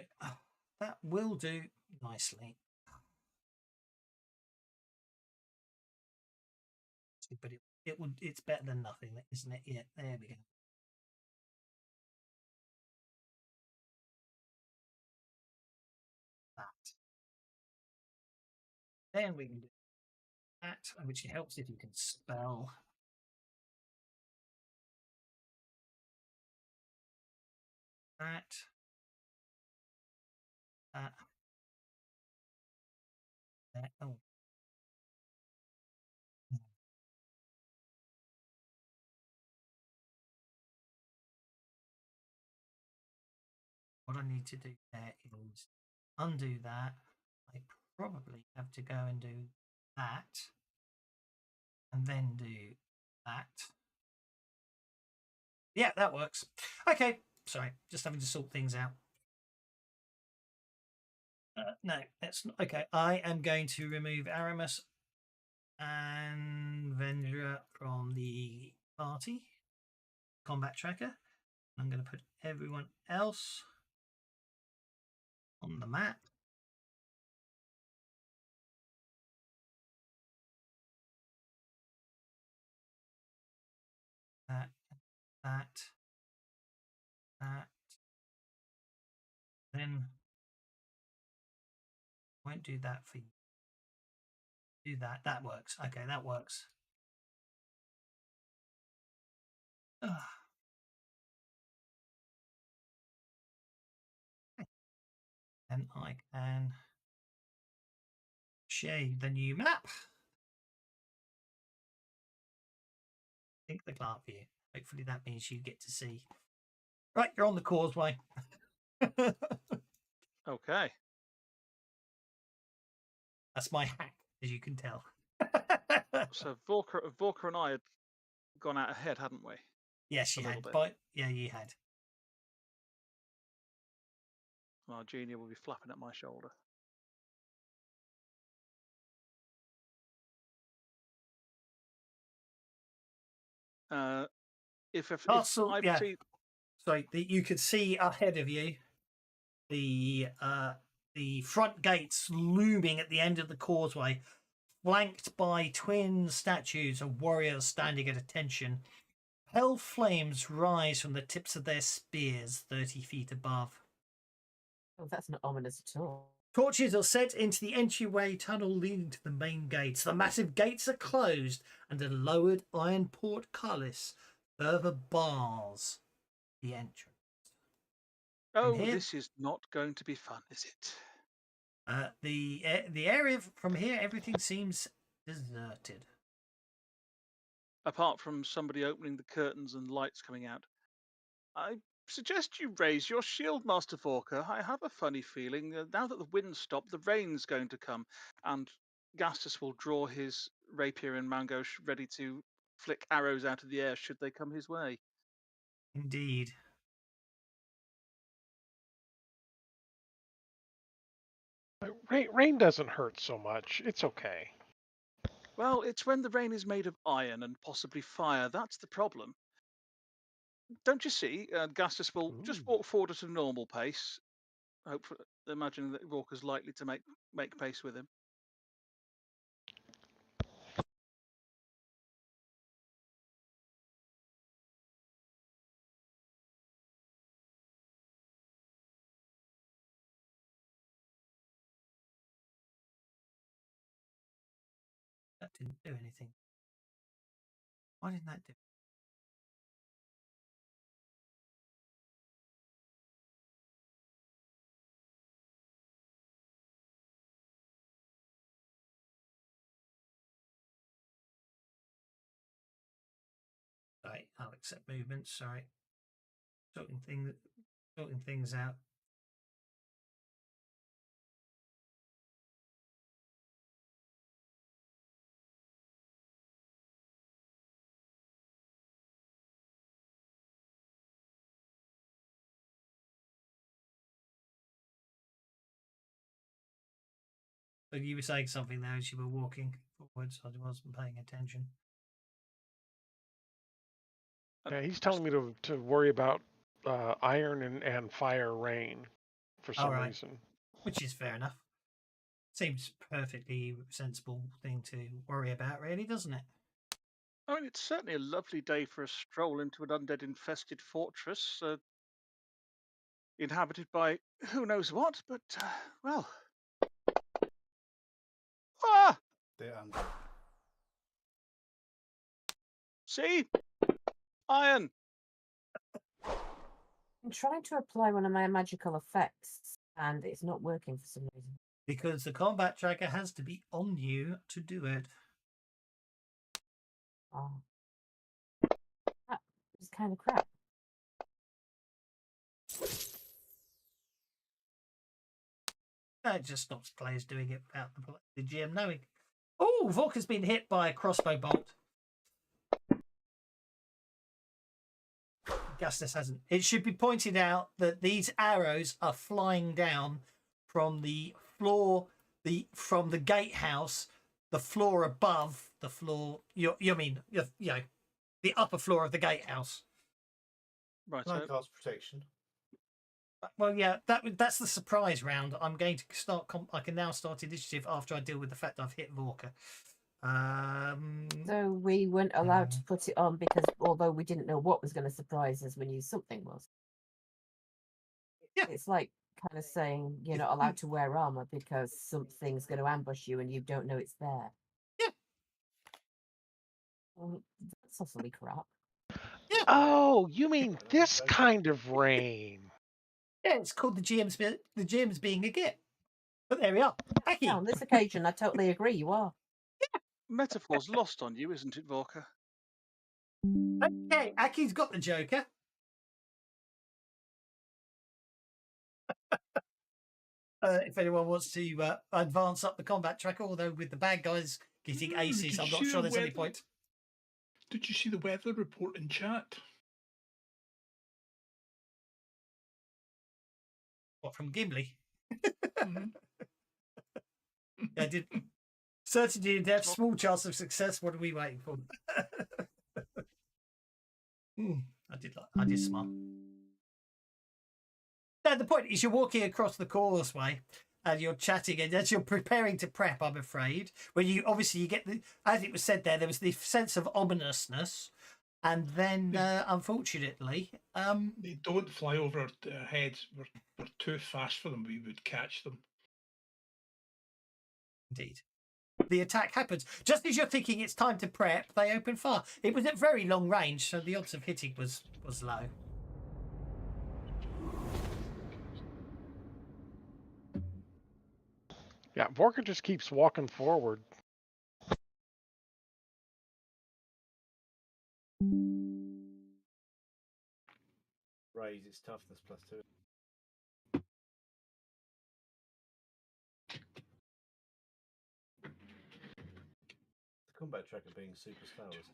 That will do nicely. But it's better than nothing, isn't it? Yeah, there we go. That. Then we can do that, which helps if you can spell. That. That. That. Oh. What I need to do there is undo that. I probably have to go and do that. And then do that. Yeah, that works. Okay. Sorry, just having to sort things out. No, that's not okay. I am going to remove Aramis and Vendra from the party combat tracker. I'm going to put everyone else on the map. That. Then won't do that for you. Do that. That works. Okay, that works. And I can share the new map. Think the cloud view. Hopefully that means you get to see. Right, you're on the causeway. Okay. That's my hack, as you can tell. So Vorka and I had gone out ahead, hadn't we? Yes, A you little had. bit. Yeah, you had. Well, Genia will be flapping at my shoulder. If Castle, I yeah. see, Sorry, you could see ahead of you the front gates looming at the end of the causeway, flanked by twin statues of warriors standing at attention. Hell flames rise from the tips of their spears 30 feet above. Oh, that's not ominous at all. Torches are set into the entryway tunnel leading to the main gates. The massive gates are closed and a lowered iron portcullis further bars the entrance. oh, here, this is not going to be fun, is it? The area from here, everything seems deserted. Apart from somebody opening the curtains and lights coming out. I suggest you raise your shield, Master Vorka. I have a funny feeling now that the wind's stopped, the rain's going to come, and Gastus will draw his rapier and mangosh ready to flick arrows out of the air should they come his way. Indeed. But rain doesn't hurt so much. It's okay. Well, it's when the rain is made of iron and possibly fire. That's the problem. Don't you see? Gastus will just Ooh. walk forward at a normal pace, hopefully, imagining that Walker's likely to make pace with him. That didn't do anything. Why didn't that do? Right, I'll accept movements. Sorry, sorting things out. So you were saying something there as you were walking forwards. I wasn't paying attention. Yeah, he's telling me to worry about iron and fire rain for some Alright. reason. Which is fair enough. Seems perfectly sensible thing to worry about, really, doesn't it? I mean, it's certainly a lovely day for a stroll into an undead-infested fortress, inhabited by who knows what, but, well... Ah! They're undead. See? Iron! I'm trying to apply one of my magical effects, and it's not working for some reason. Because the combat tracker has to be on you to do it. Oh. That was kind of crap. It just stops players doing it without the GM knowing. Oh, Volker's been hit by a crossbow bolt. Gastus hasn't. It should be pointed out that these arrows are flying down from the floor, from the gatehouse, the floor above the floor. You mean the upper floor of the gatehouse. Right, Can I so cast protection? Well, yeah, that's the surprise round. I'm going to start. I can now start initiative after I deal with the fact I've hit Vorka. So we weren't allowed to put it on because although we didn't know what was going to surprise us, we knew something was. Yeah. It's like kind of saying you're not allowed to wear armor because something's going to ambush you and you don't know it's there. Yeah. Well, that's awfully crap. Yeah. Oh, you mean this kind of rain? Yeah, it's called the GM's being a git. But there we are. Aki. Yeah, on this occasion, I totally agree. You are. metaphor's lost on you, isn't it, Vorka? Okay, Aki's got the Joker. If anyone wants to advance up the combat tracker, although with the bad guys getting aces, I'm not sure there's any point. Did you see the weather report in chat? What, from Gimli? Mhm. I did. Certainty in death, small chance of success. What are we waiting for? I did smart. Now, the point is you're walking across the causeway and you're chatting, and as you're preparing to prep, I'm afraid, when you get as it was said there was the sense of ominousness, and then unfortunately, They don't fly over our heads. We're too fast for them. We would catch them. indeed, the attack happens just as you're thinking it's time to prep. They open fire. It was at very long range, so the odds of hitting was low. Yeah, Vorka just keeps walking forward. Raise its toughness +2. The combat tracker being super slow, isn't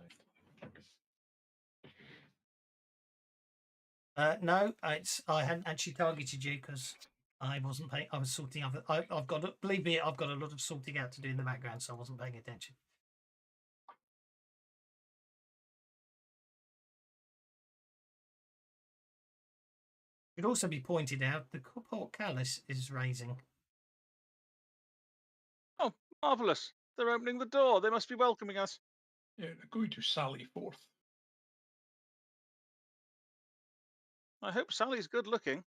it? No, I hadn't actually targeted you because I wasn't paying. I was sorting out. I've got. Believe me, I've got a lot of sorting out to do in the background, so I wasn't paying attention. It should also be pointed out the portcullis is raising. Oh, marvellous. They're opening the door. They must be welcoming us. Yeah, they're going to sally forth. I hope Sally's good looking.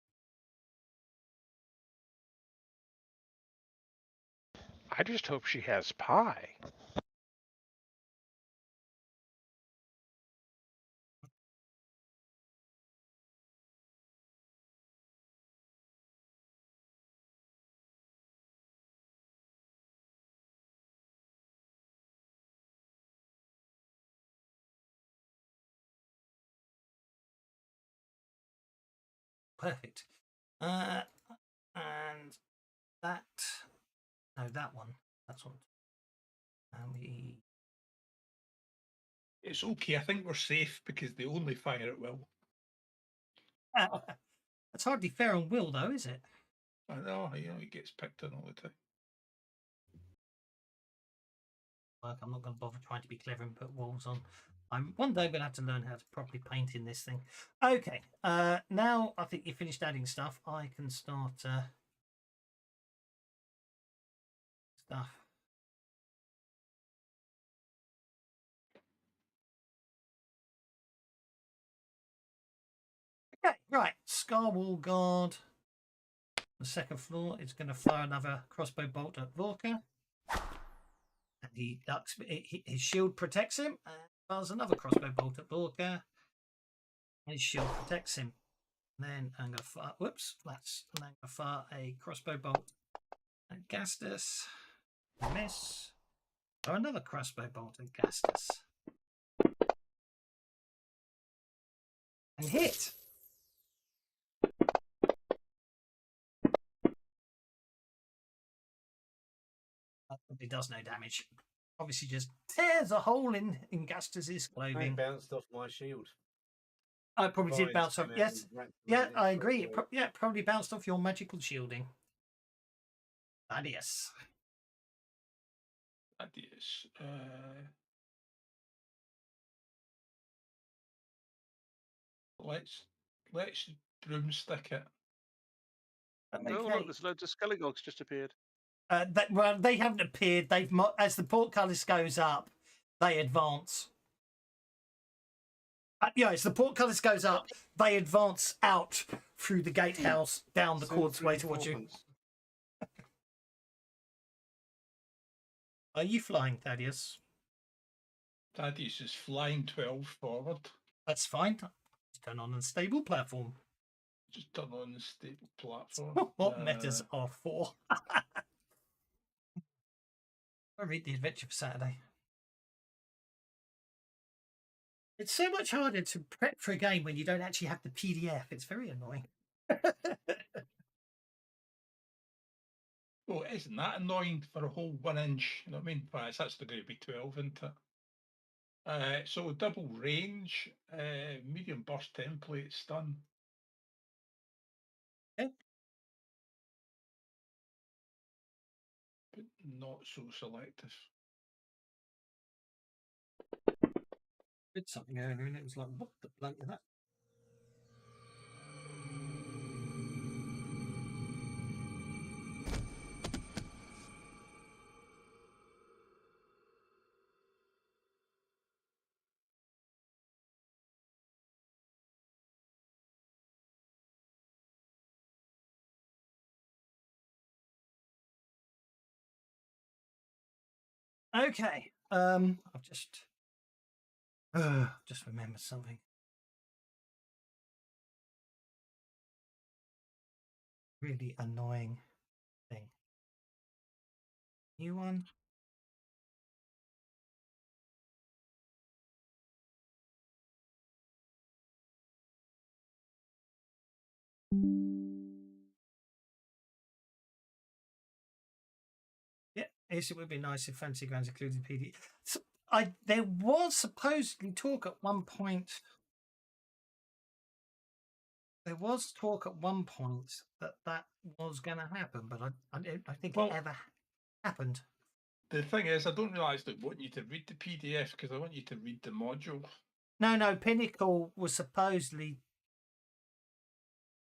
I just hope she has pie. Perfect. And that. No, that one. That's one. And we. It's okay. I think we're safe because they only fire at will. That's hardly fair on Will, though, is it? I know. You know, he gets picked on all the time. Like, I'm not going to bother trying to be clever and put walls on. One day we'll have to learn how to properly paint in this thing. Okay. Now I think you finished adding stuff. I can start stuff. Okay, right. Scarwall guard. The second floor. It's going to fire another crossbow bolt at Vorka. And he ducks. His shield protects him. And fires another crossbow bolt at Vorka. His shield protects him. Then I'm going to fire. Whoops. And then I'm going to fire a crossbow bolt at Gastus. Miss. Or another crossbow bolt at Gastus. And hit. That probably does no damage. Obviously just tears a hole in Gastus's Mine clothing. bounced off my shield. I probably did Vines bounce off. came out Yes. and wrapped Yeah, around I it. agree. It probably bounced off your magical shielding. Adios. Adios. Let's broomstick it. Okay. Oh, look, there's loads of skelligogs just appeared. Well, they haven't appeared. As the portcullis goes up, they advance. As the portcullis goes up, they advance out through the gatehouse, down the causeway towards you. Are you flying, Thaddeus? Thaddeus is flying 12 forward. That's fine. Just turn on a stable platform. Just turn on the stable platform. What metas are for? I read the adventure for Saturday. It's so much harder to prep for a game when you don't actually have the PDF. It's very annoying. Oh, isn't that annoying for a whole 1 inch? You know what I mean? Well, it's actually going to be 12, isn't it? So double range, medium burst template, stun. Okay. But not so selective. Did something earlier and it was like, what the bloke is that? Okay. I've just remembered something. Really annoying thing. New one. Yeah, yes, it would be nice if Fantasy Grounds included PD. So, there was supposedly talk at one point There was talk at one point that was going to happen, but I don't think Well- it ever happened. The thing is, I don't realise that I want you to read the PDF because I want you to read the module. No, Pinnacle was supposedly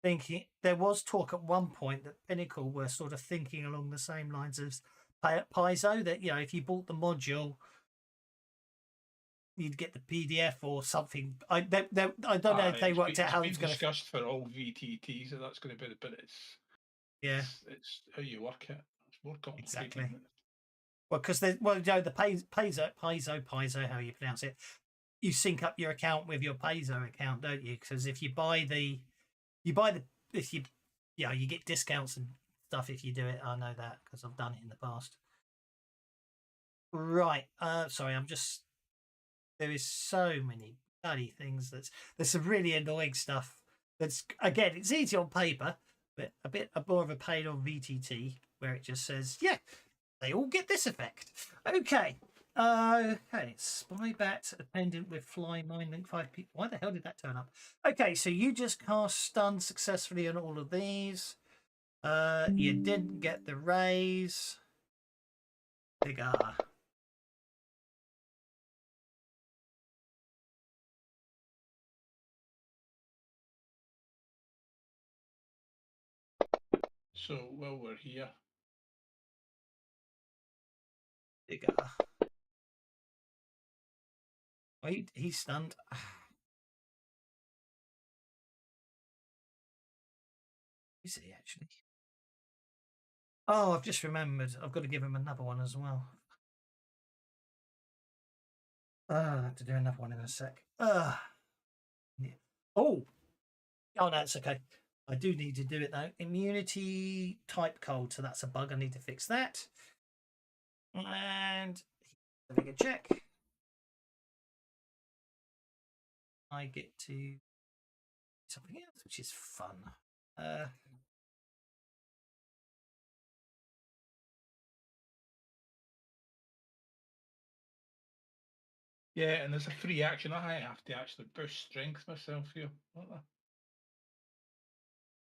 thinking. There was talk at one point that Pinnacle were sort of thinking along the same lines as Paizo, that if you bought the module, you'd get the PDF or something. I don't know if they worked out how it's it's been going to. discussed for all VTTs, so that's going to be, but it's how you work it. It's more complicated. Exactly. Isn't it? Well, because the Paizo, how you pronounce it, you sync up your account with your Paizo account, don't you? Because if you you get discounts and stuff if you do it. I know that because I've done it in the past. Right. Sorry, there is so many bloody things there's some really annoying stuff. That's, again, it's easy on paper, but a bit more of a pain on VTT, where it just says, yeah, they all get this effect. Okay. Spy bat attendant with fly mind link 5 people. Why the hell did that turn up? Okay, so you just cast stun successfully on all of these. You didn't get the raise. Bigger. So while we're here, Bigger. Wait, he's stunned. Is he actually? Oh, I've just remembered. I've got to give him another one as well. I have to do another one in a sec. Yeah. Oh, no, it's okay. I do need to do it though. Immunity type cold, so that's a bug. I need to fix that. And make a check. I get to something else, which is fun. yeah, and there's a free action. I have to actually boost strength myself here.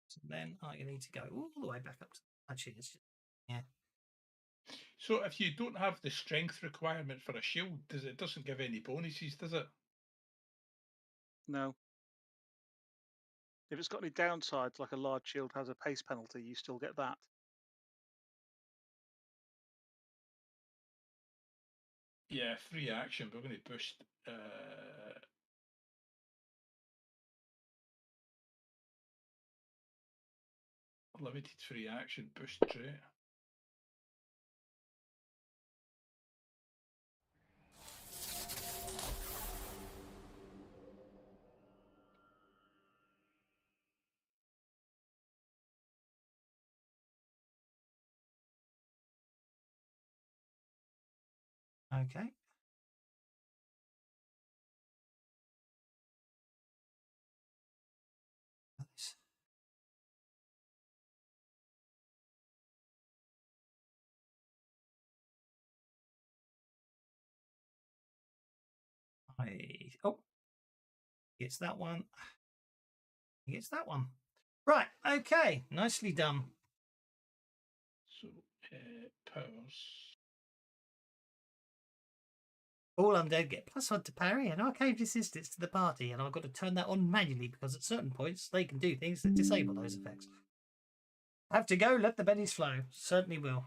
So then I need to go all the way back up to. Actually, it's just, yeah. So if you don't have the strength requirement for a shield, it doesn't give any bonuses, does it? No. If it's got any downsides, like a large shield has a pace penalty, you still get that. Yeah, free action. We're going to boost. Limited free action boost trait. Okay. Gets that one. Gets that one. Right. Okay. Nicely done. So powers. All undead get +1 to parry and arcade resistance to the party, and I've got to turn that on manually because at certain points they can do things that disable those effects. Have to go. Let the bennies flow. Certainly will.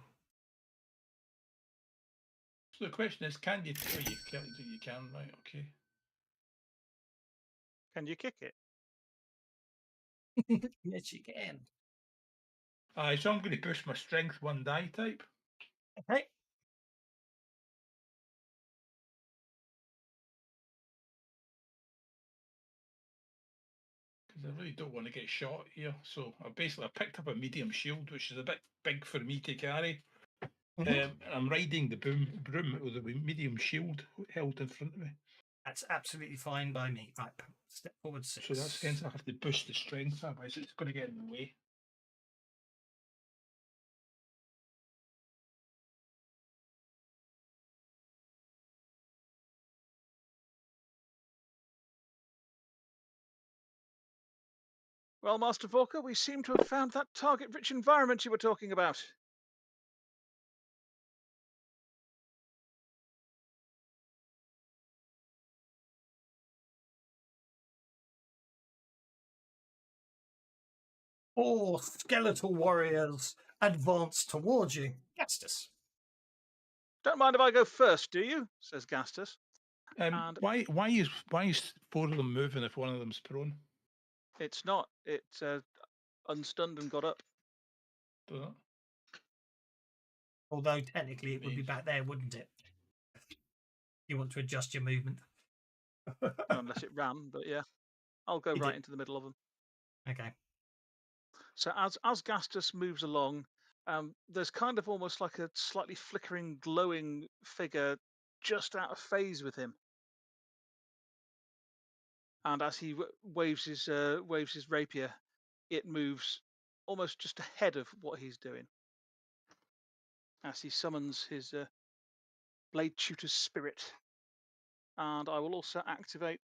So the question is, can you? Oh, you can, right? Okay. Can you kick it? Yes, you can. So I'm going to push my strength 1 die type. Okay. Because I really don't want to get shot here. So I picked up a medium shield, which is a bit big for me to carry. And I'm riding the broom with a medium shield held in front of me. That's absolutely fine by me. Right, step forward 6. So that's against I have to boost the strength, otherwise it's going to get in the way. Well, Master Vorka, we seem to have found that target-rich environment you were talking about. Four skeletal warriors advance towards you. Gastus. Don't mind if I go first, do you? Says Gastus. And Why is four of them moving if one of them's prone? it's not. It unstunned and got up. Does it? Although technically it would be Amazing. back there, wouldn't it? You want to adjust your movement. Unless it ran, but yeah. I'll go It right did. into the middle of them. Okay. So as Gastus moves along, there's kind of almost like a slightly flickering, glowing figure just out of phase with him. And as he waves his rapier, it moves almost just ahead of what he's doing. As he summons his Blade Tutor's spirit. And I will also activate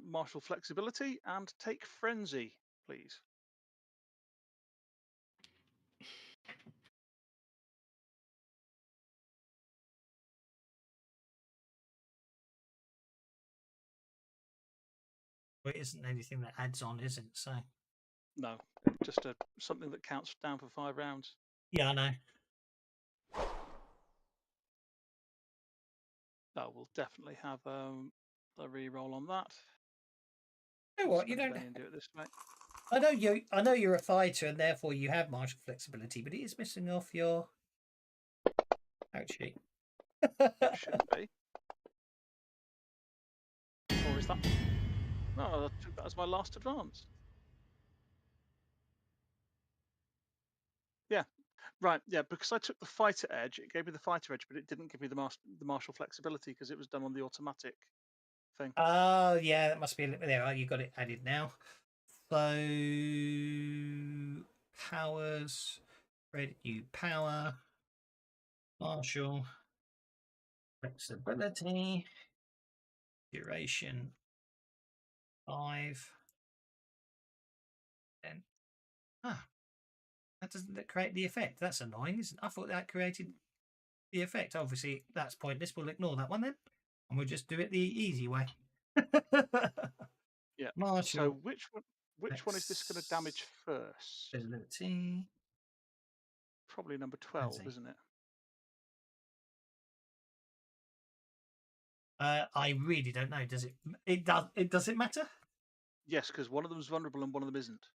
martial flexibility and take frenzy, please. Well, it isn't anything that adds on, is it? So No, just something that counts down for 5 rounds. yeah, I know. That will definitely have a re-roll on that. You know what? You Spend a don't. penny and do it this way. I know you're a fighter, and therefore you have martial flexibility, but it is missing off your character sheet. It should be. Or is that? No, I took that as my last advance. Yeah, right. Yeah, because I took the fighter edge, it gave me the fighter edge, but it didn't give me the martial flexibility because it was done on the automatic thing. Oh, yeah, that must be there. You got it added now. So powers, credit you power, martial flexibility, duration 5. Then that doesn't create the effect. That's annoying, isn't it? I thought that created the effect. Obviously, that's pointless. We'll ignore that one then, and we'll just do it the easy way. Yeah. Martial. So which one is this going to damage first? Flexibility. Probably number 12, isn't it? I really don't know. Does it? Does it matter? Yes, because one of them is vulnerable and one of them isn't.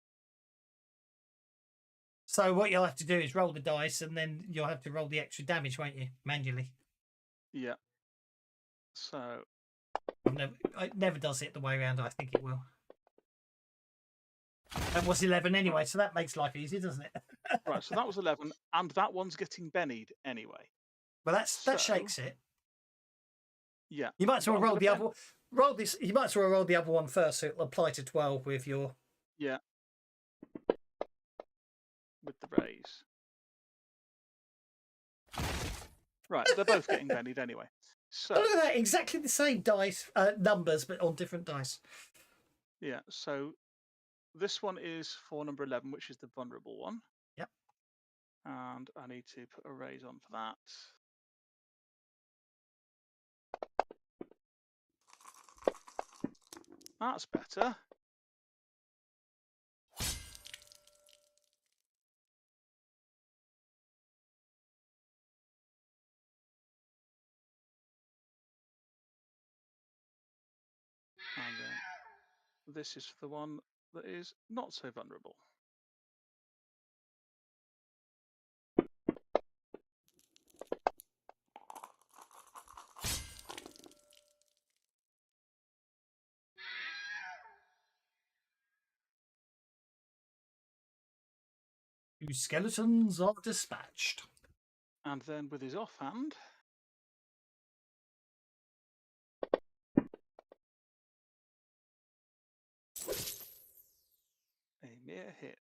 So what you'll have to do is roll the dice, and then you'll have to roll the extra damage, won't you, manually? Yeah. So It never does it the way around. I think it will. That was 11 anyway, so that makes life easy, doesn't it? right, so that was 11, and that one's getting bennied anyway. Well, that shakes it. Yeah. You might as well roll the other. Roll this. You might as well roll the other one first, so it'll apply to 12 with your. Yeah. With the raise. Right, they're both getting bennied anyway. So look at that, exactly the same dice numbers, but on different dice. Yeah. So this one is for number 11, which is the vulnerable one. Yep. And I need to put a raise on for that. That's better. And then this is for the one that is not so vulnerable. Two skeletons are dispatched. And then with his offhand, a mere hit.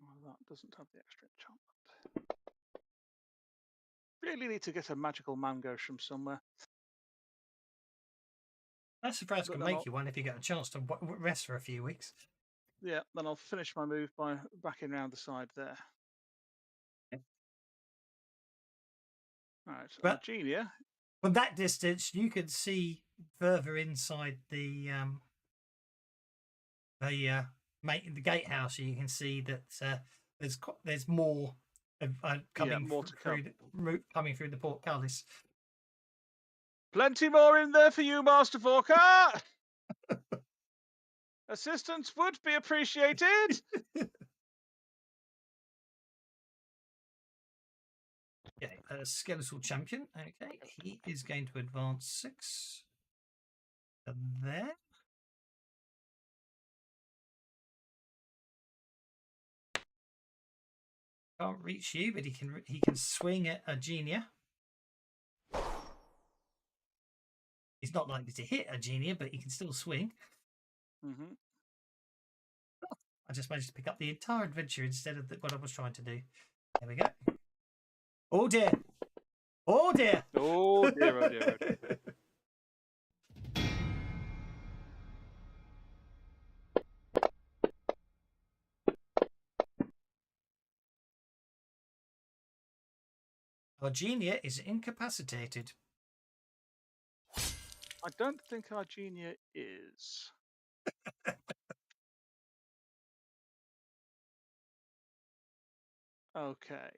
Well, that doesn't have the extra enchantment. Really need to get a magical mango from somewhere. Pacifiers But can then make I'll- you one if you get a chance to rest for a few weeks. Yeah, then I'll finish my move by backing round the side there. Okay. Right, But- Argenia. From that distance, you can see further inside the gatehouse. You can see that there's more coming more to through coming through the portcullis. Plenty more in there for you, Master Vorka. Assistance would be appreciated. Okay, a skeletal champion. Okay, he is going to advance 6 to there. Can't reach you, but he can swing at Argenia. He's not likely to hit Argenia, but he can still swing. Mm-hmm. I just managed to pick up the entire adventure instead of what I was trying to do. There we go. Oh dear! Oh dear! Oh dear, oh dear, oh dear. Argenia is incapacitated. I don't think Argenia is. Okay.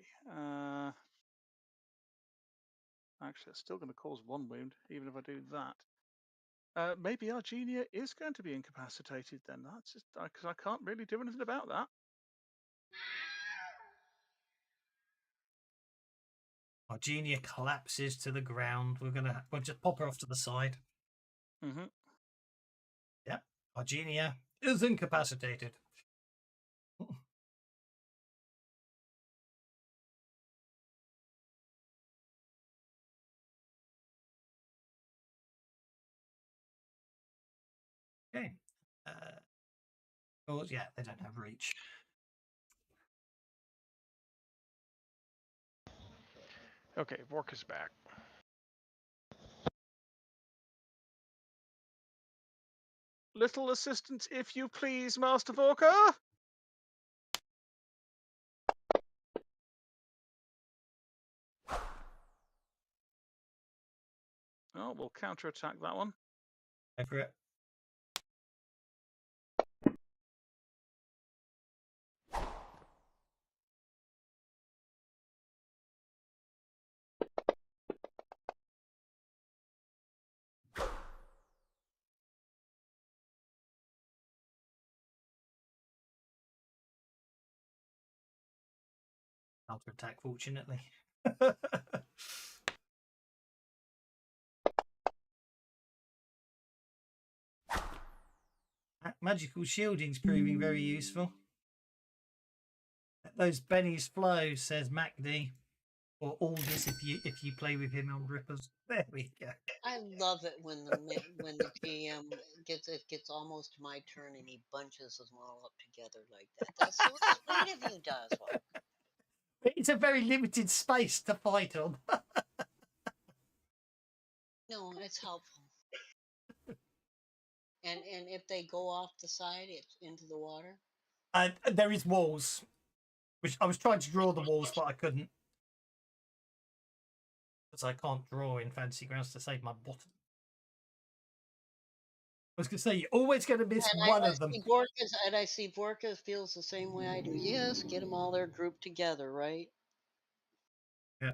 Actually, it's still going to cause 1 wound, even if I do that. Maybe Argenia is going to be incapacitated then. That's just because I can't really do anything about that. Argenia collapses to the ground. We'll just pop her off to the side. Mm-hmm. Yeah, Argenia is incapacitated. Okay. Oh yeah, they don't have reach. Okay, Vorka's back. Little assistance, if you please, Master Vorka. Oh, we'll counterattack that one. Go for it. Counter attack, fortunately. Magical shielding's proving very useful. Those bennies flow, says MacD. Or Aldous if you play with him on Rippers. There we go. I love it when the GM gets almost my turn and he bunches them all up together like that. That's so sweet of you, Doswell. It's a very limited space to fight on. No, it's helpful. And if they go off the side, it's into the water. There is walls, which I was trying to draw the walls, but I couldn't. Because I can't draw in Fantasy Grounds to save my bottom. I was going to say, you're always going to miss one of them. And I see Vorka feels the same way I do. Yes, get them all there grouped together, right? Yeah.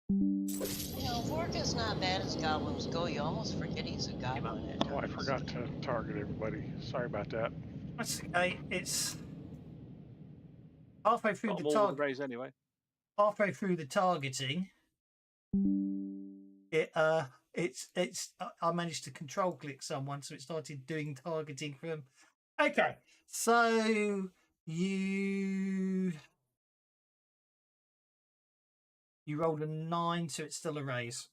You know, Vorka's not bad as goblins go. You almost forget he's a goblin at Oh, I times. forgot to target everybody. Sorry about that. That's okay. It's halfway through Got the them all with target. the raise anyway. Halfway through the targeting, I managed to control click someone, so it started doing targeting from. Okay, so you rolled a 9, so it's still a raise.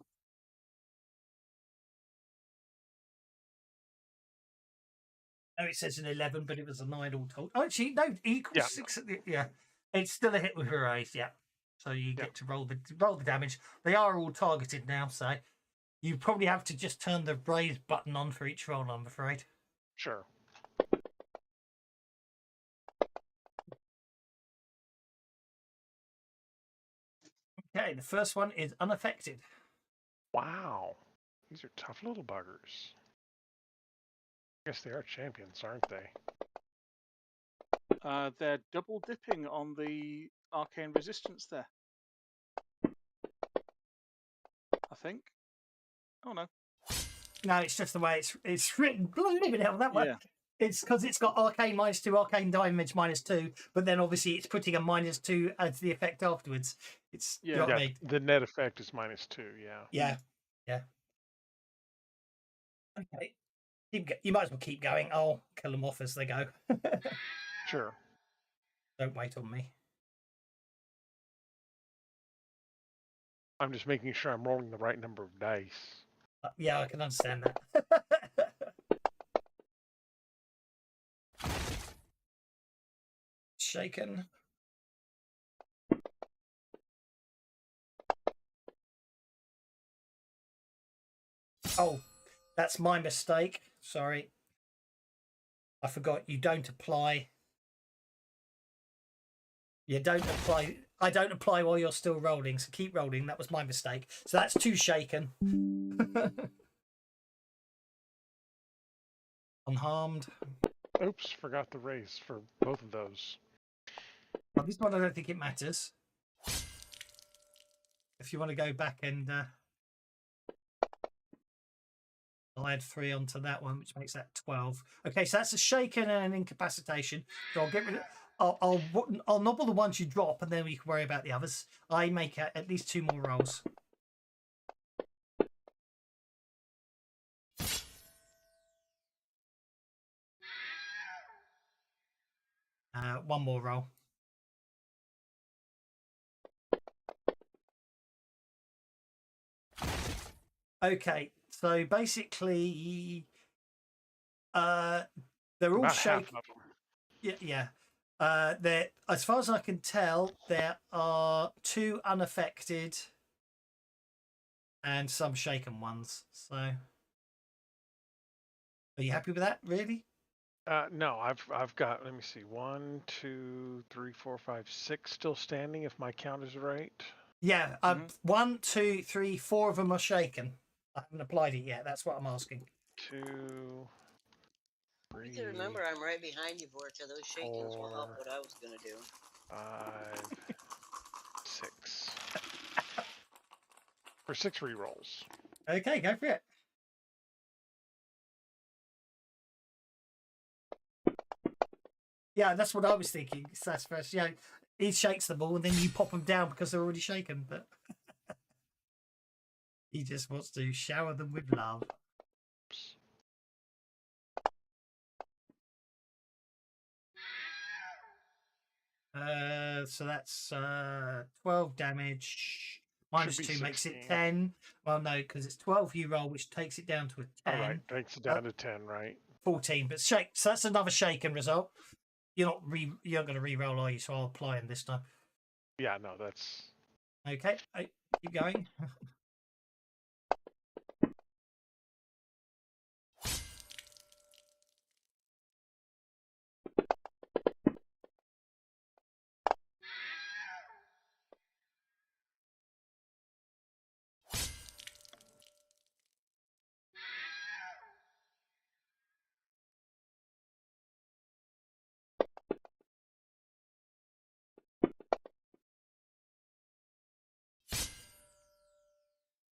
No, it says an 11, but it was a 9 all told. Oh, actually, no, equals 6. Yeah, it's still a hit with a raise. Yeah. So you get to roll the damage. They are all targeted now, so you probably have to just turn the raise button on for each roll, I'm afraid. Sure. Okay, the first one is unaffected. Wow. These are tough little buggers. I guess they are champions, aren't they? They're double dipping on the arcane resistance there. I think. Oh no. No, it's just the way it's written. Leave it out that way. Yeah. It's because it's got arcane -2, arcane damage -2, but then obviously it's putting a -2 as the effect afterwards. It's you know what I mean? The net effect is -2. Yeah. Yeah. Okay. You might as well keep going. I'll kill them off as they go. Sure. Don't wait on me. I'm just making sure I'm rolling the right number of dice. Yeah, I can understand that. Shaken. Oh, that's my mistake. Sorry. I forgot you don't apply. You don't apply. I don't apply while you're still rolling, so keep rolling. That was my mistake. So that's 2 shaken. Unharmed. Oops, forgot the raise for both of those. Well, this one I don't think it matters. If you want to go back and I'll add 3 onto that one, which makes that 12. Okay, so that's a shaken and an incapacitation. So I'll get rid of. I'll nobble the ones you drop, and then we can worry about the others. I make at least 2 more rolls. One more roll. Okay, so basically, they're all About shaken. half of them. Yeah. There, as far as I can tell, there are 2 unaffected and some shaken ones. So, are you happy with that? Really? No, I've got. Let me see. 1, 2, 3, 4, 5, 6 still standing. If my count is right. Yeah. 1, 2, 3, 4 of them are shaken. I haven't applied it yet. That's what I'm asking. 2, 3. You can remember I'm right behind you, Vorka. Those shakings will help 4, what I was going to do. 5, 6. For 6 rerolls. Okay, go for it. Yeah, that's what I was thinking. That's first. Yeah, he shakes the ball and then you pop them down because they're already shaken. But he just wants to shower them with love. Oops. So that's 12 damage. Minus 2 makes it 10. Well, no, because it's 12 you roll, which takes it down to a 10. All right, takes it down to 10, right? 14, but shake. So that's another shaken result. You're not going to re-roll, are you? So I'll apply them this time. Yeah, no, that's okay. Keep going.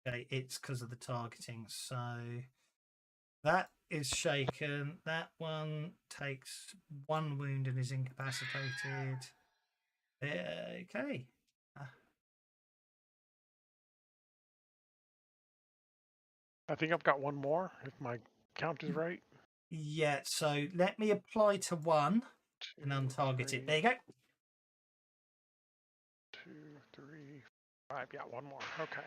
Okay, it's because of the targeting. So that is shaken. That one takes 1 wound and is incapacitated. Okay. I think I've got 1 more, if my count is right. Yeah, so let me apply to 1 2, and untarget 3, it. There you go. 2, 3, 5. Yeah, 1 more. Okay.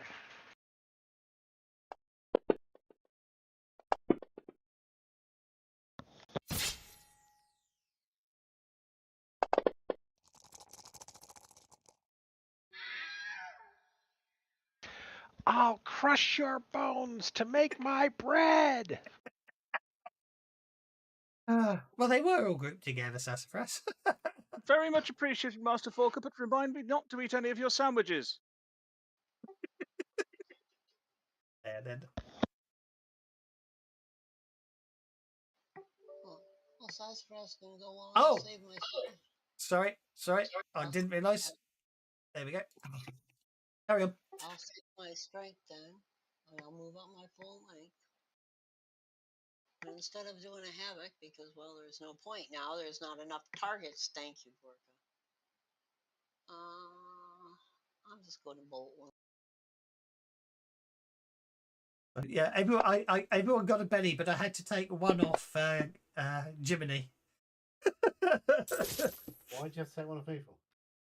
I'll crush your bones to make my bread. Well, they were all grouped together, Sassafras. Very much appreciated, Master Forker, but remind me not to eat any of your sandwiches. There, then. Well, Sassafras gonna go on Oh! and save my. Sorry. I didn't realise. There we go. Carry on. I'll save my strength then, and I'll move up my full length. And instead of doing a havoc, because well, there's no point now. There's not enough targets. Thank you, Vorka. I'm just going to bolt one. Yeah, everyone got a belly, but I had to take one off Jiminy. Why'd you have to take one of people?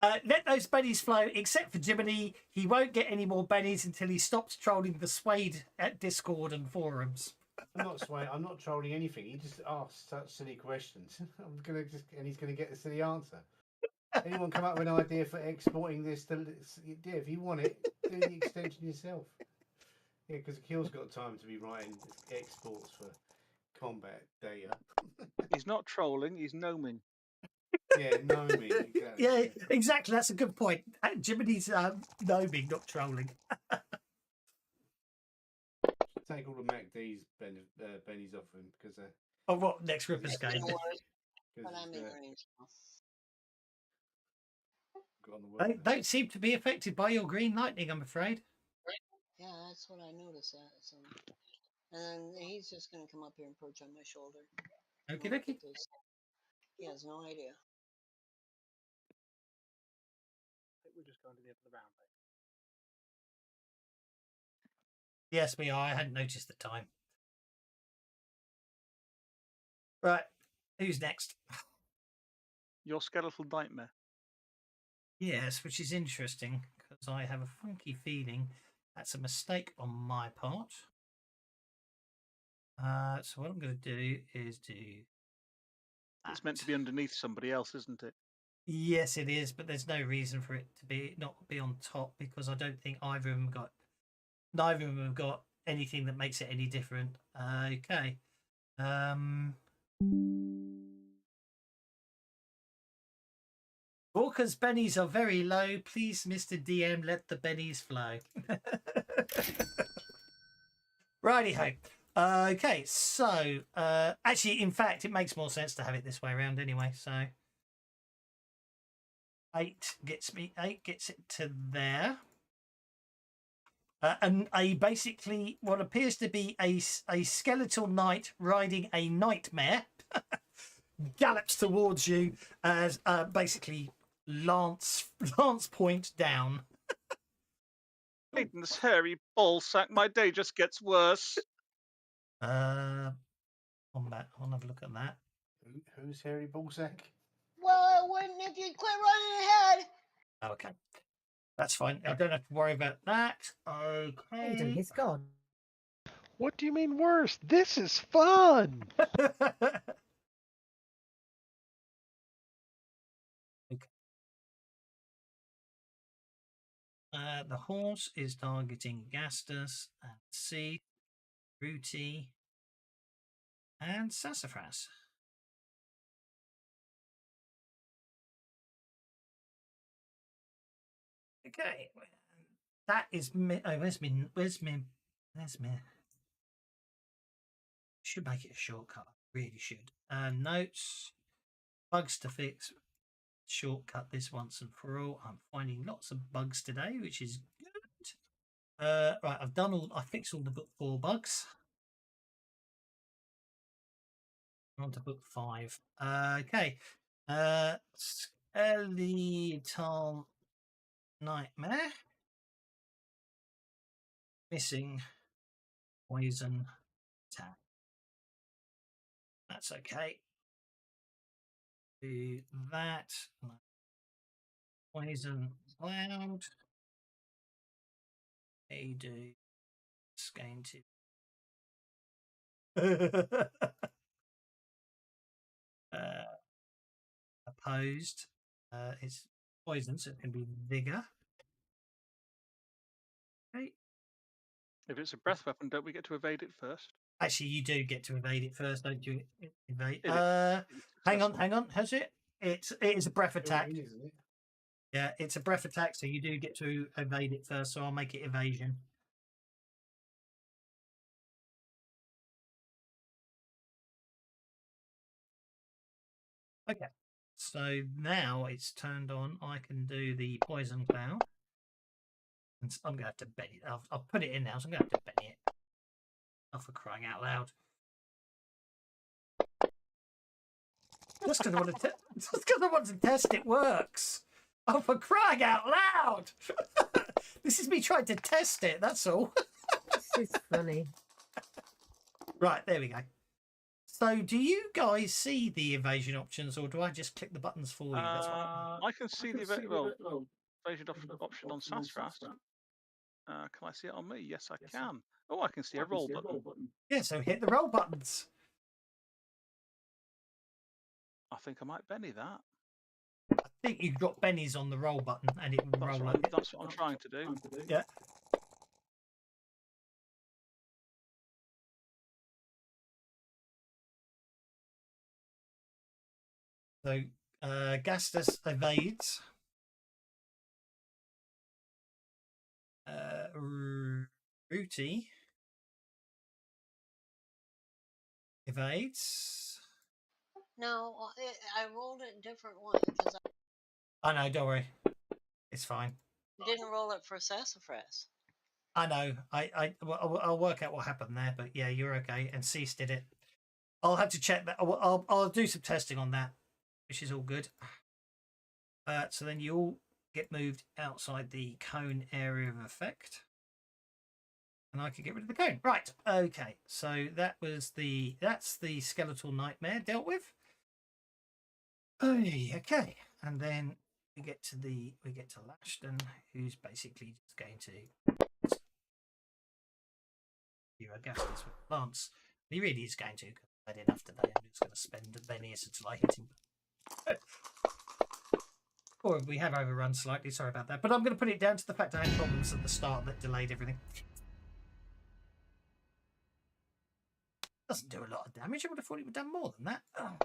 Let those bennies flow, except for Jiminy. He won't get any more bennies until he stops trolling the Swade at Discord and forums. I'm not trolling anything. He just asked such silly questions. And he's gonna get the silly answer. Anyone come up with an idea for exporting this? Yeah, if you want it, do the extension yourself. Yeah, because Akil's got time to be writing exports for combat data. He's not trolling, he's gnoming. Yeah, gnoming. Exactly. Yeah, exactly. That's a good point. Jiminy's gnoming, not trolling. Take all the MacD's bennies off him because Oh, what? Next Ripper's game. But I'm in range now. They don't seem to be affected by your green lightning, I'm afraid. Yeah, that's what I noticed. So, and then he's just going to come up here and perch on my shoulder. Okie dokie. He has no idea. I think we're just going to the end of the round, mate. Yes, we are. I hadn't noticed the time. Right. Who's next? Your skeletal nightmare. Yes, which is interesting because I have a funky feeling that's a mistake on my part. So what I'm going to do is do. It's meant to be underneath somebody else, isn't it? Yes, it is, but there's no reason for it to not be on top because I don't think neither of them have got anything that makes it any different. Okay. Walker's bennies are very low. Please, Mr. DM, let the bennies flow. Righty-ho. Okay, so actually, in fact, it makes more sense to have it this way around anyway. So 8 gets it to there. And basically what appears to be a skeletal knight riding a nightmare gallops towards you as basically lance point down. Aiden's hairy ballsack, my day just gets worse. Combat. I'll have a look at that. Who's hairy ballsack? Well, it wouldn't if you'd quit running ahead. Okay. That's fine. I don't have to worry about that. Okay. Aiden, he's gone. What do you mean worse? This is fun. Okay. The horse is targeting Gastus and C, Ruti, and Sassafras. Okay, that is me. Oh, where's me? Should make it a shortcut. Really should. Notes, bugs to fix. Shortcut this once and for all. I'm finding lots of bugs today, which is good. Right, I fixed all the book 4 bugs. On to book 5. Okay. Skeletal nightmare. Missing poison attack. That's okay. Do that. Poison cloud. They do. It's going to. Opposed. It's poison, so it can be vigor. Okay. If it's a breath weapon, don't we get to evade it first? Actually, you do get to evade it first, don't you? Evade. Is it? Hang on. Has it? It is a breath attack. Built in, isn't it? Yeah, it's a breath attack, so you do get to evade it first. So I'll make it evasion. Okay. So now it's turned on. I can do the poison cloud. And I'm going to have to Benny. I'll put it in now, so I'm going to have to Benny it. Oh, for crying out loud. Just because I want to test it works. Oh, for crying out loud. This is me trying to test it, that's all. This is funny. Right, there we go. So do you guys see the evasion options, or do I just click the buttons for you? That's what I can see the evasion option on Sassras. Can I see it on me? Yes, I can. Oh, I can see a roll button. Yeah, so hit the roll buttons. I think I might Benny that. I think you've got Benny's on the roll button, and it will roll it. That's what I'm trying to do. Yeah. So Gastus evades. Rooty evades. No, I rolled it a different one because I know, don't worry. It's fine. I didn't roll it for Sassafras. I know. I'll work out what happened there, but yeah, you're okay. And Cease did it. I'll have to check that. I'll do some testing on that, which is all good. So then you all get moved outside the cone area of effect. And I can get rid of the cone. Right. Okay. So that's the skeletal nightmare dealt with. Okay. And then we get to Lashton, who's basically just going to do a gas with Lance. He really is going to, because I had enough today. I'm just going to spend the Bennies until I hit him. Or we have overrun slightly, sorry about that. But I'm going to put it down to the fact I had problems at the start that delayed everything. Doesn't do a lot of damage. I would have thought it would have done more than that. Oh.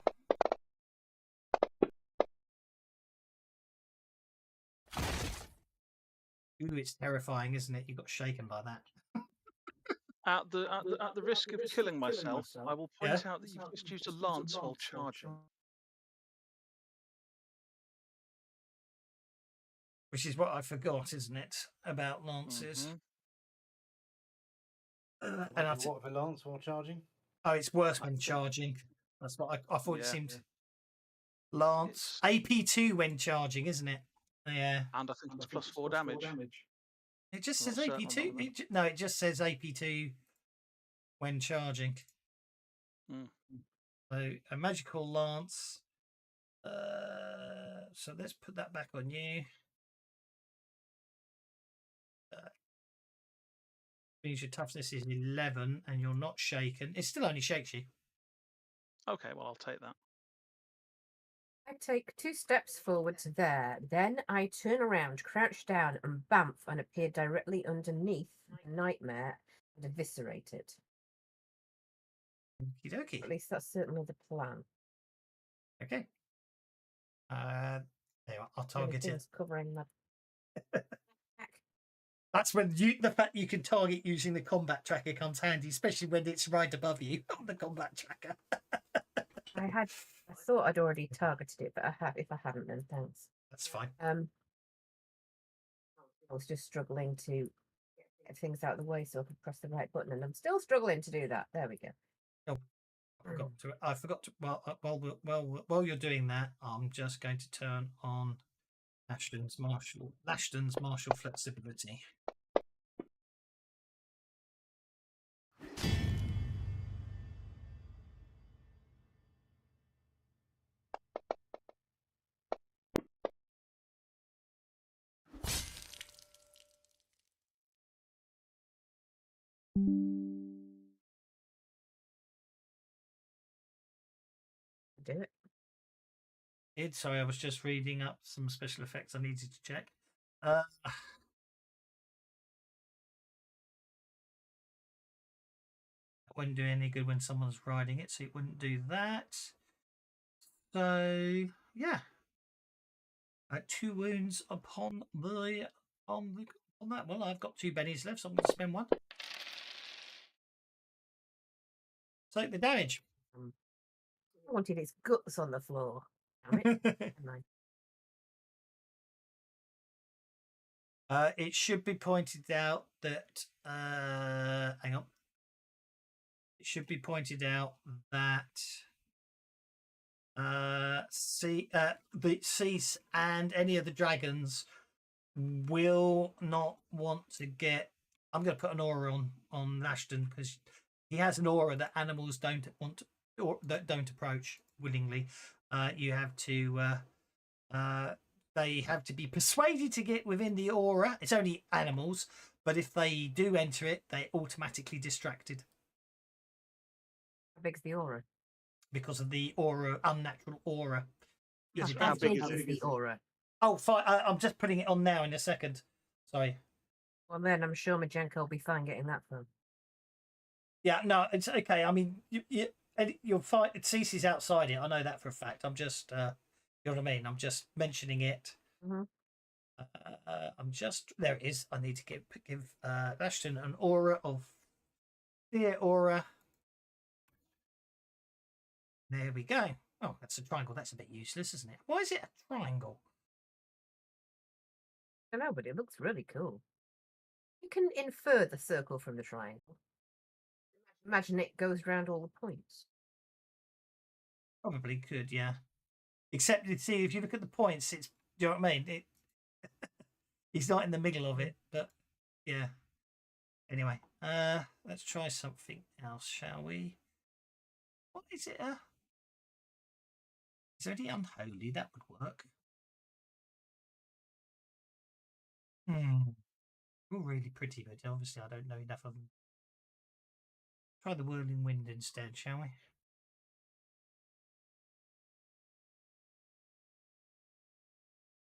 Ooh, it's terrifying, isn't it? You got shaken by that. At the risk of killing myself, I will point out that you've just used a lance while charging. Which is what I forgot, isn't it, about lances? Mm-hmm. And what of a lance while charging? Oh, it's worse when charging. That's what I thought. It seemed. Lance AP2 when charging, isn't it? Yeah. And I think it's +4 damage. It just says AP2. No, it just says AP2 when charging. So a magical lance. So let's put that back on you. Means your toughness is 11 and you're not shaken. It still only shakes you. Okay, well, I'll take that. I take 2 steps forward to there. Then I turn around, crouch down, and bamf, and appear directly underneath the nightmare and eviscerate it. Okie dokie. At least that's certainly the plan. Okay. There you are. I'll target it. Covering the That's when the fact you can target using the combat tracker comes handy, especially when it's right above you on the combat tracker. I thought I'd already targeted it, but if I haven't, then thanks. That's fine. I was just struggling to get things out of the way so I could press the right button, and I'm still struggling to do that. There we go. Oh, I forgot to. While you're doing that, I'm just going to turn on Lashton's martial flexibility. Do it. Sorry, I was just reading up some special effects I needed to check. wouldn't do any good when someone's riding it, so it wouldn't do that. So yeah, 2 wounds upon the on that. Well, I've got 2 bennies left, so I'm going to spend 1. Take the damage. I wanted its guts on the floor. Damn it. Never mind. It should be pointed out that hang on. It should be pointed out that the Cease and any of the dragons will not want to get. I'm going to put an aura on Ashton because he has an aura that animals don't want to, or that don't approach willingly. You have to. They have to be persuaded to get within the aura. It's only animals, but if they do enter it, they're automatically distracted How big's the aura? because of the aura, unnatural aura. Is it How How big big is is it? the aura? Oh, fine. I'm just putting it on now in a second. Sorry. Well, then I'm sure Majenko will be fine getting that from. Yeah, no, it's okay. I mean, you'll find it ceases outside it. I know that for a fact. I'm just, you know what I mean? I'm just mentioning it. Mhm. I'm just there. It is. I need to give Ashton an aura of fear aura. There we go. Oh, that's a triangle. That's a bit useless, isn't it? Why is it a triangle? I don't know, but it looks really cool. You can infer the circle from the triangle. Imagine it goes round all the points. Probably could, yeah. Except you see, if you look at the points, it's. Do you know what I mean? He's not in the middle of it, but yeah. Anyway, let's try something else, shall we? What is it? Is there any unholy that would work? All really pretty, but obviously I don't know enough of them. Try the whirling wind instead, shall we?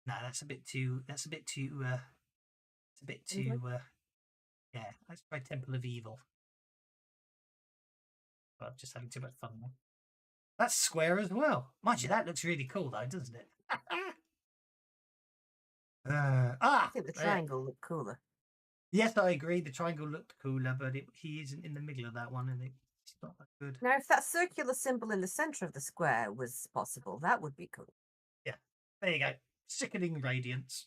No, that's a bit too. It's a bit too. Yeah, let's try Temple of Evil. But I'm just having too much fun now. That's square as well. Mind you, that looks really cool though, doesn't it? I think the there. triangle looked cooler. Yes, I agree. The triangle looked cooler, but he isn't in the middle of that one, and it's not that good. Now, if that circular symbol in the centre of the square was possible, that would be cool. Yeah, there you go. Sickening radiance.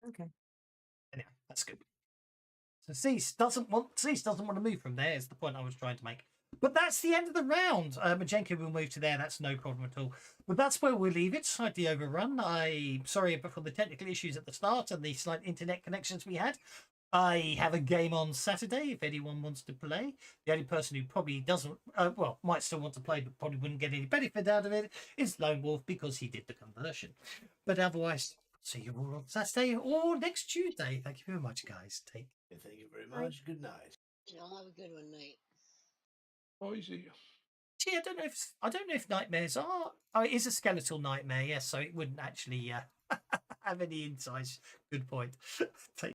Okay. Anyway, that's good. So Cease doesn't want to move from there. Is the point I was trying to make. But that's the end of the round. Majenko will move to there. That's no problem at all. But that's where we'll leave it. Slightly overrun. I'm sorry for the technical issues at the start and the slight internet connections we had. I have a game on Saturday if anyone wants to play. The only person who probably doesn't, might still want to play but probably wouldn't get any benefit out of it is Lone Wolf because he did the conversion. But otherwise, see you all on Saturday or next Tuesday. Thank you very much, guys. Thank you very much. Good night. Y'all have a good one, night. Oh, easy. Gee, I don't know if nightmares are. Oh, it is a skeletal nightmare, yes. So it wouldn't actually have any insights. Good point. Take